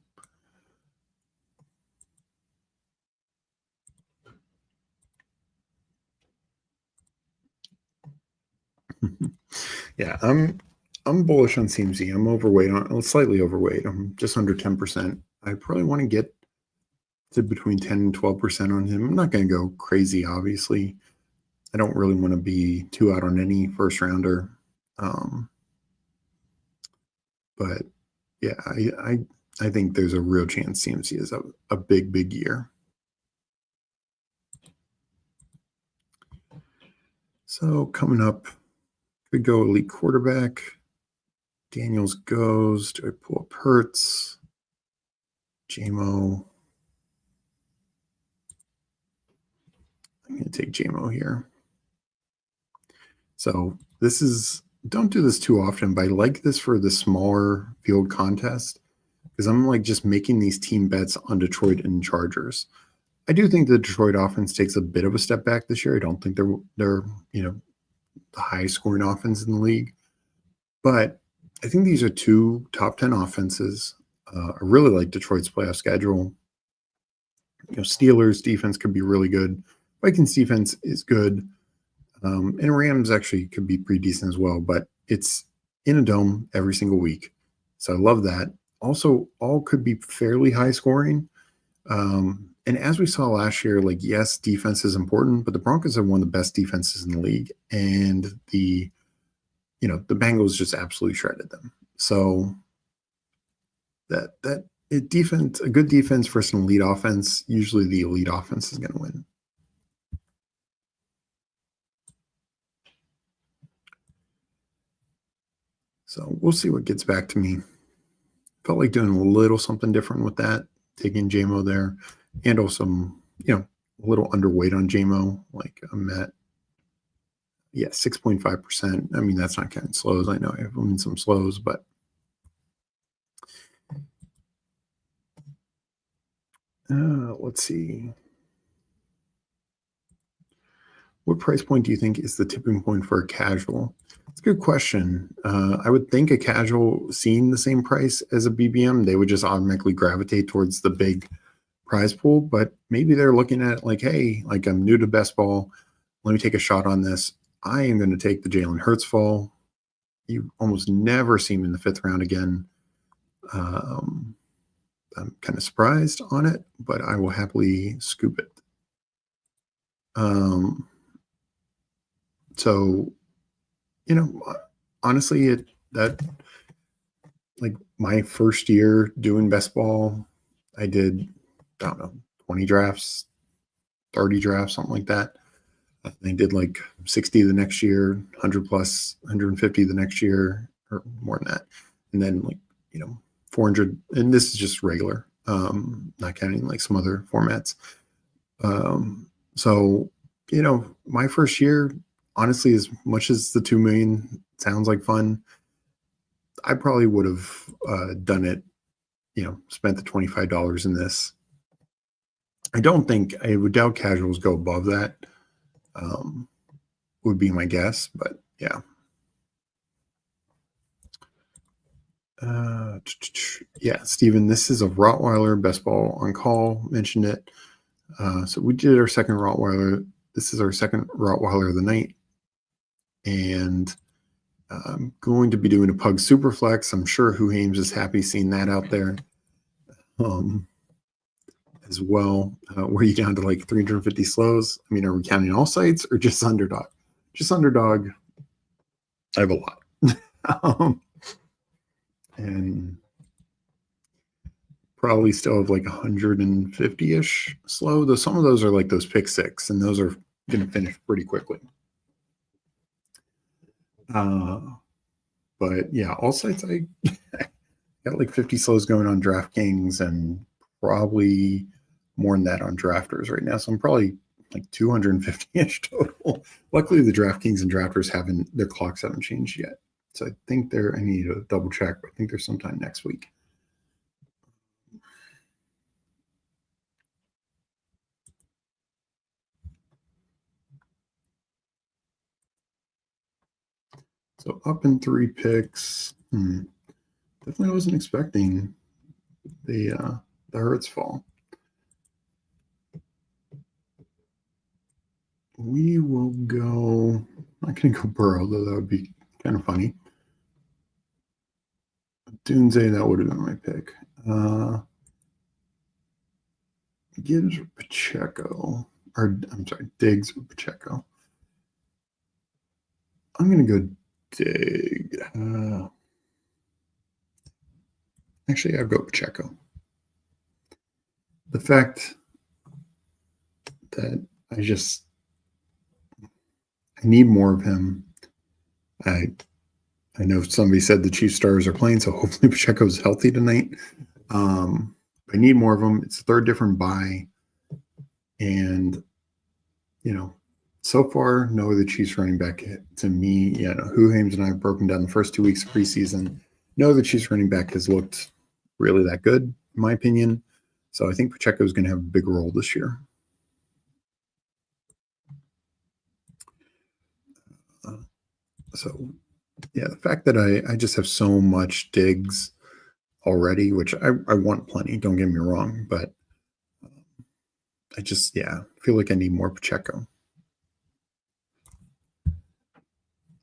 Yeah, I'm bullish on CMC. I'm overweight on slightly overweight. I'm just under 10%. I probably want to get to between 10 and 12% on him. I'm not going to go crazy, obviously. I don't really want to be too out on any first rounder. But yeah, I think there's a real chance CMC is a big year. So coming up, could go elite quarterback. Daniels goes. Do I pull up Hurts? JMO. I'm going to take JMO here. So this is, don't do this too often, but I like this for the smaller field contest because I'm like just making these team bets on Detroit and Chargers. I do think the Detroit offense takes a bit of a step back this year. I don't think they're the highest scoring offense in the league, but I think these are two top 10 offenses. I really like Detroit's playoff schedule. Steelers defense could be really good. Vikings defense is good. And Rams actually could be pretty decent as well, but it's in a dome every single week. So I love that. Also, all could be fairly high scoring. And as we saw last year, like, yes, defense is important, but the Broncos are one of the best defenses in the league. And the Bengals just absolutely shredded them. So a good defense versus an elite offense, usually the elite offense is going to win. So we'll see what gets back to me. Felt like doing a little something different with that, taking JMO there, and also, a little underweight on JMO. Like I'm at, 6.5%. I mean, that's not counting slows. I know I have them in some slows, but let's see. What price point do you think is the tipping point for a casual? It's a good question. I would think a casual seeing the same price as a BBM, they would just automatically gravitate towards the big prize pool, but maybe they're looking at like, hey, like I'm new to best ball. Let me take a shot on this. I am going to take the Jalen Hurts fall. You almost never see him in the 5th round again. I'm kind of surprised on it, but I will happily scoop it. So, honestly, like my first year doing best ball, I did, I don't know, 20 drafts, 30 drafts, something like that. I did like 60 the next year, 100 plus, 150 the next year, or more than that. And then 400, and this is just regular, not counting like some other formats. So, my first year, honestly, as much as the 2 million sounds like fun, I probably would have done it, spent the $25 in this. I would doubt casuals go above that. Would be my guess, but yeah. Yeah, Steven, this is a Rottweiler, best ball on call, mentioned it. So we did our second Rottweiler. This is our second Rottweiler of the night. And I'm going to be doing a Pug Superflex. I'm sure Who Hames is happy seeing that out there as well. Were you down to like 350 slows? I mean, are we counting all sites or just Underdog? Just Underdog. I have a lot. And probably still have like 150-ish slow. Though some of those are like those pick six, and those are going to finish pretty quickly. But yeah, all sites I got like 50 slows going on DraftKings and probably more than that on drafters right now. So I'm probably like 250-ish total. Luckily, the DraftKings and drafters their clocks haven't changed yet. So I think I need to double check, but I think there's sometime next week. So up in 3 picks. Definitely wasn't expecting the Hurts fall. We will go. I'm not going to go Burrow, though that would be kind of funny. Dunze, that would have been my pick. Gibbs or Pacheco, or I'm sorry, Diggs or Pacheco. I'm going to go Diggs. Actually, I'll go Pacheco. The fact that I need more of him. I know somebody said the Chiefs stars are playing, so hopefully Pacheco's healthy tonight. I need more of them. It's a third different bye. And, so far, no other Chiefs running back to me. Huhames and I have broken down the first 2 weeks of preseason. No other Chiefs running back has looked really that good, in my opinion. So I think Pacheco is going to have a big role this year. The fact that I just have so much Diggs already, which I want plenty, don't get me wrong, but I just, feel like I need more Pacheco.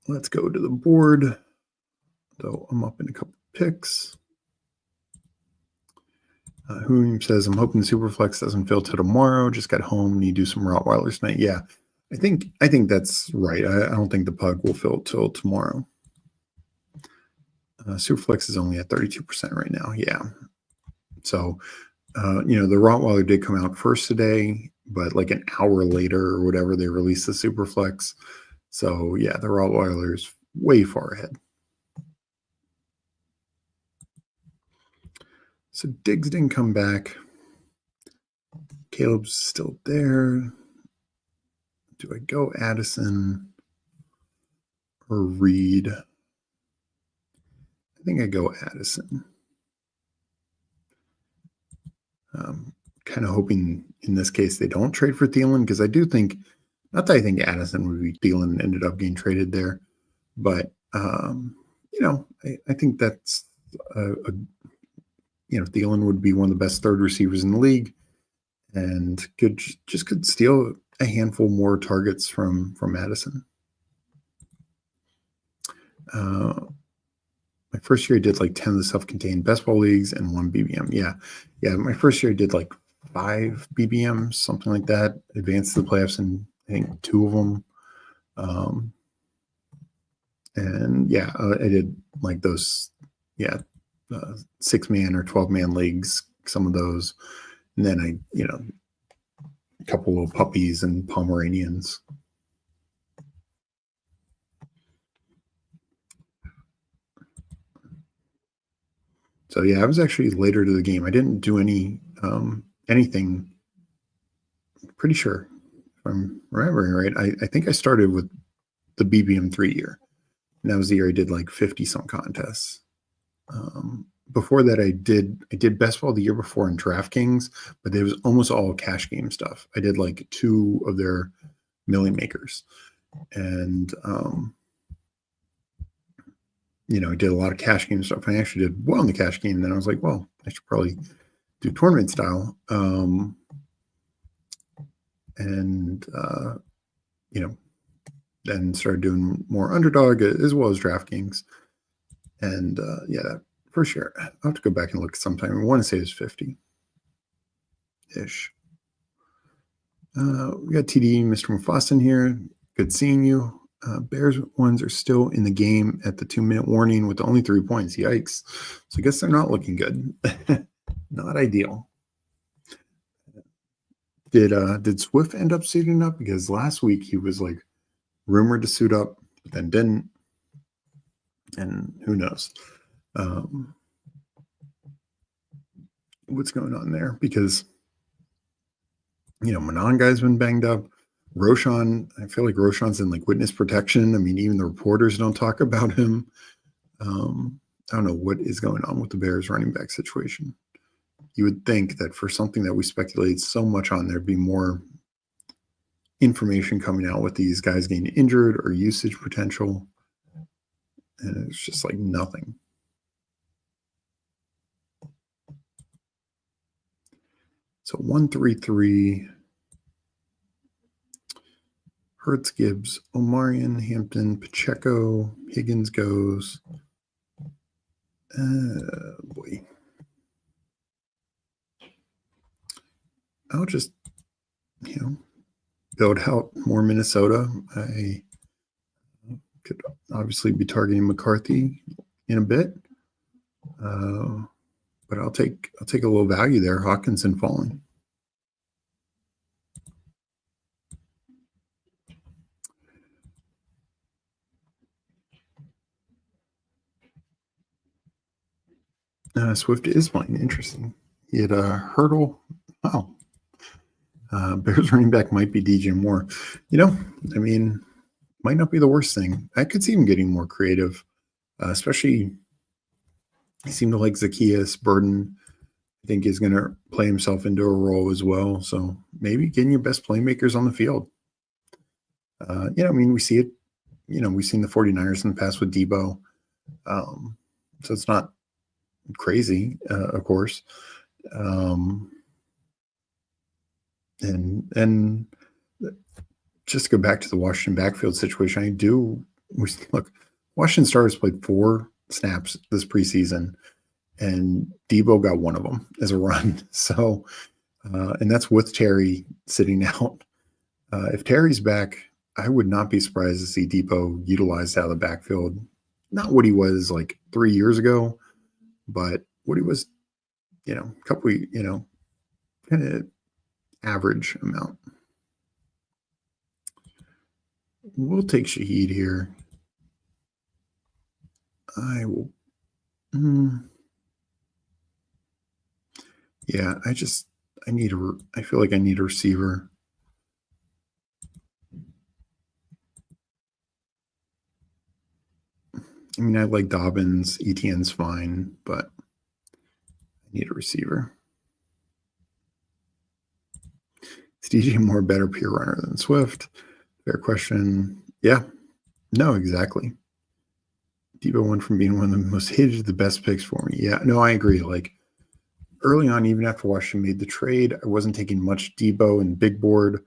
Let's go to the board. So I'm up in a couple picks. Who says, I'm hoping the Superflex doesn't fill till tomorrow. Just got home. Need to do some Rottweilers tonight. Yeah, I think that's right. I don't think the pug will fill till tomorrow. Superflex is only at 32% right now. Yeah. So, the Rottweiler did come out first today, but like an hour later or whatever, they released the Superflex. So, yeah, the Rottweiler is way far ahead. So Diggs didn't come back. Caleb's still there. Do I go Addison or Reed? I think I go Addison. Kind of hoping in this case they don't trade for Thielen, because I do think, not that I think Addison would be Thielen ended up getting traded there, but I think that's Thielen would be one of the best third receivers in the league, and could steal a handful more targets from Addison. My first year I did like 10 of the self-contained best ball leagues and 1 BBM. Yeah. My first year I did like 5 BBMs, something like that. Advanced to the playoffs in I think 2 of them. I did like those, 6-man or 12-man leagues, some of those. And then a couple little puppies and Pomeranians. So I was actually later to the game. I didn't do anything. Pretty sure, if I'm remembering right, I think I started with the BBM 3 year, and that was the year I did like 50 some contests. Before that, I did best ball the year before in DraftKings, but it was almost all cash game stuff. I did like 2 of their million makers, and I did a lot of cash game stuff. I actually did well in the cash game. And then I was like, well, I should probably do tournament style. Then started doing more Underdog as well as DraftKings. And that first year, I'll have to go back and look sometime. I want to say it's 50-ish. We got TD, Mr. Mufassin here. Good seeing you. Bears ones are still in the game at the 2-minute warning with only 3 points. Yikes. So I guess they're not looking good. Not ideal. Did Swift end up suiting up? Because last week he was like rumored to suit up, but then didn't. And who knows what's going on there, because Manon guy's been banged up. Roshan, I feel like Roshan's in like witness protection. I mean, even the reporters don't talk about him. I don't know what is going on with the Bears running back situation. You would think that for something that we speculate so much on, there'd be more information coming out with these guys getting injured or usage potential. And it's just like nothing. So 133. Hertz, Gibbs, Omarion, Hampton, Pacheco, Higgins goes. Boy. I'll just, build out more Minnesota. I could obviously be targeting McCarthy in a bit. But I'll take a little value there. Hawkinson falling. Swift is fine. Interesting. He had a hurdle. Wow. Bears running back might be DJ Moore. Might not be the worst thing. I could see him getting more creative, especially he seemed to like Zacchaeus. Burden, I think, is going to play himself into a role as well. So maybe getting your best playmakers on the field. We see it. We've seen the 49ers in the past with Debo. So it's not crazy, of course. And just to go back to the Washington backfield situation, Washington starters played 4 snaps this preseason, and Debo got one of them as a run. So, and that's with Terry sitting out. If Terry's back, I would not be surprised to see Debo utilized out of the backfield. Not what he was like 3 years ago, but what he was, kind of average amount. We'll take Shaheed here. I will. Yeah, I feel like I need a receiver. I like Dobbins. ETN's fine, but I need a receiver. Is DJ Moore a better pure runner than Swift? Fair question. Yeah. No, exactly. Debo went from being one of the most hated to the best picks for me. Yeah, no, I agree. Like early on, even after Washington made the trade, I wasn't taking much Debo and big board.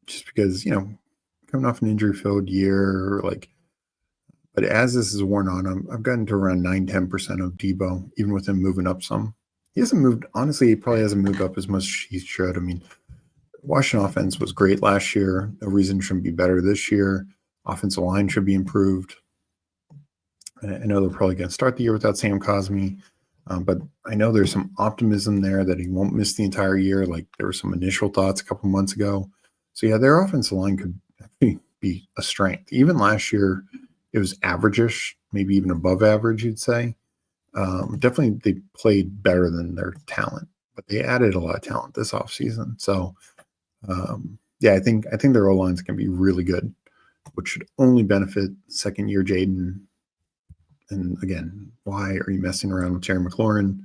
Just because, coming off an injury-filled year, but as this is worn on, I've gotten to around 9-10% of Debo, even with him moving up some. He hasn't moved, honestly, he probably hasn't moved up as much as he should. Washington offense was great last year. No reason it shouldn't be better this year. Offensive line should be improved. I know they're probably going to start the year without Sam Cosmi, but I know there's some optimism there that he won't miss the entire year. Like there were some initial thoughts a couple months ago. So yeah, their offensive line could be a strength. Even last year, it was average-ish, maybe even above average, you'd say. Definitely they played better than their talent, but they added a lot of talent this offseason. So I think their O-line's going to be really good, which should only benefit second-year Jaden. And again, why are you messing around with Terry McLaurin?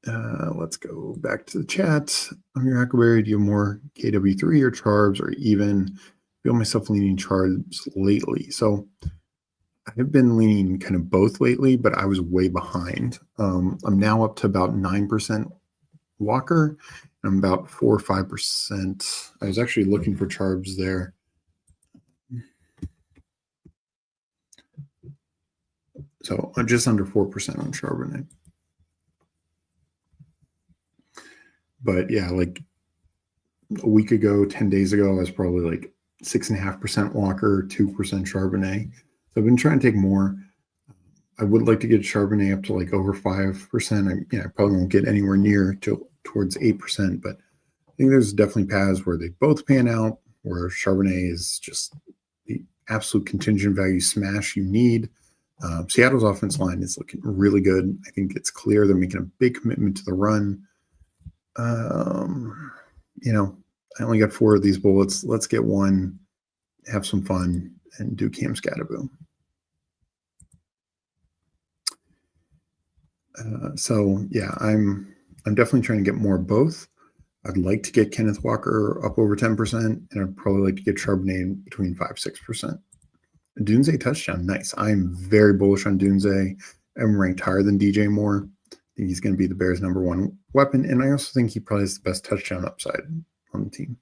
Let's go back to the chat. I'm your Huckleberry. Do you have more KW3 or Charbs, or even feel myself leaning Charbs lately? So I've been leaning kind of both lately, but I was way behind. I'm now up to about 9% Walker. I'm about 4 or 5%. I was actually looking for Charbs there. So I'm just under 4% on Charbonnet. But yeah, like a week ago, 10 days ago, I was probably like 6.5% Walker, 2% Charbonnet. So I've been trying to take more. I would like to get Charbonnet up to like over 5%. I probably won't get anywhere near towards 8%, but I think there's definitely paths where they both pan out, where Charbonnet is just the absolute contingent value smash you need. Seattle's offense line is looking really good. I think it's clear they're making a big commitment to the run. I only got 4 of these bullets. Let's get one, have some fun, and do Cam Scatterbo. So yeah, I'm definitely trying to get more of both. I'd like to get Kenneth Walker up over 10%, and I'd probably like to get Charbonnet between 5-6%. Dunze touchdown, nice. I'm very bullish on Dunze. I'm ranked higher than DJ Moore. think he's going to be the Bears' number one weapon, and I also think he probably has the best touchdown upside on the team.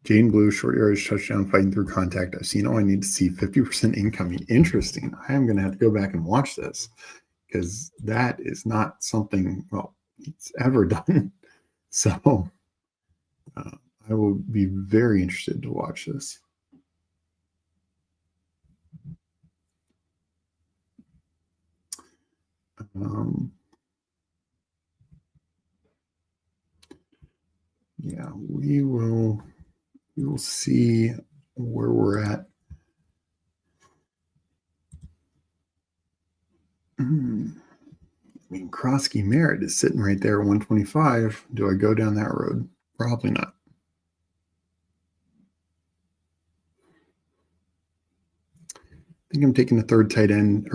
Jane Blue, short yardage touchdown, fighting through contact. I've seen all I need to see, 50% incoming. Interesting. I am going to have to go back and watch this because that is not something, well, he's ever done. So I will be very interested to watch this. Yeah, we will see where we're at. I mean, Krosky Merritt is sitting right there at 125. Do I go down that road? Probably not. I think I'm taking the third tight end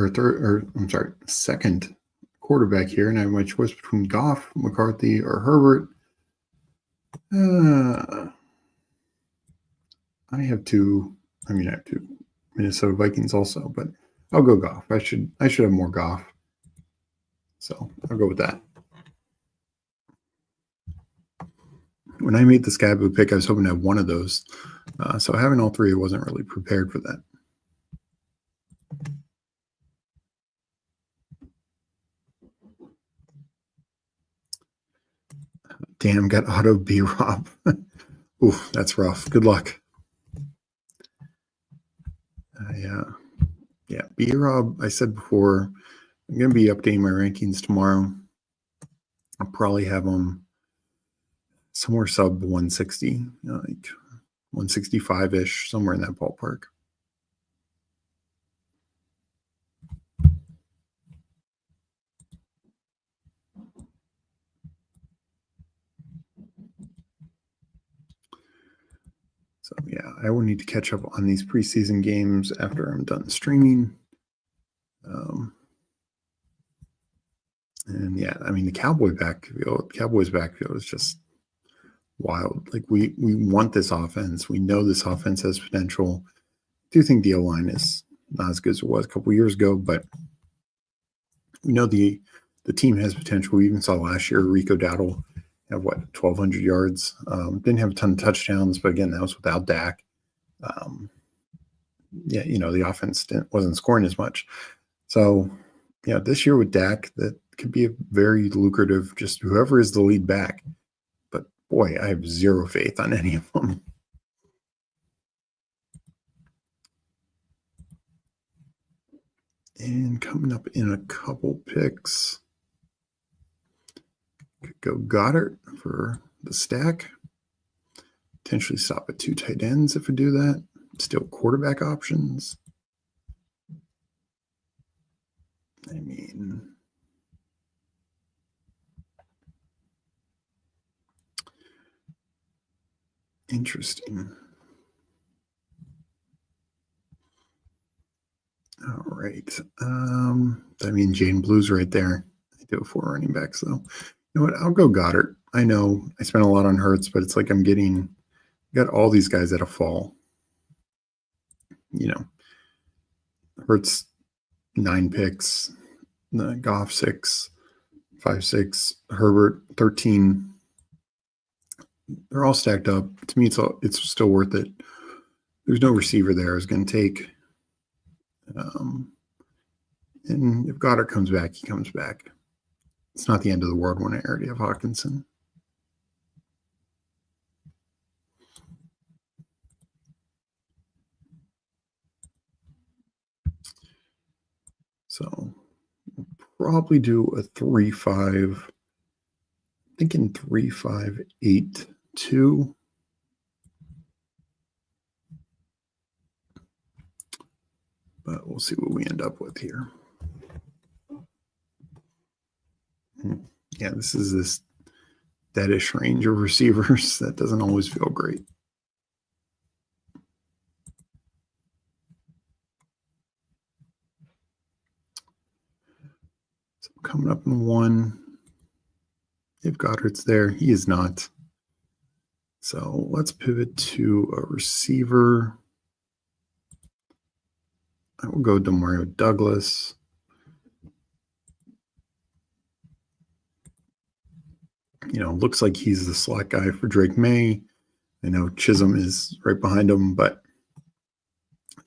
second quarterback here, and I have my choice between Goff, McCarthy, or Herbert. I have two Minnesota Vikings also, but I'll go Goff. I should have more Goff. So I'll go with that. When I made the Sky Blue pick, I was hoping to have one of those. So having all three, I wasn't really prepared for that. Damn, got auto B-Rob. Ooh, that's rough. Good luck. Yeah, B-Rob, I said before, I'm going to be updating my rankings tomorrow. I'll probably have them somewhere sub 160, like 165-ish, somewhere in that ballpark. So yeah, I will need to catch up on these preseason games after I'm done streaming. And yeah, I mean the Cowboys backfield is just wild. Like we want this offense. We know this offense has potential. I do think the O-line is not as good as it was a couple of years ago, but we know the team has potential. We even saw last year Rico Dowdle have 1,200 yards. Didn't have a ton of touchdowns, but again, that was without Dak. The offense wasn't scoring as much. So, this year with Dak, that could be a very lucrative, just whoever is the lead back. But boy, I have zero faith on any of them. And coming up in a couple picks, could go Goddard for the stack. Potentially stop at 2 tight ends if I do that. Still quarterback options. I mean, interesting. All right. I mean, Jane Blue's right there. I do have 4 running backs, though. You know what? I'll go Goddard. I know I spent a lot on Hurts, but it's like I'm got all these guys at a fall. Hurts 9 picks, Goff 6, 5, 6, Herbert 13. They're all stacked up. To me, it's still worth it. There's no receiver there I was going to take. And if Goddard comes back, he comes back. It's not the end of the world when I already have Hawkinson. So we'll probably do a 3-5. Thinking 3-5-8-2. But we'll see what we end up with here. Yeah, this is this deadish range of receivers. That doesn't always feel great. So coming up in 1. If Goddard's there, he is not. So let's pivot to a receiver. I will go Demario Douglas. looks like he's the slot guy for Drake May. I know Chisholm is right behind him, but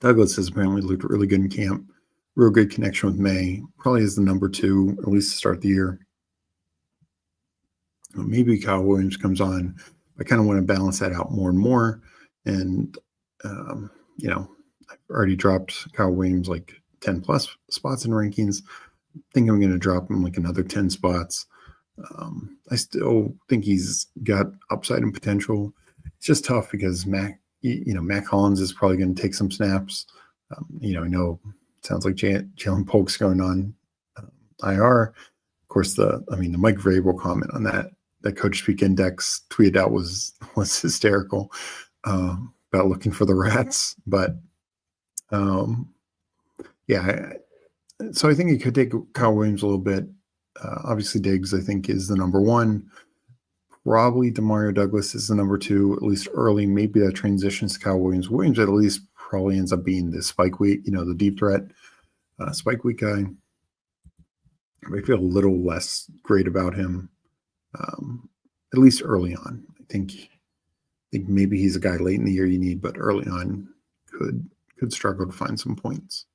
Douglas has apparently looked really good in camp. Real good connection with May. Probably is the number 2, at least to start the year. Maybe Kyle Williams comes on. I kind of want to balance that out more and more. And, I've already dropped Kyle Williams like 10 plus spots in rankings. I think I'm going to drop him like another 10 spots. I still think he's got upside and potential. It's just tough because Mac Hollins is probably going to take some snaps. I know it sounds like Jalen Polk's going on IR. Of course, the Mike Vrabel comment on that Coach Speak Index tweeted out was hysterical about looking for the rats. But so I think he could take Kyle Williams a little bit. Obviously, Diggs, I think, is the number 1. Probably Demario Douglas is the number 2, at least early. Maybe that transitions to Kyle Williams. Williams at least probably ends up being the spike week, the deep threat spike week guy. I feel a little less great about him, at least early on. I think maybe he's a guy late in the year you need, but early on could struggle to find some points.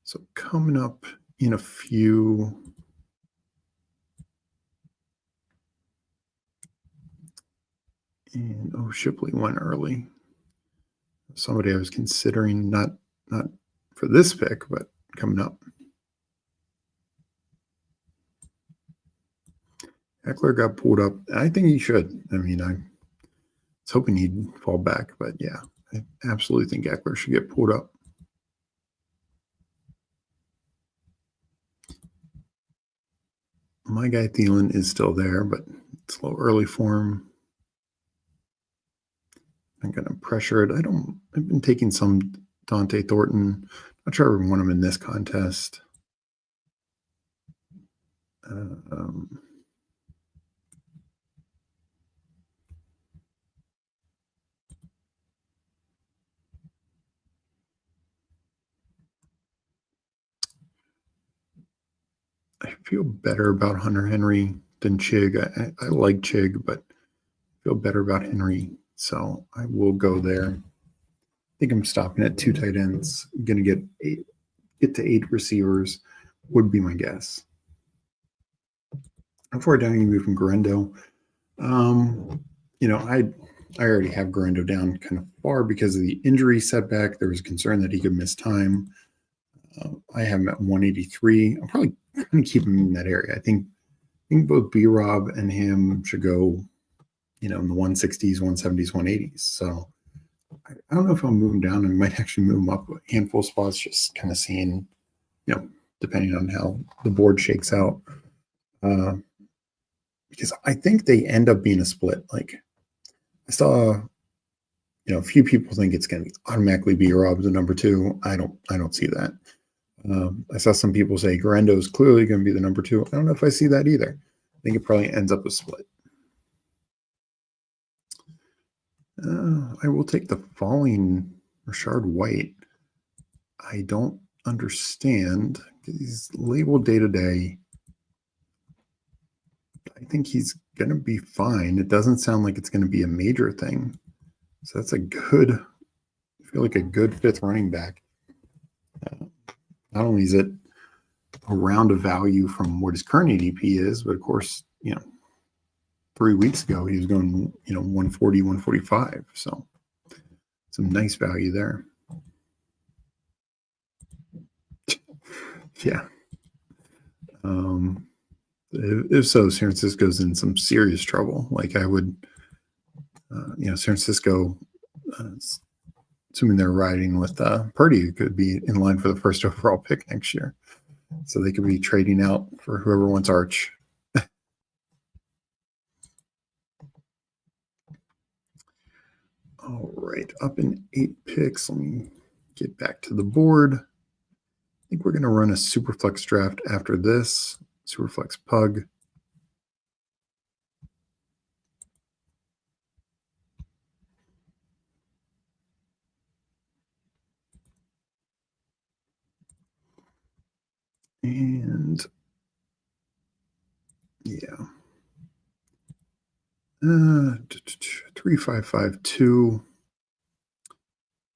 So coming up in a few. And Shipley went early. Somebody I was considering, not for this pick, but coming up. Eckler got pulled up. I think he should. I was hoping he'd fall back, but yeah, I absolutely think Eckler should get pulled up. My guy Thielen is still there, but it's a little early for him. I'm going to pressure it. I've been taking some Dante Thornton. Not sure I want him in this contest. I feel better about Hunter Henry than Chig. I like Chig, but I feel better about Henry. So I will go there. I think I'm stopping at 2 tight ends. I'm going to get to 8 receivers would be my guess. Before down, you move from Garendo. I already have Garendo down kind of far because of the injury setback. There was concern that he could miss time. I have him at 183. I'm probably going to keep him in that area. I think both B-Rob and him should go, in the 160s, 170s, 180s. So I don't know if I'll move him down. I might actually move him up a handful of spots, just kind of seeing, depending on how the board shakes out. Because I think they end up being a split. Like I saw, a few people think it's going to automatically be Rob the number 2. I don't see that. I saw some people say Garendo is clearly going to be the number 2. I don't know if I see that either. I think it probably ends up a split. I will take the falling Rashard White. I don't understand. He's labeled day-to-day. I think he's going to be fine. It doesn't sound like it's going to be a major thing. So that's I feel like a good 5th running back. Not only is it a round of value from what his current ADP is, but of course, 3 weeks ago he was going, 140, 145. So some nice value there. Yeah. If so, San Francisco's in some serious trouble. Like I would, San Francisco, assuming they're riding with Purdy, could be in line for the first overall pick next year. So they could be trading out for whoever wants Arch. All right, up in 8 picks. Let me get back to the board. I think we're going to run a Superflex draft after this. Superflex Pug. And Yeah. 3552.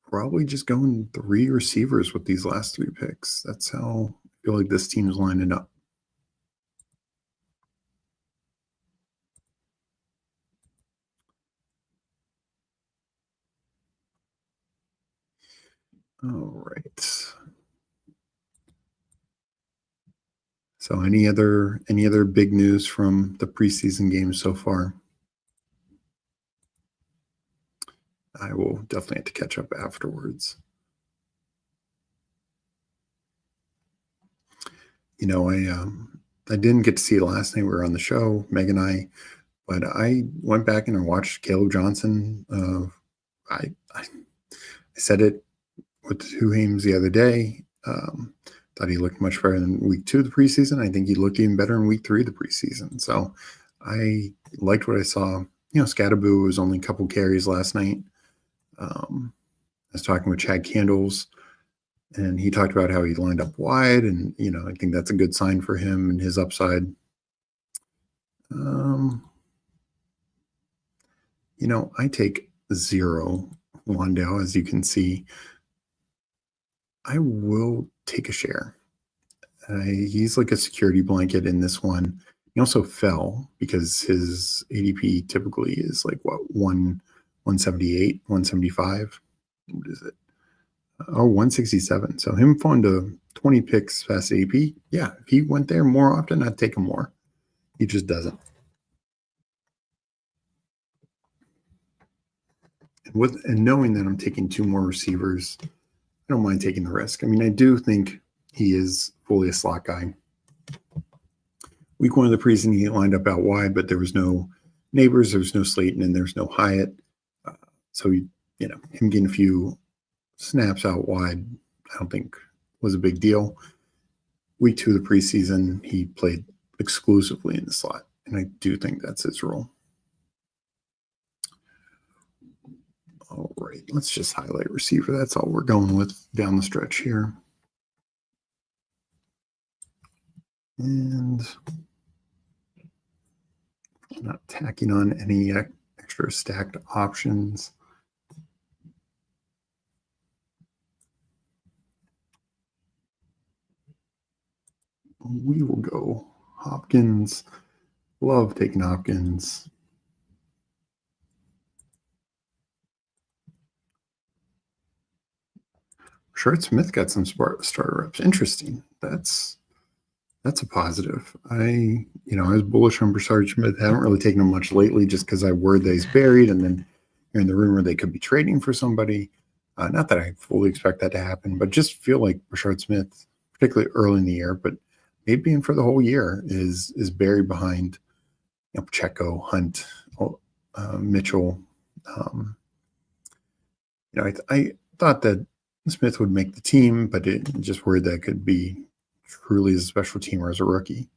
Probably just going 3 receivers with these last 3 picks. That's how I feel like this team's lining up. All right. So any other big news from the preseason games so far? I will definitely have to catch up afterwards. You know, I didn't get to see it last night. We were on the show, Meg and I, but I went back and I watched Caleb Johnson. I said it with the 2 games the other day. Thought he looked much better than week 2 of the preseason. I think he looked even better in week 3 of the preseason. So I liked what I saw. You know, Scattaboo was only a couple carries last night. I was talking with Chad Candles, and he talked about how he lined up wide, and you know, I think that's a good sign for him and his upside. You know, I take 0 Wandale, as you can see. I will take a share. He's like a security blanket in this one. He also fell because his ADP typically is like what 178, 175. What is it? 167. So him falling to 20 picks past ADP. Yeah, if he went there more often, I'd take him more. He just doesn't. And knowing that I'm taking 2 more receivers, I don't mind taking the risk. I mean, I do think he is fully a slot guy. Week 1 of the preseason, he lined up out wide, but there was no Neighbors, there was no Slayton, and there's no Hyatt. So him getting a few snaps out wide, I don't think was a big deal. Week 2 of the preseason, he played exclusively in the slot, and I do think that's his role. All right, let's just highlight receiver. That's all we're going with down the stretch here. And not tacking on any extra stacked options. We will go Hopkins. Love taking Hopkins. Rashard Smith got some starter reps. Interesting. That's a positive. I was bullish on Rashard Smith. I haven't really taken him much lately just because I worried that he's buried, and then hearing the rumor they could be trading for somebody. Not that I fully expect that to happen, but just feel like Rashard Smith, particularly early in the year, but maybe in for the whole year, is buried behind Pacheco, Hunt, Mitchell. I thought that Smith would make the team, but just worried that it could be truly as a special teamer as a rookie.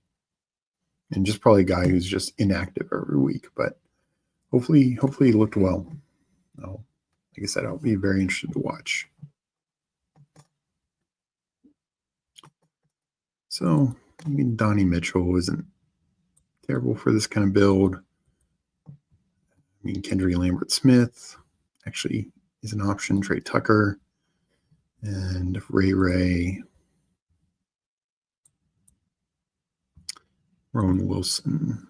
And just probably a guy who's just inactive every week. But hopefully he looked well. Like I said, I'll be very interested to watch. So, I mean, Donnie Mitchell isn't terrible for this kind of build. I mean, Kendrick Lambert-Smith actually is an option. Trey Tucker and Ray. Rowan Wilson.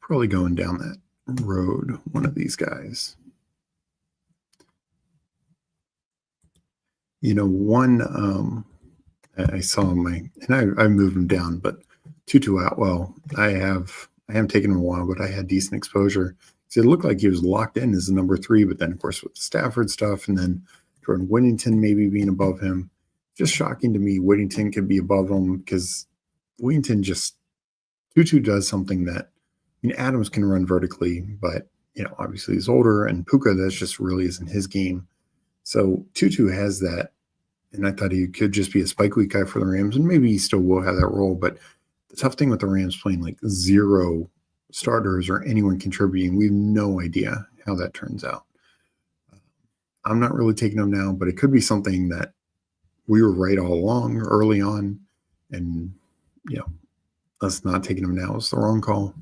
Probably going down that road, one of these guys. One I saw and I moved him down, but Tutu Atwell, I haven't taken him a while, but I had decent exposure. So it looked like he was locked in as the number 3, but then of course with the Stafford stuff, and then Jordan Whittington maybe being above him. Just shocking to me Whittington could be above him, because Whittington Tutu does something that, Adams can run vertically, but obviously he's older, and Puka, that's just really isn't his game. So Tutu has that, and I thought he could just be a spike week guy for the Rams, and maybe he still will have that role. But the tough thing with the Rams playing like 0 starters or anyone contributing, we have no idea how that turns out. I'm not really taking them now, but it could be something that we were right all along early on, and us not taking him now is the wrong call.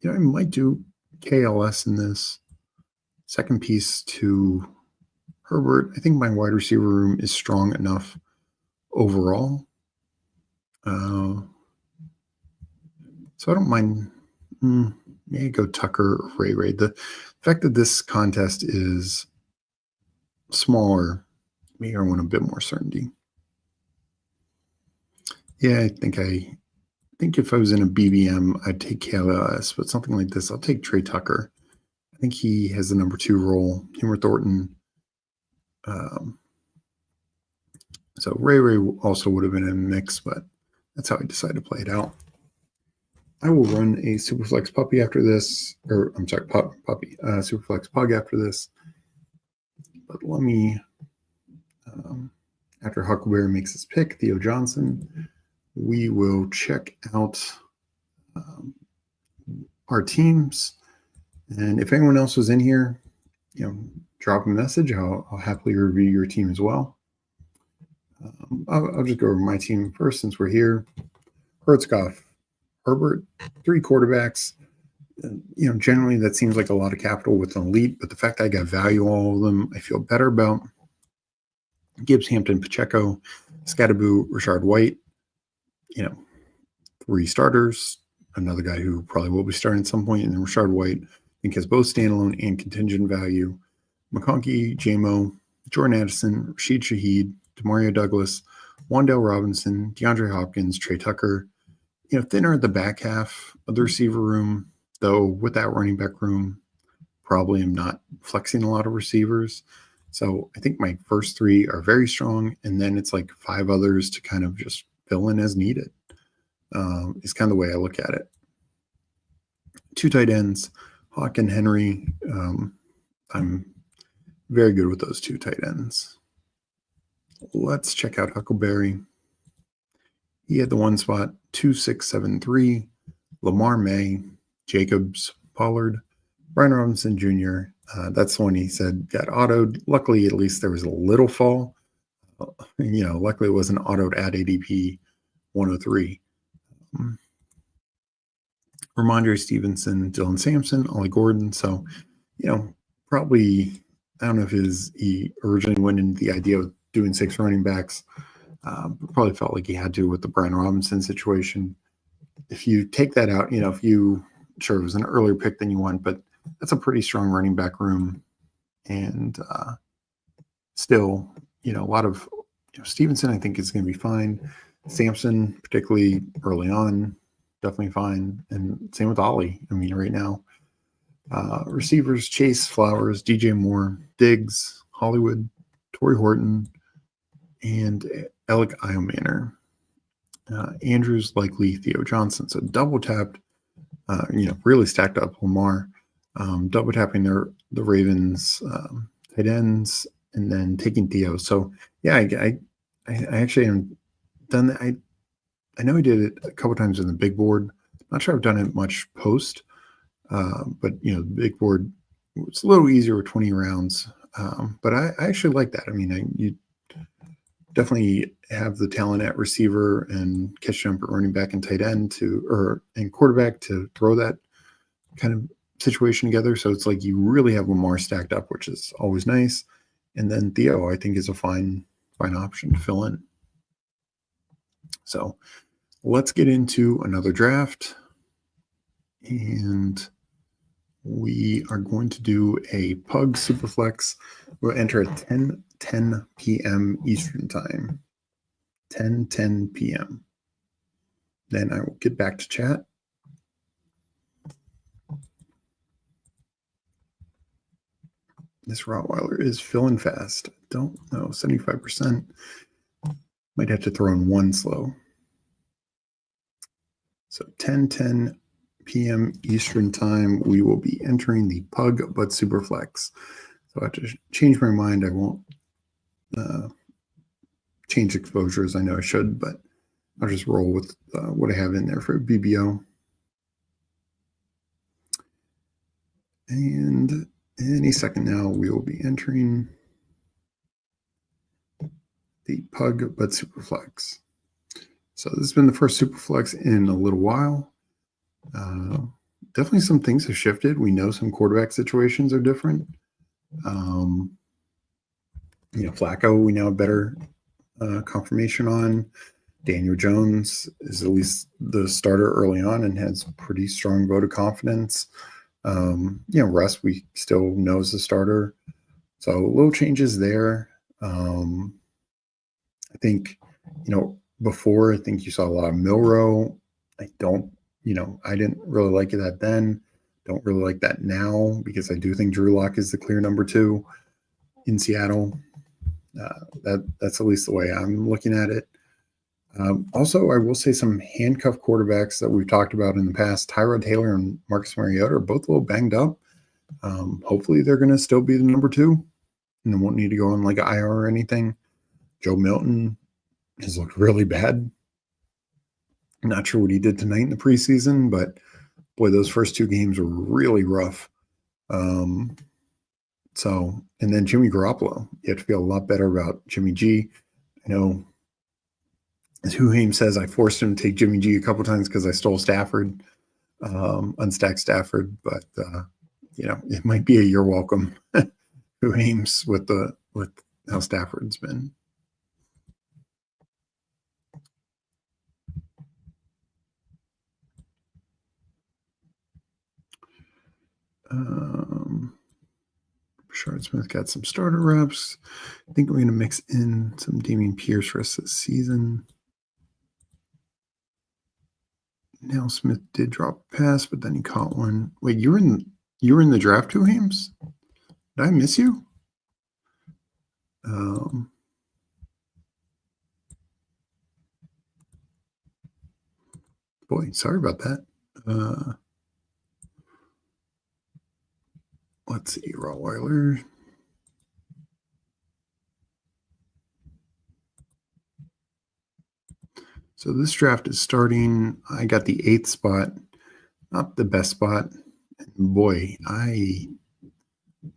I might do KLS in this second piece to Herbert. I think my wide receiver room is strong enough overall. So I don't mind. Maybe go Tucker or Ray. The fact that this contest is smaller, maybe I want a bit more certainty. Yeah, I think if I was in a BBM, I'd take KLS, but something like this, I'll take Trey Tucker. I think he has the number 2 role. Him Thornton. So Ray also would have been in a mix, but that's how I decided to play it out. I will run a Superflex puppy after this, or I'm sorry, puppy, Superflex pug after this. But let me, after Huckleberry makes his pick, Theo Johnson, we will check out our teams. And if anyone else was in here, drop a message. I'll happily review your team as well. I'll just go over my team first since we're here. Hertzgoff, Herbert, 3 quarterbacks. Generally that seems like a lot of capital with an elite, but the fact that I got value all of them, I feel better about. Gibbs, Hampton, Pacheco, Scattaboo, Rashard White, 3 starters. Another guy who probably will be starting at some point, and then Rashard White, I think has both standalone and contingent value. McConkey, JMO, Jordan Addison, Rashid Shaheed, Demario Douglas, Wandale Robinson, DeAndre Hopkins, Trey Tucker. Thinner at the back half of the receiver room, though with that running back room, probably am not flexing a lot of receivers. So I think my first 3 are very strong, and then it's like 5 others to kind of just fill in as needed. Is kind of the way I look at it. 2 tight ends, Hawk and Henry. I'm very good with those 2 tight ends. Let's check out Huckleberry. He had the 1 spot, 2-6-7-3, Lamar May, Jacobs, Pollard, Brian Robinson Jr. That's the one he said got autoed. Luckily, at least there was a little fall. Luckily it wasn't autoed at ADP 103. Ramondre Stevenson, Dylan Sampson, Ollie Gordon. So, probably, I don't know if he originally went into the idea of doing 6 running backs, but probably felt like he had to with the Brian Robinson situation. If you take that out, sure, it was an earlier pick than you want, but that's a pretty strong running back room. And still, a lot of, Stevenson, I think is going to be fine. Sampson, particularly early on, definitely fine. And same with Ollie. Right now, receivers, Chase, Flowers, DJ Moore, Diggs, Hollywood, Torrey Horton, and Alec Iomanner. Andrews, likely Theo Johnson. So double tapped, really stacked up Lamar, double tapping the Ravens tight ends, and then taking Theo. So yeah, I actually haven't done that. I know I did it a couple times in the big board. Not sure I've done it much post, but the big board, it's a little easier with 20 rounds. But I actually like that. You definitely have the talent at receiver and catch jumper, running back, and tight end and quarterback to throw that kind of situation together. So it's like you really have Lamar stacked up, which is always nice. And then Theo, I think, is a fine option to fill in. So let's get into another draft. And we are going to do a Pug Superflex. We'll enter at 10 p.m. Eastern Time. 10 p.m. Then I will get back to chat. This Rottweiler is filling fast. Don't know, 75%. Might have to throw in 1 slow. So 10 p.m. Eastern Time, we will be entering the Pug but Superflex. So I have to change my mind. I won't change exposures. I know I should, but I'll just roll with what I have in there for BBO. And any second now, we will be entering. the Pug but Superflex. So this has been the first Superflex in a little while. Definitely some things have shifted. We know some quarterback situations are different. Flacco, we now have better confirmation on. Daniel Jones is at least the starter early on and has pretty strong vote of confidence. Russ, we still know is the starter. So little changes there. I think, before, I think you saw a lot of Milrow. I didn't really like that then. Don't really like that now because I do think Drew Lock is the clear number 2 in Seattle. That's at least the way I'm looking at it. Also, I will say some handcuff quarterbacks that we've talked about in the past, Tyrod Taylor and Marcus Mariota, are both a little banged up. Hopefully they're going to still be the number 2 and they won't need to go on like IR or anything. Joe Milton has looked really bad. I'm not sure what he did tonight in the preseason, but boy, those first 2 games were really rough. And then Jimmy Garoppolo, you have to feel a lot better about Jimmy G. I know, as Huhame says, I forced him to take Jimmy G a couple times because I stole Stafford, unstacked Stafford, but it might be a you're welcome. Huhame's with how Stafford's been. Shard Smith got some starter reps. I think we're going to mix in some Dameon Pierce for us this season. Now Smith did drop a pass, but then he caught one. Wait, you were in the draft, 2 games? Did I miss you? Boy, sorry about that. Let's see, Rottweiler. So this draft is starting. I got the 8th spot, not the best spot. Boy,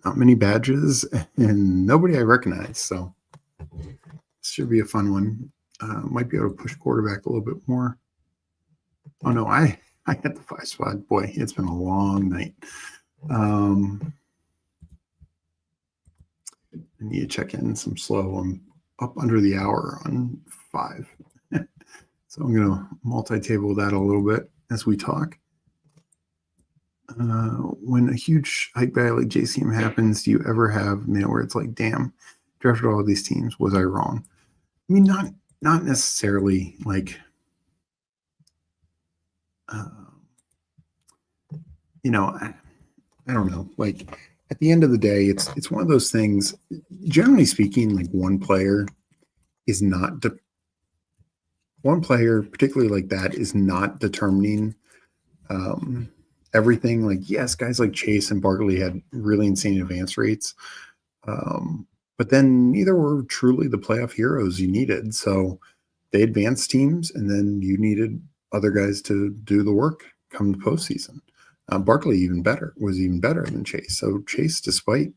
not many badges and nobody I recognize. So this should be a fun one. Might be able to push quarterback a little bit more. Oh no, I got the 5 spot. Boy, it's been a long night. I need to check in some slow. I'm up under the hour on 5. So I'm going to multi-table that a little bit as we talk. When a huge hype guy like JCM happens, do you ever have where it's like, damn, drafted all of these teams, was I wrong? I mean, not necessarily like, I don't know. Like at the end of the day, it's one of those things. Generally speaking, like one player, particularly like that, is not determining everything. Like, yes, guys like Chase and Barkley had really insane advance rates, but then neither were truly the playoff heroes you needed. So they advanced teams, and then you needed other guys to do the work come the postseason. Barkley was even better than Chase. So Chase, despite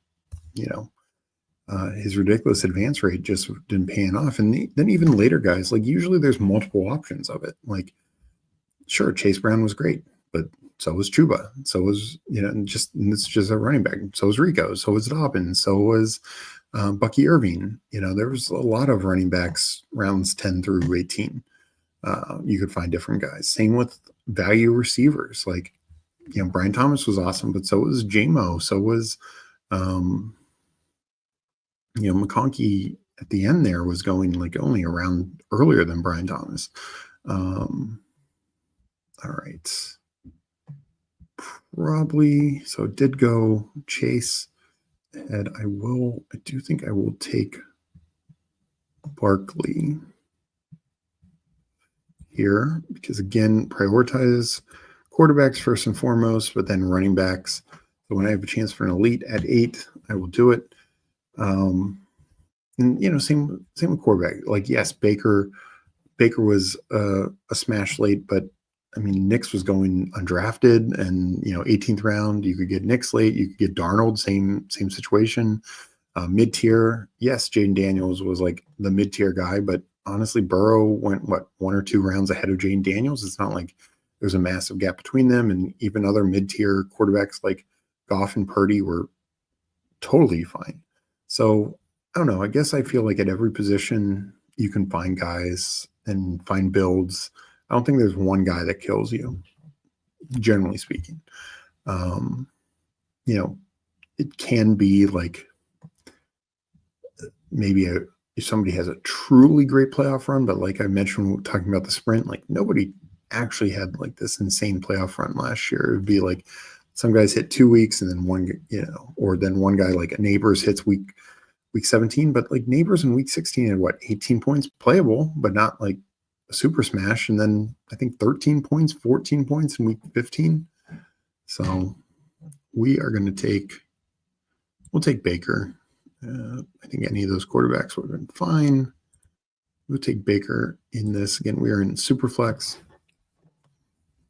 his ridiculous advance rate, just didn't pay off. And then even later guys, like usually there's multiple options of it. Like, sure, Chase Brown was great, but so was Chuba. So was, and it's just a running back. So was Rico. So was Dobbins. So was Bucky Irving. There was a lot of running backs rounds 10 through 18. You could find different guys. Same with value receivers. Like, Brian Thomas was awesome, but so was J-Mo. So was, McConkey at the end there was going like only around earlier than Brian Thomas. All right. Probably. So it did go Chase. And I do think I will take Barkley here because, again, prioritize quarterbacks first and foremost, but then running backs. So when I have a chance for an elite at 8, I will do it. And same with quarterback. Like, yes, Baker was a smash late, but I mean, Nix was going undrafted, and 18th round, you could get Nix late, you could get Darnold, same situation. Mid-tier, yes, Jaden Daniels was like the mid-tier guy, but honestly, Burrow went, 1 or 2 rounds ahead of Jaden Daniels. It's not like there's a massive gap between them, and even other mid-tier quarterbacks like Goff and Purdy were totally fine. So I don't know. I guess I feel like at every position you can find guys and find builds. I don't think there's one guy that kills you, generally speaking. You know, it can be like maybe if somebody has a truly great playoff run, but like I mentioned, talking about the sprint, like nobody actually had like this insane playoff run last year. It would be like some guys hit 2 weeks and then one, or then one guy like a Neighbors hits week 17, but like Neighbors in week 16 had 18 points playable, but not like a super smash. And then I think 13 points, 14 points in week 15. So we are going to we'll take Baker. I think any of those quarterbacks would have been fine. We'll take Baker in this. Again, we are in Superflex.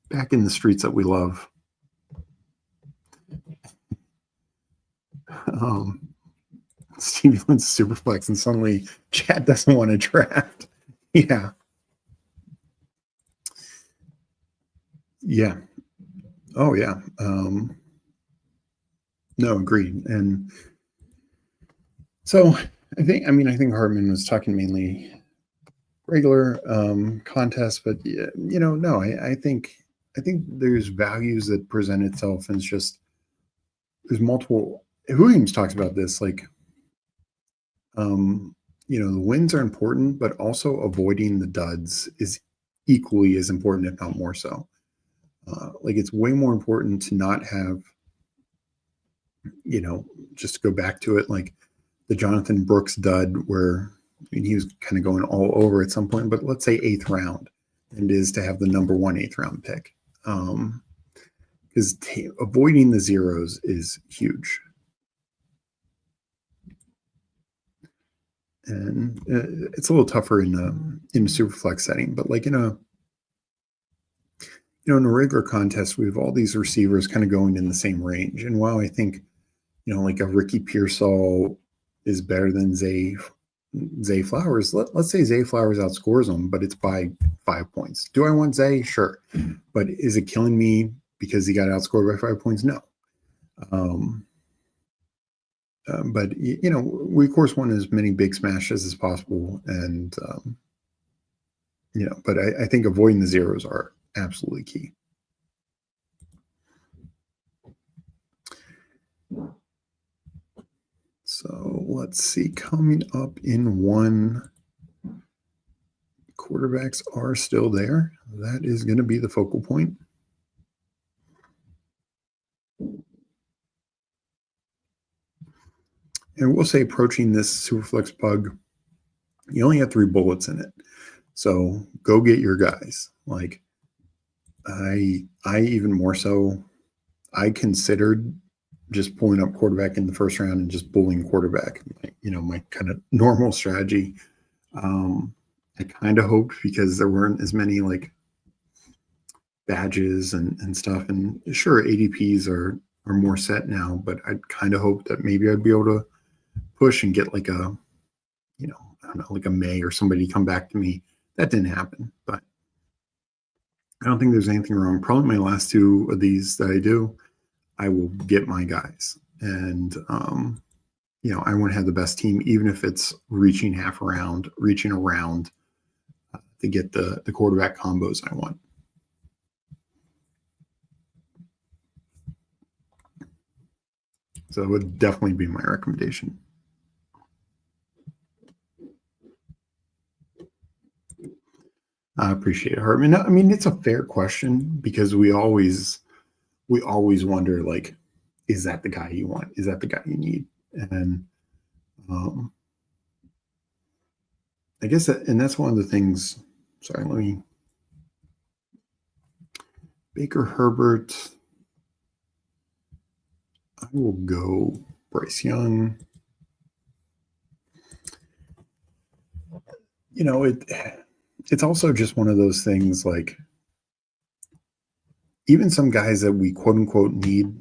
Back in the streets that we love. Stevie wins Superflex, and suddenly Chad doesn't want to draft. Yeah. Yeah. Oh, yeah. No, agreed. And so I think Hartman was talking mainly regular contests, but no, I think there's values that present itself, and it's just there's multiple. Williams talks about this, like, the wins are important, but also avoiding the duds is equally as important, if not more so. Like it's way more important to not have, just to go back to it, like the Jonathan Brooks dud where he was kind of going all over at some point, but let's say 8th round, and is to have the number 1 8th round pick. Because avoiding the zeros is huge. And it's a little tougher in a Superflex setting, but like in a regular contest, we have all these receivers kind of going in the same range. And while I think, like a Ricky Pearsall is better than Zay Flowers, let's say Zay Flowers outscores him, but it's by 5 points. Do I want Zay? Sure. But is it killing me because he got outscored by 5 points? No. But we of course want as many big smashes as possible, and but I think avoiding the zeros are absolutely key. So let's see, coming up in 1, quarterbacks are still there. That is going to be the focal point. And we'll say approaching this Superflex bug, you only have 3 bullets in it. So go get your guys. Like I even more so, I considered just pulling up quarterback in the first round and just bullying quarterback, my kind of normal strategy. I kind of hoped, because there weren't as many like badges and stuff, and sure, ADPs are more set now, but I kind of hoped that maybe I'd be able to push and get like a, I don't know, like a May or somebody come back to me. That didn't happen, but I don't think there's anything wrong. Probably my last 2 of these that I do, I will get my guys. And, I want to have the best team, even if it's reaching around to get the quarterback combos I want. So it would definitely be my recommendation. I appreciate it, Hartman. I mean, it's a fair question, because we always wonder, like, is that the guy you want? Is that the guy you need? And I guess that's one of the things. Sorry, Baker Herbert. I will go Bryce Young. It's also just one of those things, like, even some guys that we quote unquote need,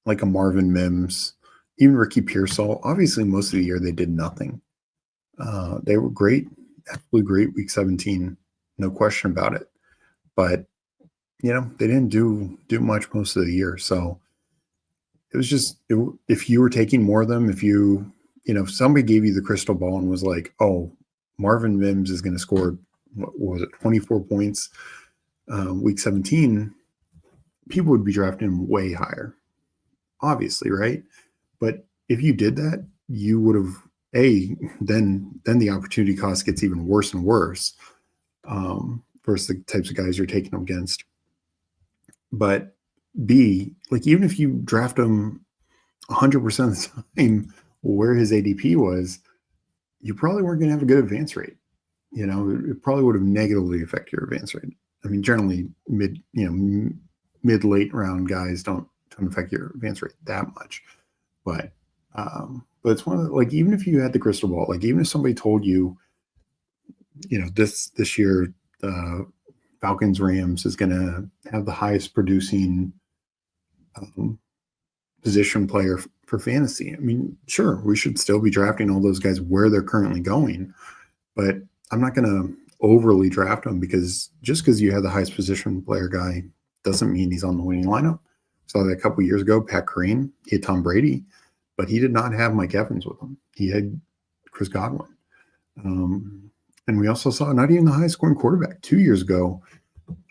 like a Marvin Mims, even Ricky Pearsall, obviously most of the year they did nothing. They were great, absolutely great week 17, no question about it. But, they didn't do much most of the year. So it was just, if you were taking more of them, if somebody gave you the crystal ball and was like, oh, Marvin Mims is going to score, what was it, 24 points week 17, people would be drafting him way higher, obviously, right? But if you did that, you would have, then the opportunity cost gets even worse and worse versus the types of guys you're taking them against. But B, like even if you draft him 100% of the time where his ADP was, you probably weren't going to have a good advance rate. It probably would have negatively affected your advance rate. I mean, generally mid-late round guys don't affect your advance rate that much. But it's one of the, like, even if you had the crystal ball, like even if somebody told you, this year, Falcons Rams is going to have the highest producing position player for fantasy. I mean, sure, we should still be drafting all those guys where they're currently going, but I'm not going to overly draft them because you have the highest position player guy doesn't mean he's on the winning lineup. Saw that a couple years ago, Pat Crane, he had Tom Brady, but he did not have Mike Evans with him. He had Chris Godwin. And we also saw not even the highest scoring quarterback 2 years ago.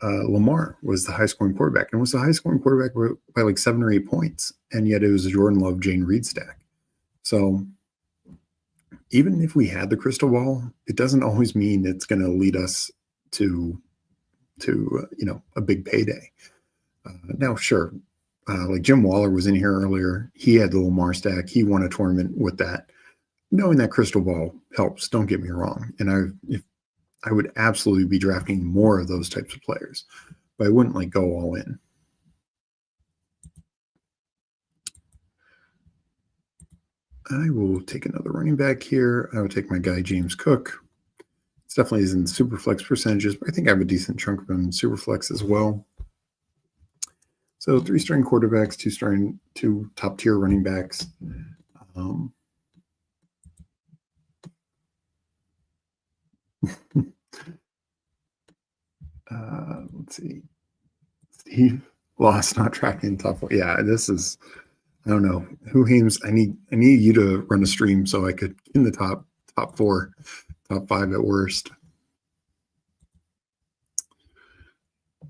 Lamar was the high scoring quarterback and was the high scoring quarterback by like 7 or 8 points. And yet it was a Jordan Love, Jane Reed stack. So even if we had the crystal ball, it doesn't always mean it's going to lead us to a big payday. Now, sure, like Jim Waller was in here earlier. He had the Lamar stack. He won a tournament with that. Knowing that crystal ball helps. Don't get me wrong. And I would absolutely be drafting more of those types of players, but I wouldn't like go all in. I will take another running back here. I will take my guy, James Cook. It's definitely is in Superflex percentages, but I think I have a decent chunk of him in Superflex as well. So 3-string quarterbacks, 2 top-tier running backs. Let's see. Steve lost, not tracking top 4. Yeah, this is, I don't know. Who Hames? I need you to run a stream so I could in the top 4, top 5 at worst.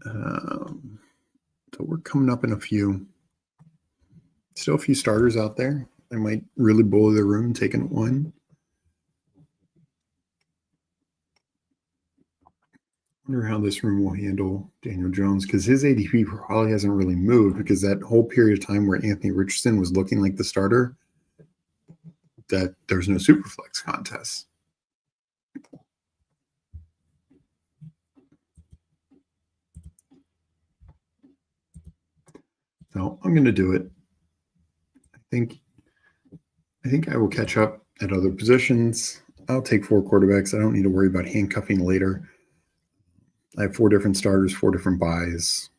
So we're coming up in a few. Still a few starters out there. I might really bully the room taking one. Wonder how this room will handle Daniel Jones because his ADP probably hasn't really moved because that whole period of time where Anthony Richardson was looking like the starter, that there's no Superflex contest. So I'm going to do it. I think I will catch up at other positions. I'll take 4 quarterbacks. I don't need to worry about handcuffing later. I have 4 different starters, 4 different buys.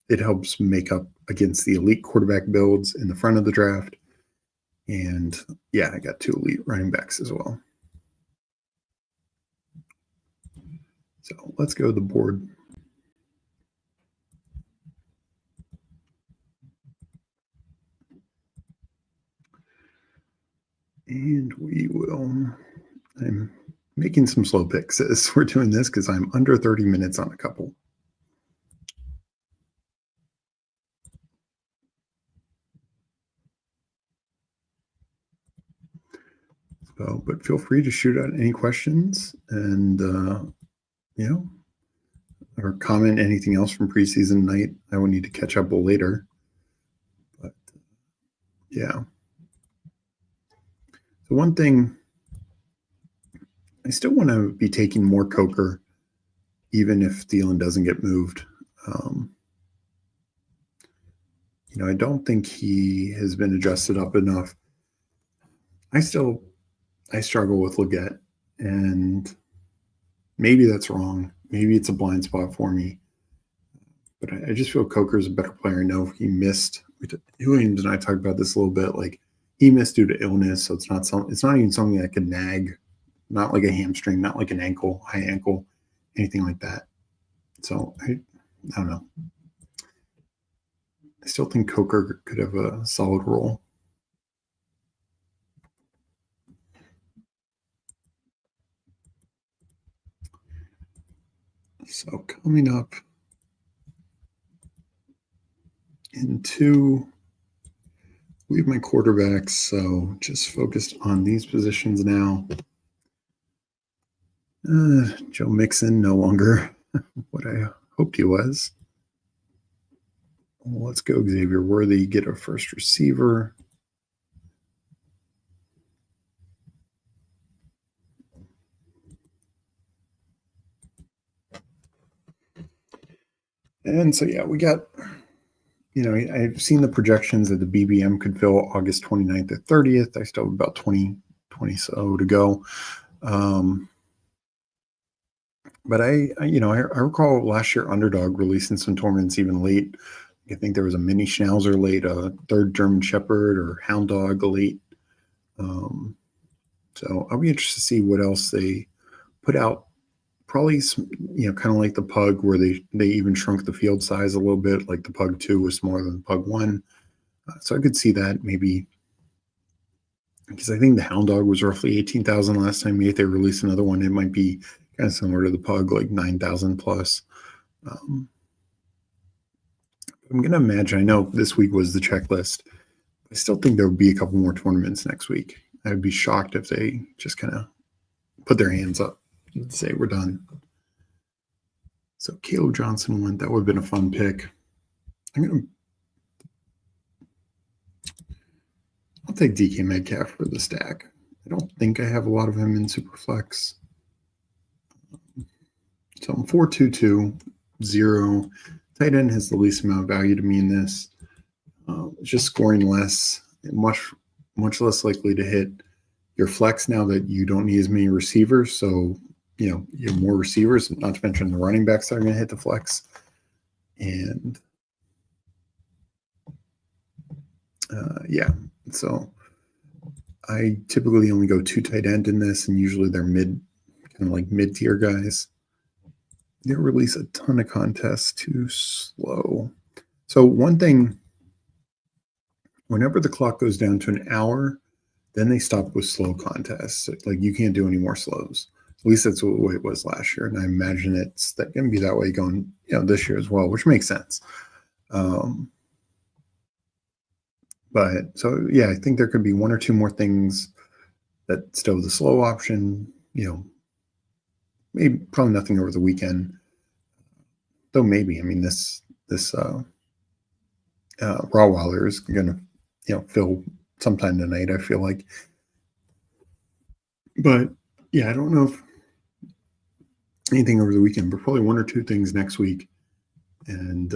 It helps make up against the elite quarterback builds in the front of the draft. And yeah, I got 2 elite running backs as well. So let's go to the board. And we will, I'm making some slow picks as we're doing this because I'm under 30 minutes on a couple. So, but feel free to shoot out any questions and, or comment anything else from preseason night. I will need to catch up later. But yeah. The one thing, I still want to be taking more Coker, even if Thielen doesn't get moved. I don't think he has been adjusted up enough. I struggle with Leggett, and maybe that's wrong. Maybe it's a blind spot for me. But I just feel Coker is a better player. I know he missed. Williams and I talked about this a little bit. Like, he missed due to illness, so it's not even something that could nag, not like a hamstring, not like an ankle, high ankle, anything like that. So I don't know. I still think Coker could have a solid role. So coming up in 2, leave my quarterbacks, so just focused on these positions now. Joe Mixon, no longer what I hoped he was. Well, let's go Xavier Worthy, get a first receiver. And so, yeah, we got, I've seen the projections that the BBM could fill August 29th or 30th. I still have about 20 so to go. But I recall last year Underdog releasing some tournaments even late. I think there was a mini Schnauzer late, a third German Shepherd or Hound Dog late. So I'll be interested to see what else they put out. Probably some, kind of like the Pug, where they even shrunk the field size a little bit. Like the Pug 2 was smaller than the Pug 1. So I could see that maybe, because I think the Hound Dog was roughly 18,000 last time. Maybe if they release another one, it might be kind of similar to the Pug, like 9,000 plus. I'm going to imagine, I know this week was the checklist. I still think there would be a couple more tournaments next week. I'd be shocked if they just kind of put their hands up and say we're done. So Caleb Johnson went. That would have been a fun pick. I'll take DK Metcalf for the stack. I don't think I have a lot of him in Superflex. So I'm 4-2-2-0. Tight end has the least amount of value to me in this. Just scoring less, much less likely to hit your flex now that you don't need as many receivers. So, you have more receivers, not to mention the running backs that are going to hit the flex. And so I typically only go 2 tight end in this, and usually they're mid-tier guys. They release a ton of contests too slow. So one thing, whenever the clock goes down to an hour, then they stop with slow contests. Like you can't do any more slows. At least that's the way it was last year. And I imagine it's going to be that way going, this year as well, which makes sense. But so, yeah, I think there could be 1 or 2 more things that still the slow option, maybe probably nothing over the weekend. Though maybe, I mean, this Rottweiler is going to, fill sometime tonight, I feel like. But yeah, I don't know if anything over the weekend, but probably 1 or 2 things next week. And,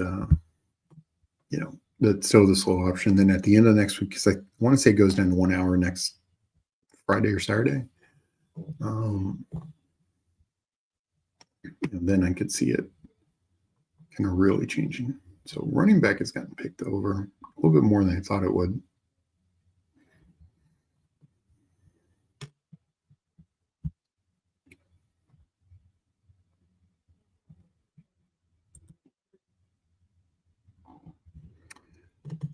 that's still the slow option. Then at the end of next week, because I want to say it goes down to 1 hour next Friday or Saturday. Then I could see it kind of really changing. So running back has gotten picked over a little bit more than I thought it would.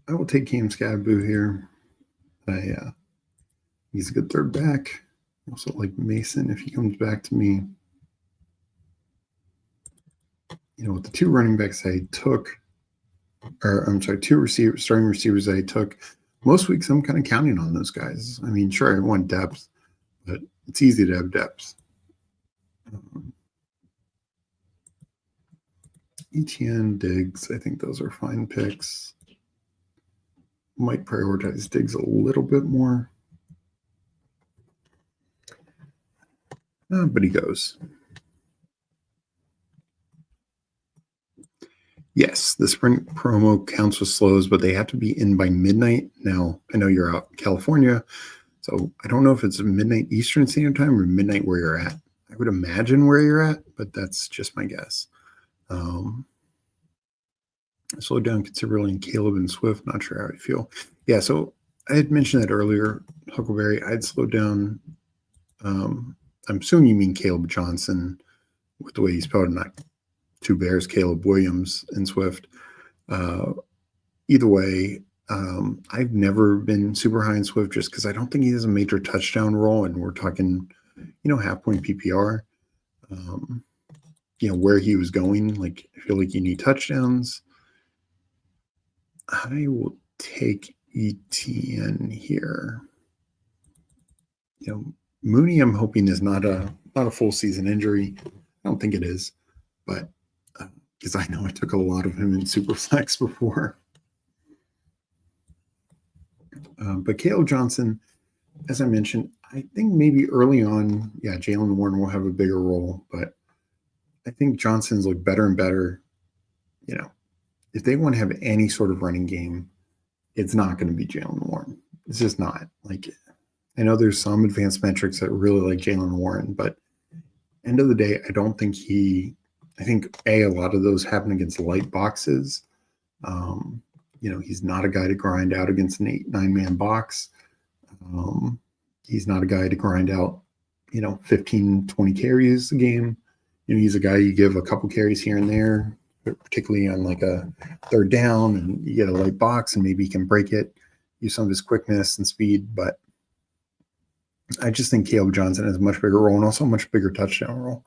I will take Cam Scaboo here. He's a good third back. Also like Mason if he comes back to me. With the 2 running backs I took, or I'm sorry, 2 starting receivers I took, most weeks I'm kind of counting on those guys. I mean, sure, I want depth, but it's easy to have depth. ETN, Diggs, I think those are fine picks. Might prioritize Diggs a little bit more. But he goes. Yes, the sprint promo counts with slows, but they have to be in by midnight. Now, I know you're out in California, so I don't know if it's midnight Eastern Standard Time or midnight where you're at. I would imagine where you're at, but that's just my guess. I slowed down considerably in Caleb and Swift. Not sure how I feel. Yeah, so I had mentioned that earlier, Huckleberry. I'd slowed down. I'm assuming you mean Caleb Johnson with the way he's spelled, not two Bears, Caleb Williams and Swift. Either way, I've never been super high in Swift just because I don't think he has a major touchdown role, and we're talking, half point PPR. Where he was going, like I feel like you need touchdowns. I will take ETN here. Mooney, I'm hoping is not a full season injury. I don't think it is, but because I know I took a lot of him in Superflex before. But Caleb Johnson, as I mentioned, I think maybe early on, Jalen Warren will have a bigger role, but I think Johnson's look better and better. If they want to have any sort of running game, it's not going to be Jalen Warren. It's just not. Like, I know there's some advanced metrics that really like Jalen Warren, but end of the day, I don't think I think a lot of those happen against light boxes. He's not a guy to grind out against an 8-9-man box. He's not a guy to grind out, 15, 20 carries a game. He's a guy you give a couple carries here and there, particularly on like a third down, and you get a light box and maybe he can break it, use some of his quickness and speed. But I just think Caleb Johnson has a much bigger role and also a much bigger touchdown role.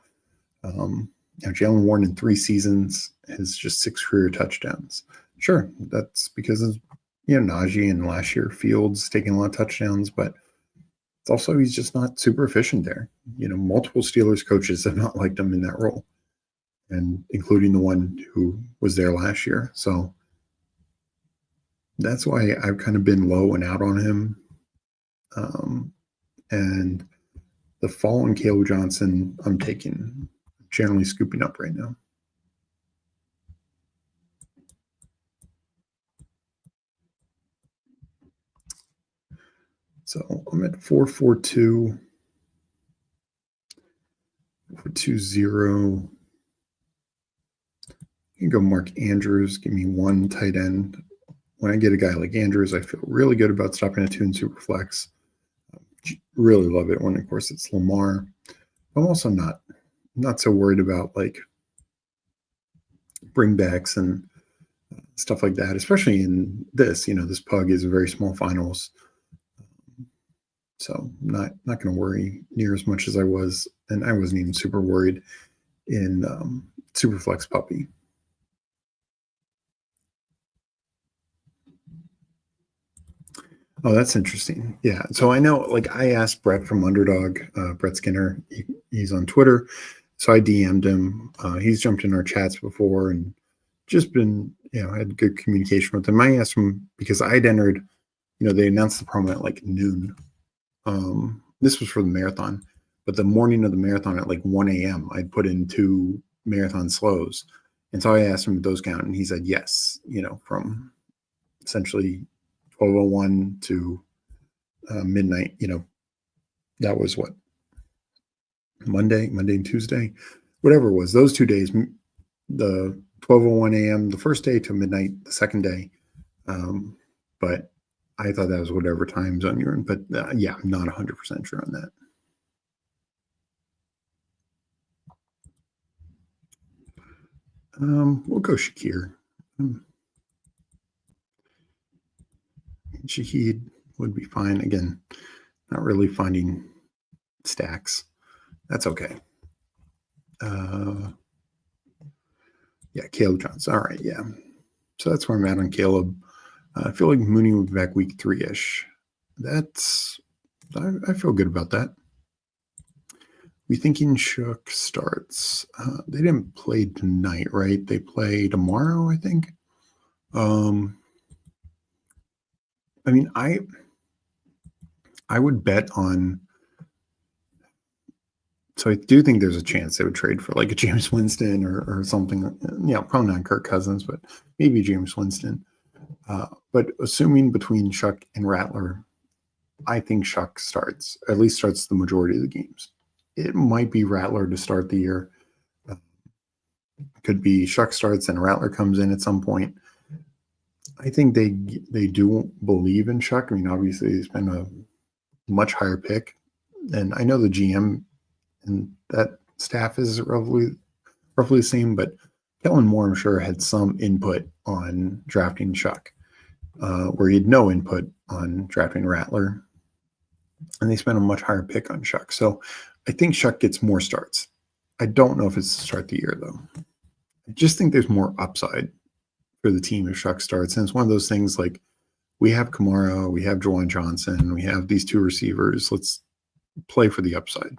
Jalen Warren in 3 seasons has just 6 career touchdowns. Sure, that's because of Najee and last year Fields taking a lot of touchdowns, but it's also he's just not super efficient there. Multiple Steelers coaches have not liked him in that role, and including the one who was there last year. So that's why I've kind of been low and out on him. And the fall on Caleb Johnson, I'm generally scooping up right now. So I'm at 442, 420. You can go Mark Andrews, give me one tight end. When I get a guy like Andrews, I feel really good about stopping at 2 in Superflex. Really love it when, of course, it's Lamar. I'm also not so worried about like bringbacks and stuff like that, especially in this. This pug is a very small finals. So not going to worry near as much as I was, and I wasn't even super worried in Superflex Puppy. Oh, that's interesting. Yeah. So I know, like, I asked Brett from Underdog, Brett Skinner. He's on Twitter. So I DM'd him. He's jumped in our chats before and just been, had good communication with him. I asked him because I'd entered, they announced the promo at like noon. This was for the marathon, but the morning of the marathon at like 1 a.m., I'd put in 2 marathon slows. And so I asked him if those count, and he said yes, from essentially 12:01 to midnight. That was what, Monday and Tuesday, whatever it was. Those 2 days, the 12:01 a.m. the first day to midnight the second day. But I thought that was whatever time zone you're in. But I'm not 100% sure on that. We'll go Shakir. Shaheed would be fine. Again, not really finding stacks. That's okay. Caleb Johnson. All right, yeah. So that's where I'm at on Caleb. I feel like Mooney will be back week 3-ish. I feel good about that. We thinking Shook starts. They didn't play tonight, right? They play tomorrow, I think. I would bet on. So I do think there's a chance they would trade for like a James Winston or something. Probably not Kirk Cousins, but maybe James Winston. But assuming between Shuck and Rattler, I think Shuck starts the majority of the games. It might be Rattler to start the year. Could be Shuck starts and Rattler comes in at some point. I think they do believe in Shuck. I mean, obviously he's been a much higher pick, and I know the GM and that staff is roughly the same, but Kellen Moore, I'm sure, had some input on drafting Shuck, where he had no input on drafting Rattler, and they spent a much higher pick on Shuck. So I think Shuck gets more starts. I don't know if it's to start the year, though. I just think there's more upside for the team if Shuck starts. And it's one of those things like, we have Kamara, we have Juwan Johnson, we have these two receivers. Let's play for the upside.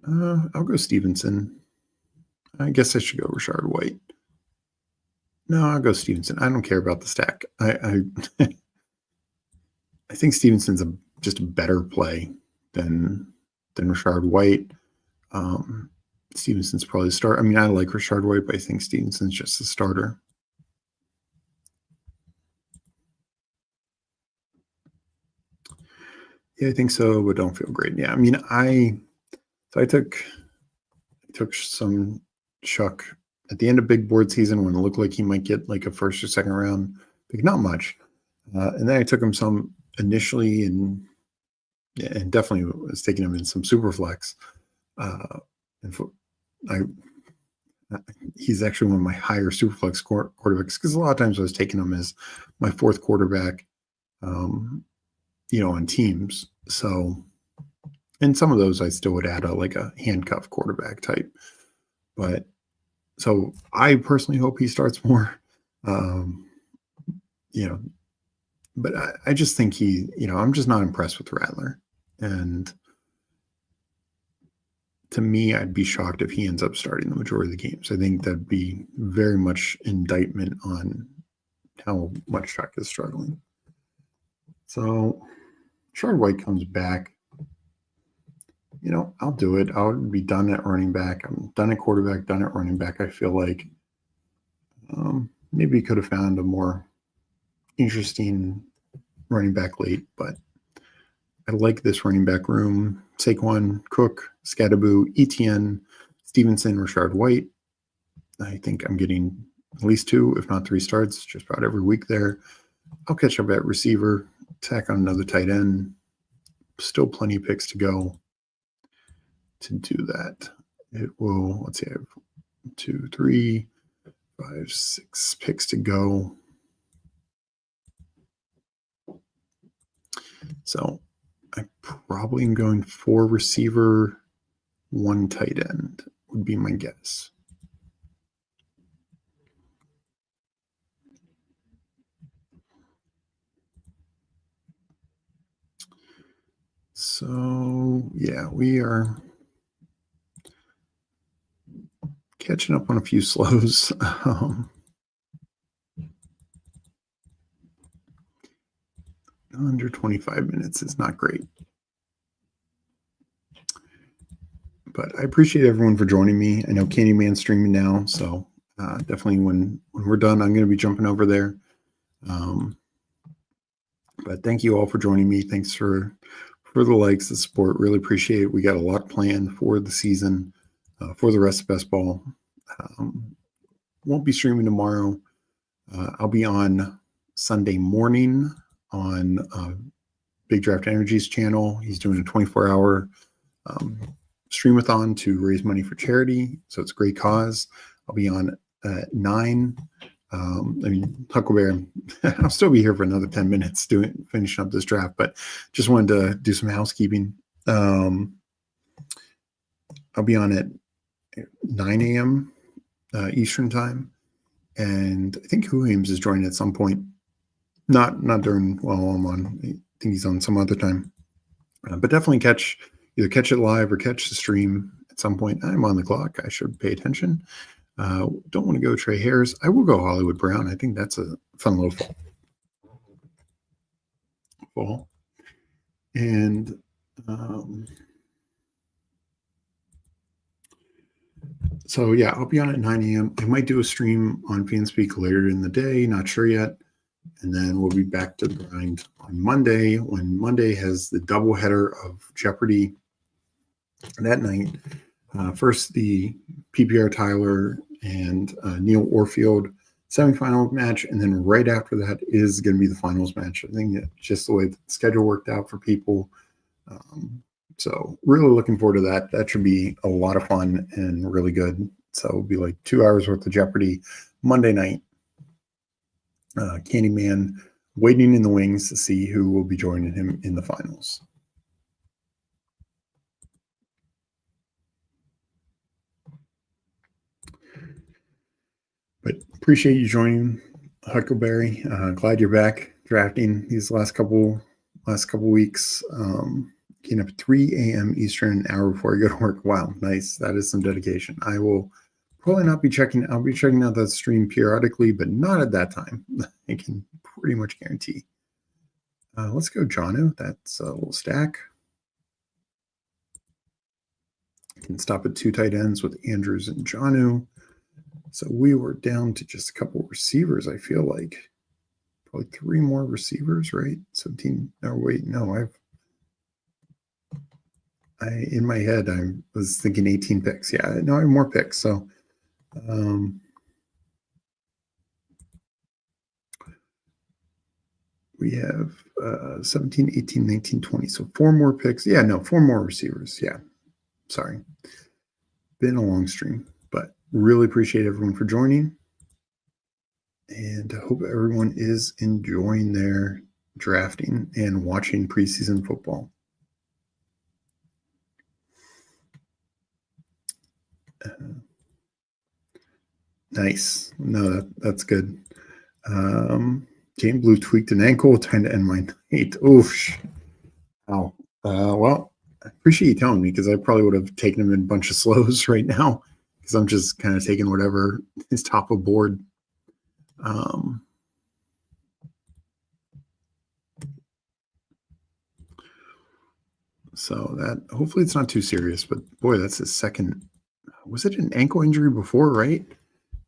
I'll go Stevenson. I guess I should go Rashard White. No, I'll go Stevenson. I don't care about the stack. I I think Stevenson's just a better play than Rashard White. Stevenson's probably the start. I mean, I like Rashard White, but I think Stevenson's just the starter. Yeah, I think so, but don't feel great. Yeah, I mean, I took some Shuck at the end of big board season when it looked like he might get like a first or second round pick, not much. And then I took him some initially, and definitely was taking him in some Superflex. He's actually one of my higher Superflex quarterbacks, because a lot of times I was taking him as my fourth quarterback, on teams. So, and some of those I still would add a handcuff quarterback type. But so I personally hope he starts more. But I just think I'm just not impressed with Rattler. And to me, I'd be shocked if he ends up starting the majority of the games. I think that'd be very much indictment on how much Chuck is struggling. So Rashard White comes back. I'll do it. I'll be done at running back. I'm done at quarterback, done at running back. I feel like maybe could have found a more interesting running back late, but I like this running back room. Saquon, Cook, Scadaboo, Etienne, Stevenson, Rashard White. I think I'm getting at least 2, if not 3 starts just about every week there. I'll catch up at receiver, tack on another tight end. Still plenty of picks to go to do that. It will, let's see, I have 2, 3, 5, 6 picks to go. So I probably am going 4 receiver, 1 tight end would be my guess. So yeah, we are catching up on a few slows. Under 25 minutes is not great. But I appreciate everyone for joining me. I know Candyman's streaming now, so definitely when we're done, I'm going to be jumping over there. But thank you all for joining me. Thanks for the likes, the support. Really appreciate it. We got a lot planned for the season, for the rest of best ball. Won't be streaming tomorrow. I'll be on Sunday morning on Big Draft Energy's channel. He's doing a 24-hour streamathon to raise money for charity. So it's a great cause. I'll be on at 9. Huckleberry, I'll still be here for another 10 minutes finishing up this draft, but just wanted to do some housekeeping. I'll be on at 9 a.m. Eastern time. And I think Huames is joining at some point. Not during while I'm on. I think he's on some other time. But definitely either catch it live or catch the stream at some point. I'm on the clock. I should pay attention. Don't want to go Trey Harris. I will go Hollywood Brown. I think that's a fun little fall. And so yeah, I'll be on at 9 a.m. I might do a stream on Fanspeak later in the day. Not sure yet. And then we'll be back to the grind on Monday, when Monday has the doubleheader of Jeopardy that night. First, the PPR Tyler and Neil Orfield semifinal match, and then right after that is going to be the finals match. I think it's just the way the schedule worked out for people. So really looking forward to that. That should be a lot of fun and really good. So it'll be like 2 hours worth of Jeopardy Monday night. Candyman waiting in the wings to see who will be joining him in the finals. But appreciate you joining, Huckleberry. Glad you're back drafting these last couple weeks. Getting up at 3 a.m. Eastern, an hour before I go to work. Wow, nice. That is some dedication. I will probably not be checking. I'll be checking out that stream periodically, but not at that time. I can pretty much guarantee. Let's go, Janu. That's a little stack. I can stop at 2 tight ends with Andrews and Janu. So we were down to just a couple of receivers, I feel like. Probably 3 more receivers, right? 17. No, wait, no, in my head, I was thinking 18 picks. Yeah, no, I have more picks. So we have 17, 18, 19, 20. So 4 more picks. Yeah, no, 4 more receivers. Yeah, sorry. Been a long stream, but really appreciate everyone for joining. And I hope everyone is enjoying their drafting and watching preseason football. Nice. No, that's good. Jane Blue tweaked an ankle, trying to end my night. Oof. Wow. Well, I appreciate you telling me, because I probably would have taken him in a bunch of slows right now, because I'm just kind of taking whatever is top of board. So that, hopefully it's not too serious, but boy, that's his second. Was it an ankle injury before, right?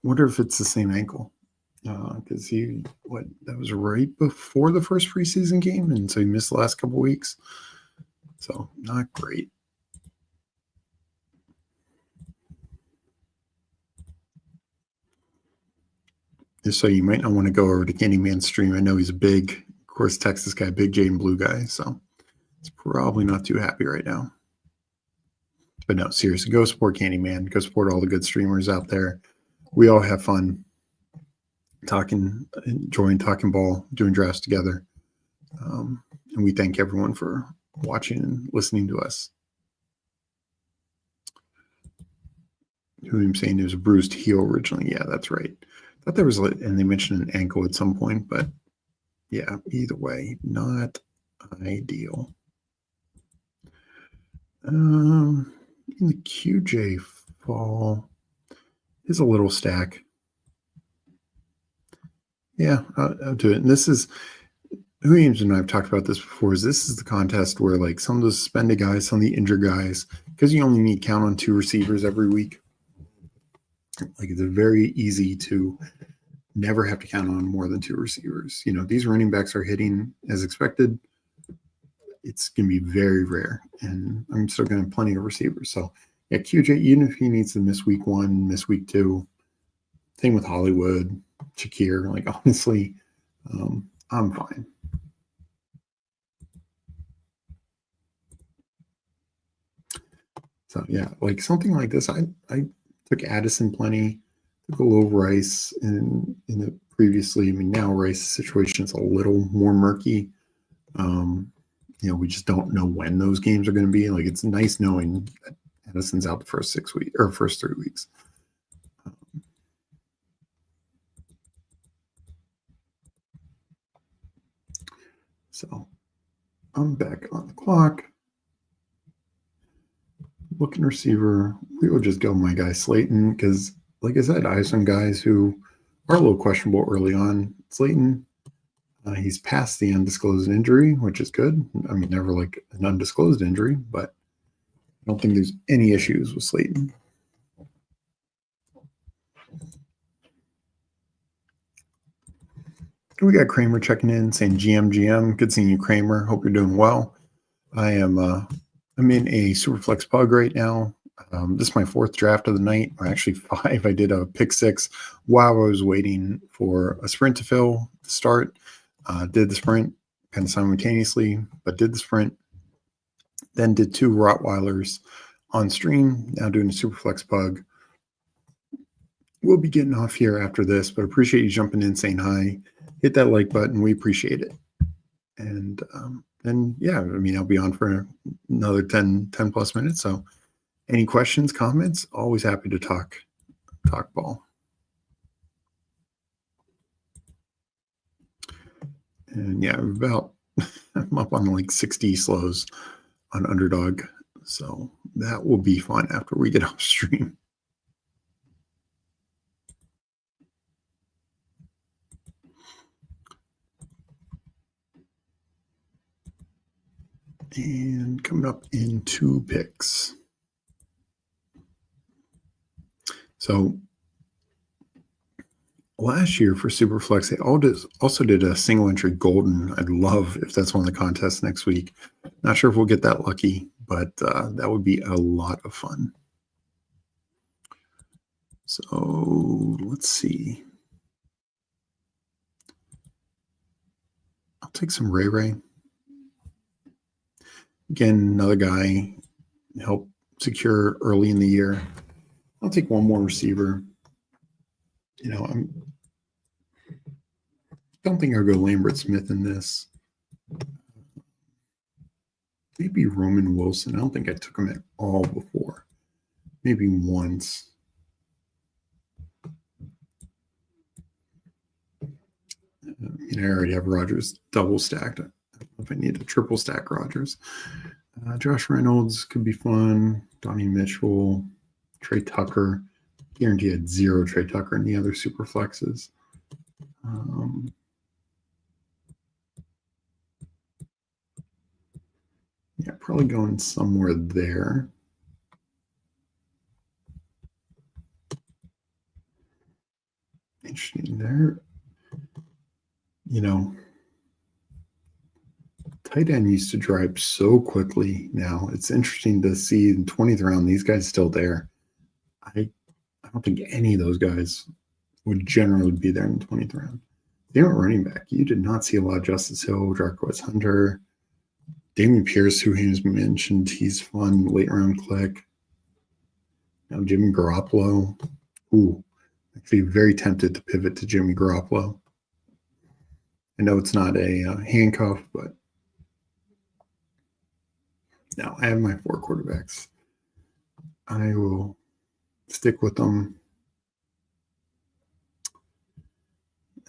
Wonder if it's the same ankle. Because that was right before the first preseason game, and so he missed the last couple weeks. So not great. Just so you might not want to go over to Candyman's stream. I know he's a big, of course, Texas guy, big Jane Blue guy, so he's probably not too happy right now. But no, seriously, go support Candyman. Go support all the good streamers out there. We all have fun enjoying talking ball, doing drafts together. And we thank everyone for watching and listening to us. Who I'm saying there's a bruised heel originally. Yeah, that's right. I thought there was, and they mentioned an ankle at some point, but yeah, either way, not ideal. In the QJ fall is a little stack. Yeah, I'll do it. And this is, Williams and I have talked about this before, this is the contest where like some of the suspended guys, some of the injured guys, because you only need to count on 2 receivers every week. Like it's very easy to never have to count on more than 2 receivers. You know, these running backs are hitting as expected. It's going to be very rare, and I'm still going to have plenty of receivers. So yeah, QJ, even if he needs to miss week 1, miss week 2, same with Hollywood, Shakir, like honestly, I'm fine. So yeah, like something like this, I took Addison plenty, took a little Rice in the previously. I mean, now Rice's situation is a little more murky. You know, we just don't know when those games are going to be. Like, it's nice knowing that Addison's out the first 6 weeks or first 3 weeks. So I'm back on the clock. Looking receiver, we will just go my guy Slayton, because like I said, I have some guys who are a little questionable early on. Slayton, he's past the undisclosed injury, which is good. I mean, never like an undisclosed injury, but I don't think there's any issues with Slayton. We got Kramer checking in, saying GM. Good seeing you, Kramer. Hope you're doing well. I'm in a Superflex pug right now. This is my fourth draft of the night, or actually five. I did a pick six while I was waiting for a sprint to fill to start. Did the sprint kind of simultaneously, but did the sprint. Then did two Rottweilers on stream. Now doing a Superflex pug. We'll be getting off here after this, but appreciate you jumping in, saying hi. Hit that like button. We appreciate it. And yeah, I mean, I'll be on for another 10 plus minutes. So any questions, comments, always happy to talk ball. And yeah, I'm up on like 60 slows on Underdog. So that will be fun after we get off stream. And coming up in 2 picks. So last year for Superflex, they also did a single entry golden. I'd love if that's one of the contests next week. Not sure if we'll get that lucky, but that would be a lot of fun. So let's see. I'll take some Ray. Again, another guy help secure early in the year. I'll take one more receiver. You know, don't think I'll go Lambert Smith in this. Maybe Roman Wilson. I don't think I took him at all before. Maybe once. I already have Rodgers double stacked. I don't know if I need a triple stack Rodgers. Josh Reynolds could be fun. Donnie Mitchell, Trey Tucker. Guarantee I had 0 Trey Tucker in the other super flexes. Yeah, probably going somewhere there. Interesting there. You know, tight end used to drive so quickly now. It's interesting to see in 20th round, these guys still there. I don't think any of those guys would generally be there in the 20th round. They aren't running back. You did not see a lot of Justice Hill, Jarquez Hunter, Damian Pierce, who he was mentioned. He's fun, late round click. Now Jimmy Garoppolo. Ooh, actually very tempted to pivot to Jimmy Garoppolo. I know it's not a handcuff, but no, I have my 4 quarterbacks. I will stick with them.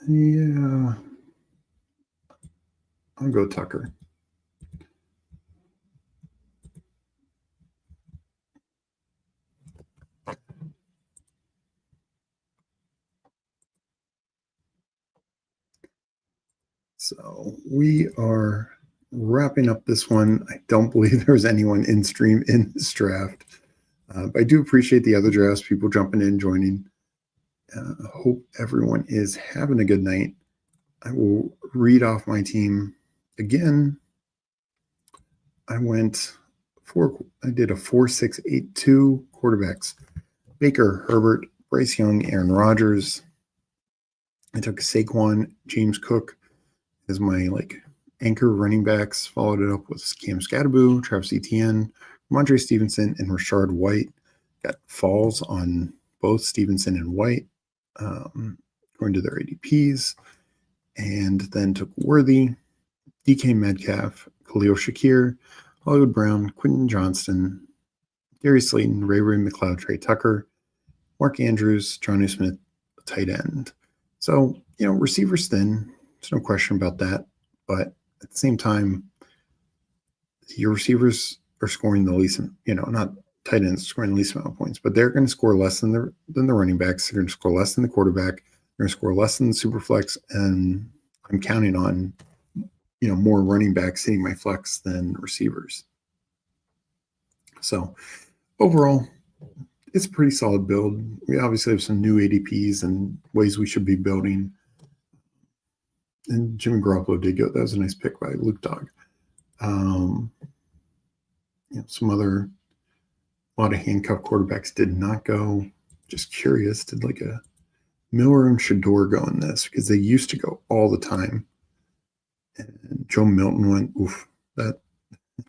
Yeah, I'll go Tucker. So we are wrapping up this one. I don't believe there's anyone in stream in this draft. But I do appreciate the other drafts, people jumping in, joining. Hope everyone is having a good night. I will read off my team again. I did a 4-6-8-2 quarterbacks. Baker, Herbert, Bryce Young, Aaron Rodgers. I took Saquon, James Cook as my anchor running backs. Followed it up with Cam Scatterboo, Travis Etienne, Ramondre Stevenson, and Rashard White. Got falls on both Stevenson and White, according to their ADPs. And then took Worthy, DK Metcalf, Khalil Shakir, Hollywood Brown, Quentin Johnston, Darius Slayton, Ray McLeod, Trey Tucker, Mark Andrews, Jonnu Smith, tight end. So, receivers thin. There's no question about that. But at the same time, your receivers are scoring the least, not tight ends scoring the least amount of points, but they're going to score less than the running backs. They're going to score less than the quarterback. They're going to score less than the super flex. And I'm counting on, more running backs hitting my flex than receivers. So overall, it's a pretty solid build. We obviously have some new ADPs and ways we should be building. And Jimmy Garoppolo did go. That was a nice pick by Luke Dog. Some other A lot of handcuff quarterbacks did not go. Just curious, did like a Miller and Shador go in this? Because they used to go all the time. And Joe Milton went, oof, that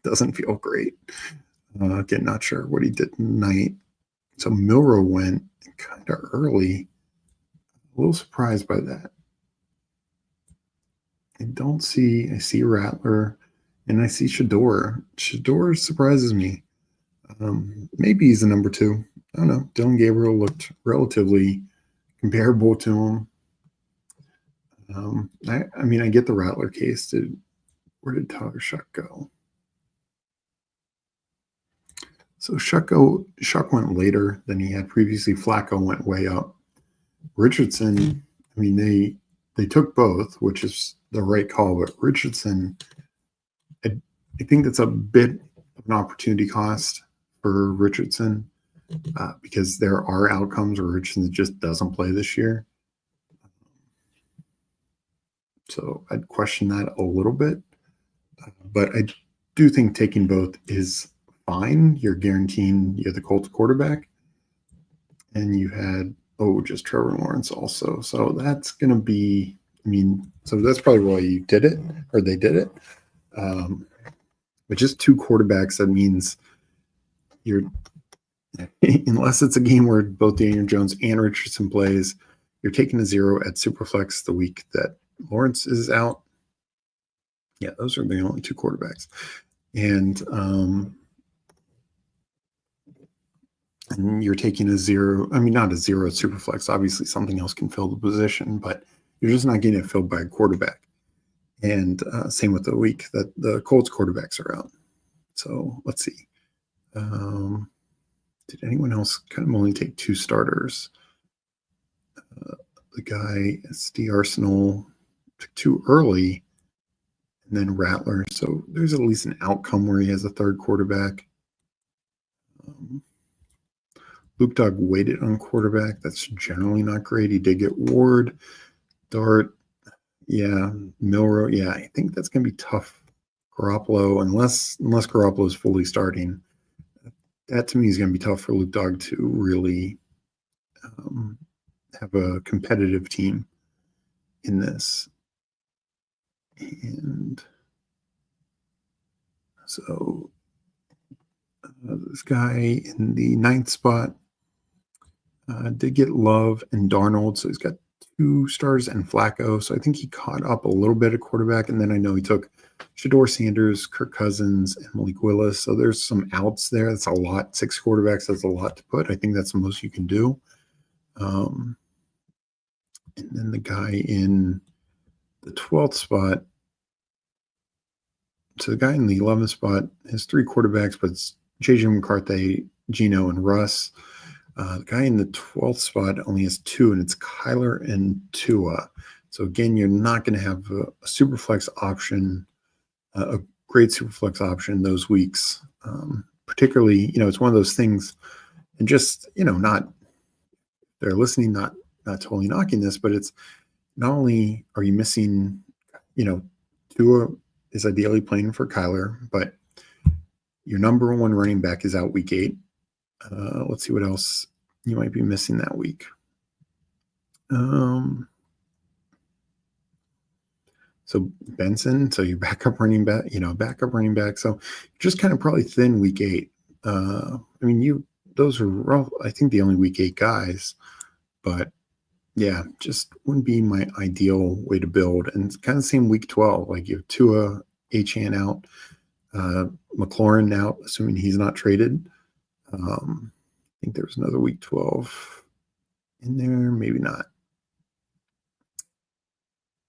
doesn't feel great. Again, not sure what he did tonight. So Milrow went kind of early. A little surprised by that. I see Rattler, and I see Shador. Shador surprises me. Maybe he's the number 2. I don't know. Dylan Gabriel looked relatively comparable to him. I mean, I get the Rattler case. Where did Tyler Shuck go? So Shuck went later than he had previously. Flacco went way up. Richardson, I mean, they took both, which is the right call, but Richardson, I think that's a bit of an opportunity cost for Richardson because there are outcomes where Richardson just doesn't play this year. So I'd question that a little bit. But I do think taking both is fine. You're guaranteeing you're the Colts quarterback. And you had, just Trevor Lawrence also. So that's going to be, so that's probably why you did it, or they did it. But just 2 quarterbacks, that means you're, unless it's a game where both Daniel Jones and Richardson plays, you're taking a 0 at Superflex the week that Lawrence is out. Yeah, those are the only 2 quarterbacks. And you're taking a 0. Not a 0 at Superflex. Obviously, something else can fill the position, but you're just not getting it filled by a quarterback. And same with the week that the Colts quarterbacks are out. So let's see. Did anyone else kind of only take 2 starters? The guy, SD Arsenal, took 2 early, and then Rattler. So there's at least an outcome where he has a 3rd quarterback. Luke Dog waited on quarterback. That's generally not great. He did get Ward, Dart, Milrow. Yeah, I think that's going to be tough. Garoppolo, unless Garoppolo is fully starting, that to me is going to be tough for Luke Dog to really have a competitive team in this. And so this guy in the 9th spot did get Love and Darnold, so he's got 2 stars and Flacco. So I think he caught up a little bit at quarterback, and then I know he took Shador Sanders, Kirk Cousins, and Malik Willis. So there's some outs there. That's a lot. 6 quarterbacks, that's a lot to put. I think that's the most you can do. And then the guy in the 12th spot, so the guy in the 11th spot has 3 quarterbacks, but it's JJ McCarthy, Geno, and Russ. The guy in the 12th spot only has 2, and it's Kyler and Tua. So again, you're not going to have a super flex option, a great super flex option those weeks. Particularly, it's one of those things, and just, not, they're listening, not totally knocking this, but it's not only are you missing, Tua is ideally playing for Kyler, but your number 1 running back is out week 8. Let's see what else you might be missing that week. So Benson, so your backup running back, So just kind of probably thin week 8. Those are, I think, the only week 8 guys, but yeah, just wouldn't be my ideal way to build. And it's kind of the same week 12, like you have Tua, Achane out, McLaurin out, assuming he's not traded. I think there was another week 12 in there, maybe not.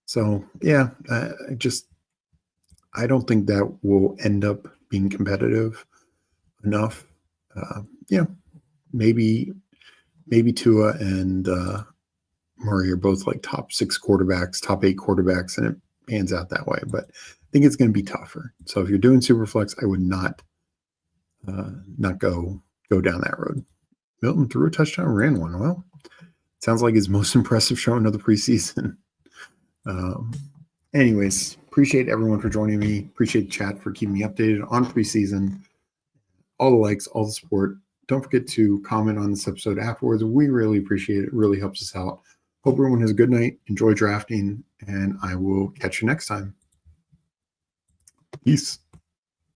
So yeah, I don't think that will end up being competitive enough. Maybe Tua and Murray are both like top 6 quarterbacks, top 8 quarterbacks, and it pans out that way. But I think it's going to be tougher. So if you're doing Superflex, I would not go down that road. Milton threw a touchdown, ran one. Well, sounds like his most impressive showing of the preseason. Anyways, appreciate everyone for joining me. Appreciate the chat for keeping me updated on preseason. All the likes, all the support. Don't forget to comment on this episode afterwards. We really appreciate it. It really helps us out. Hope everyone has a good night. Enjoy drafting, and I will catch you next time. Peace.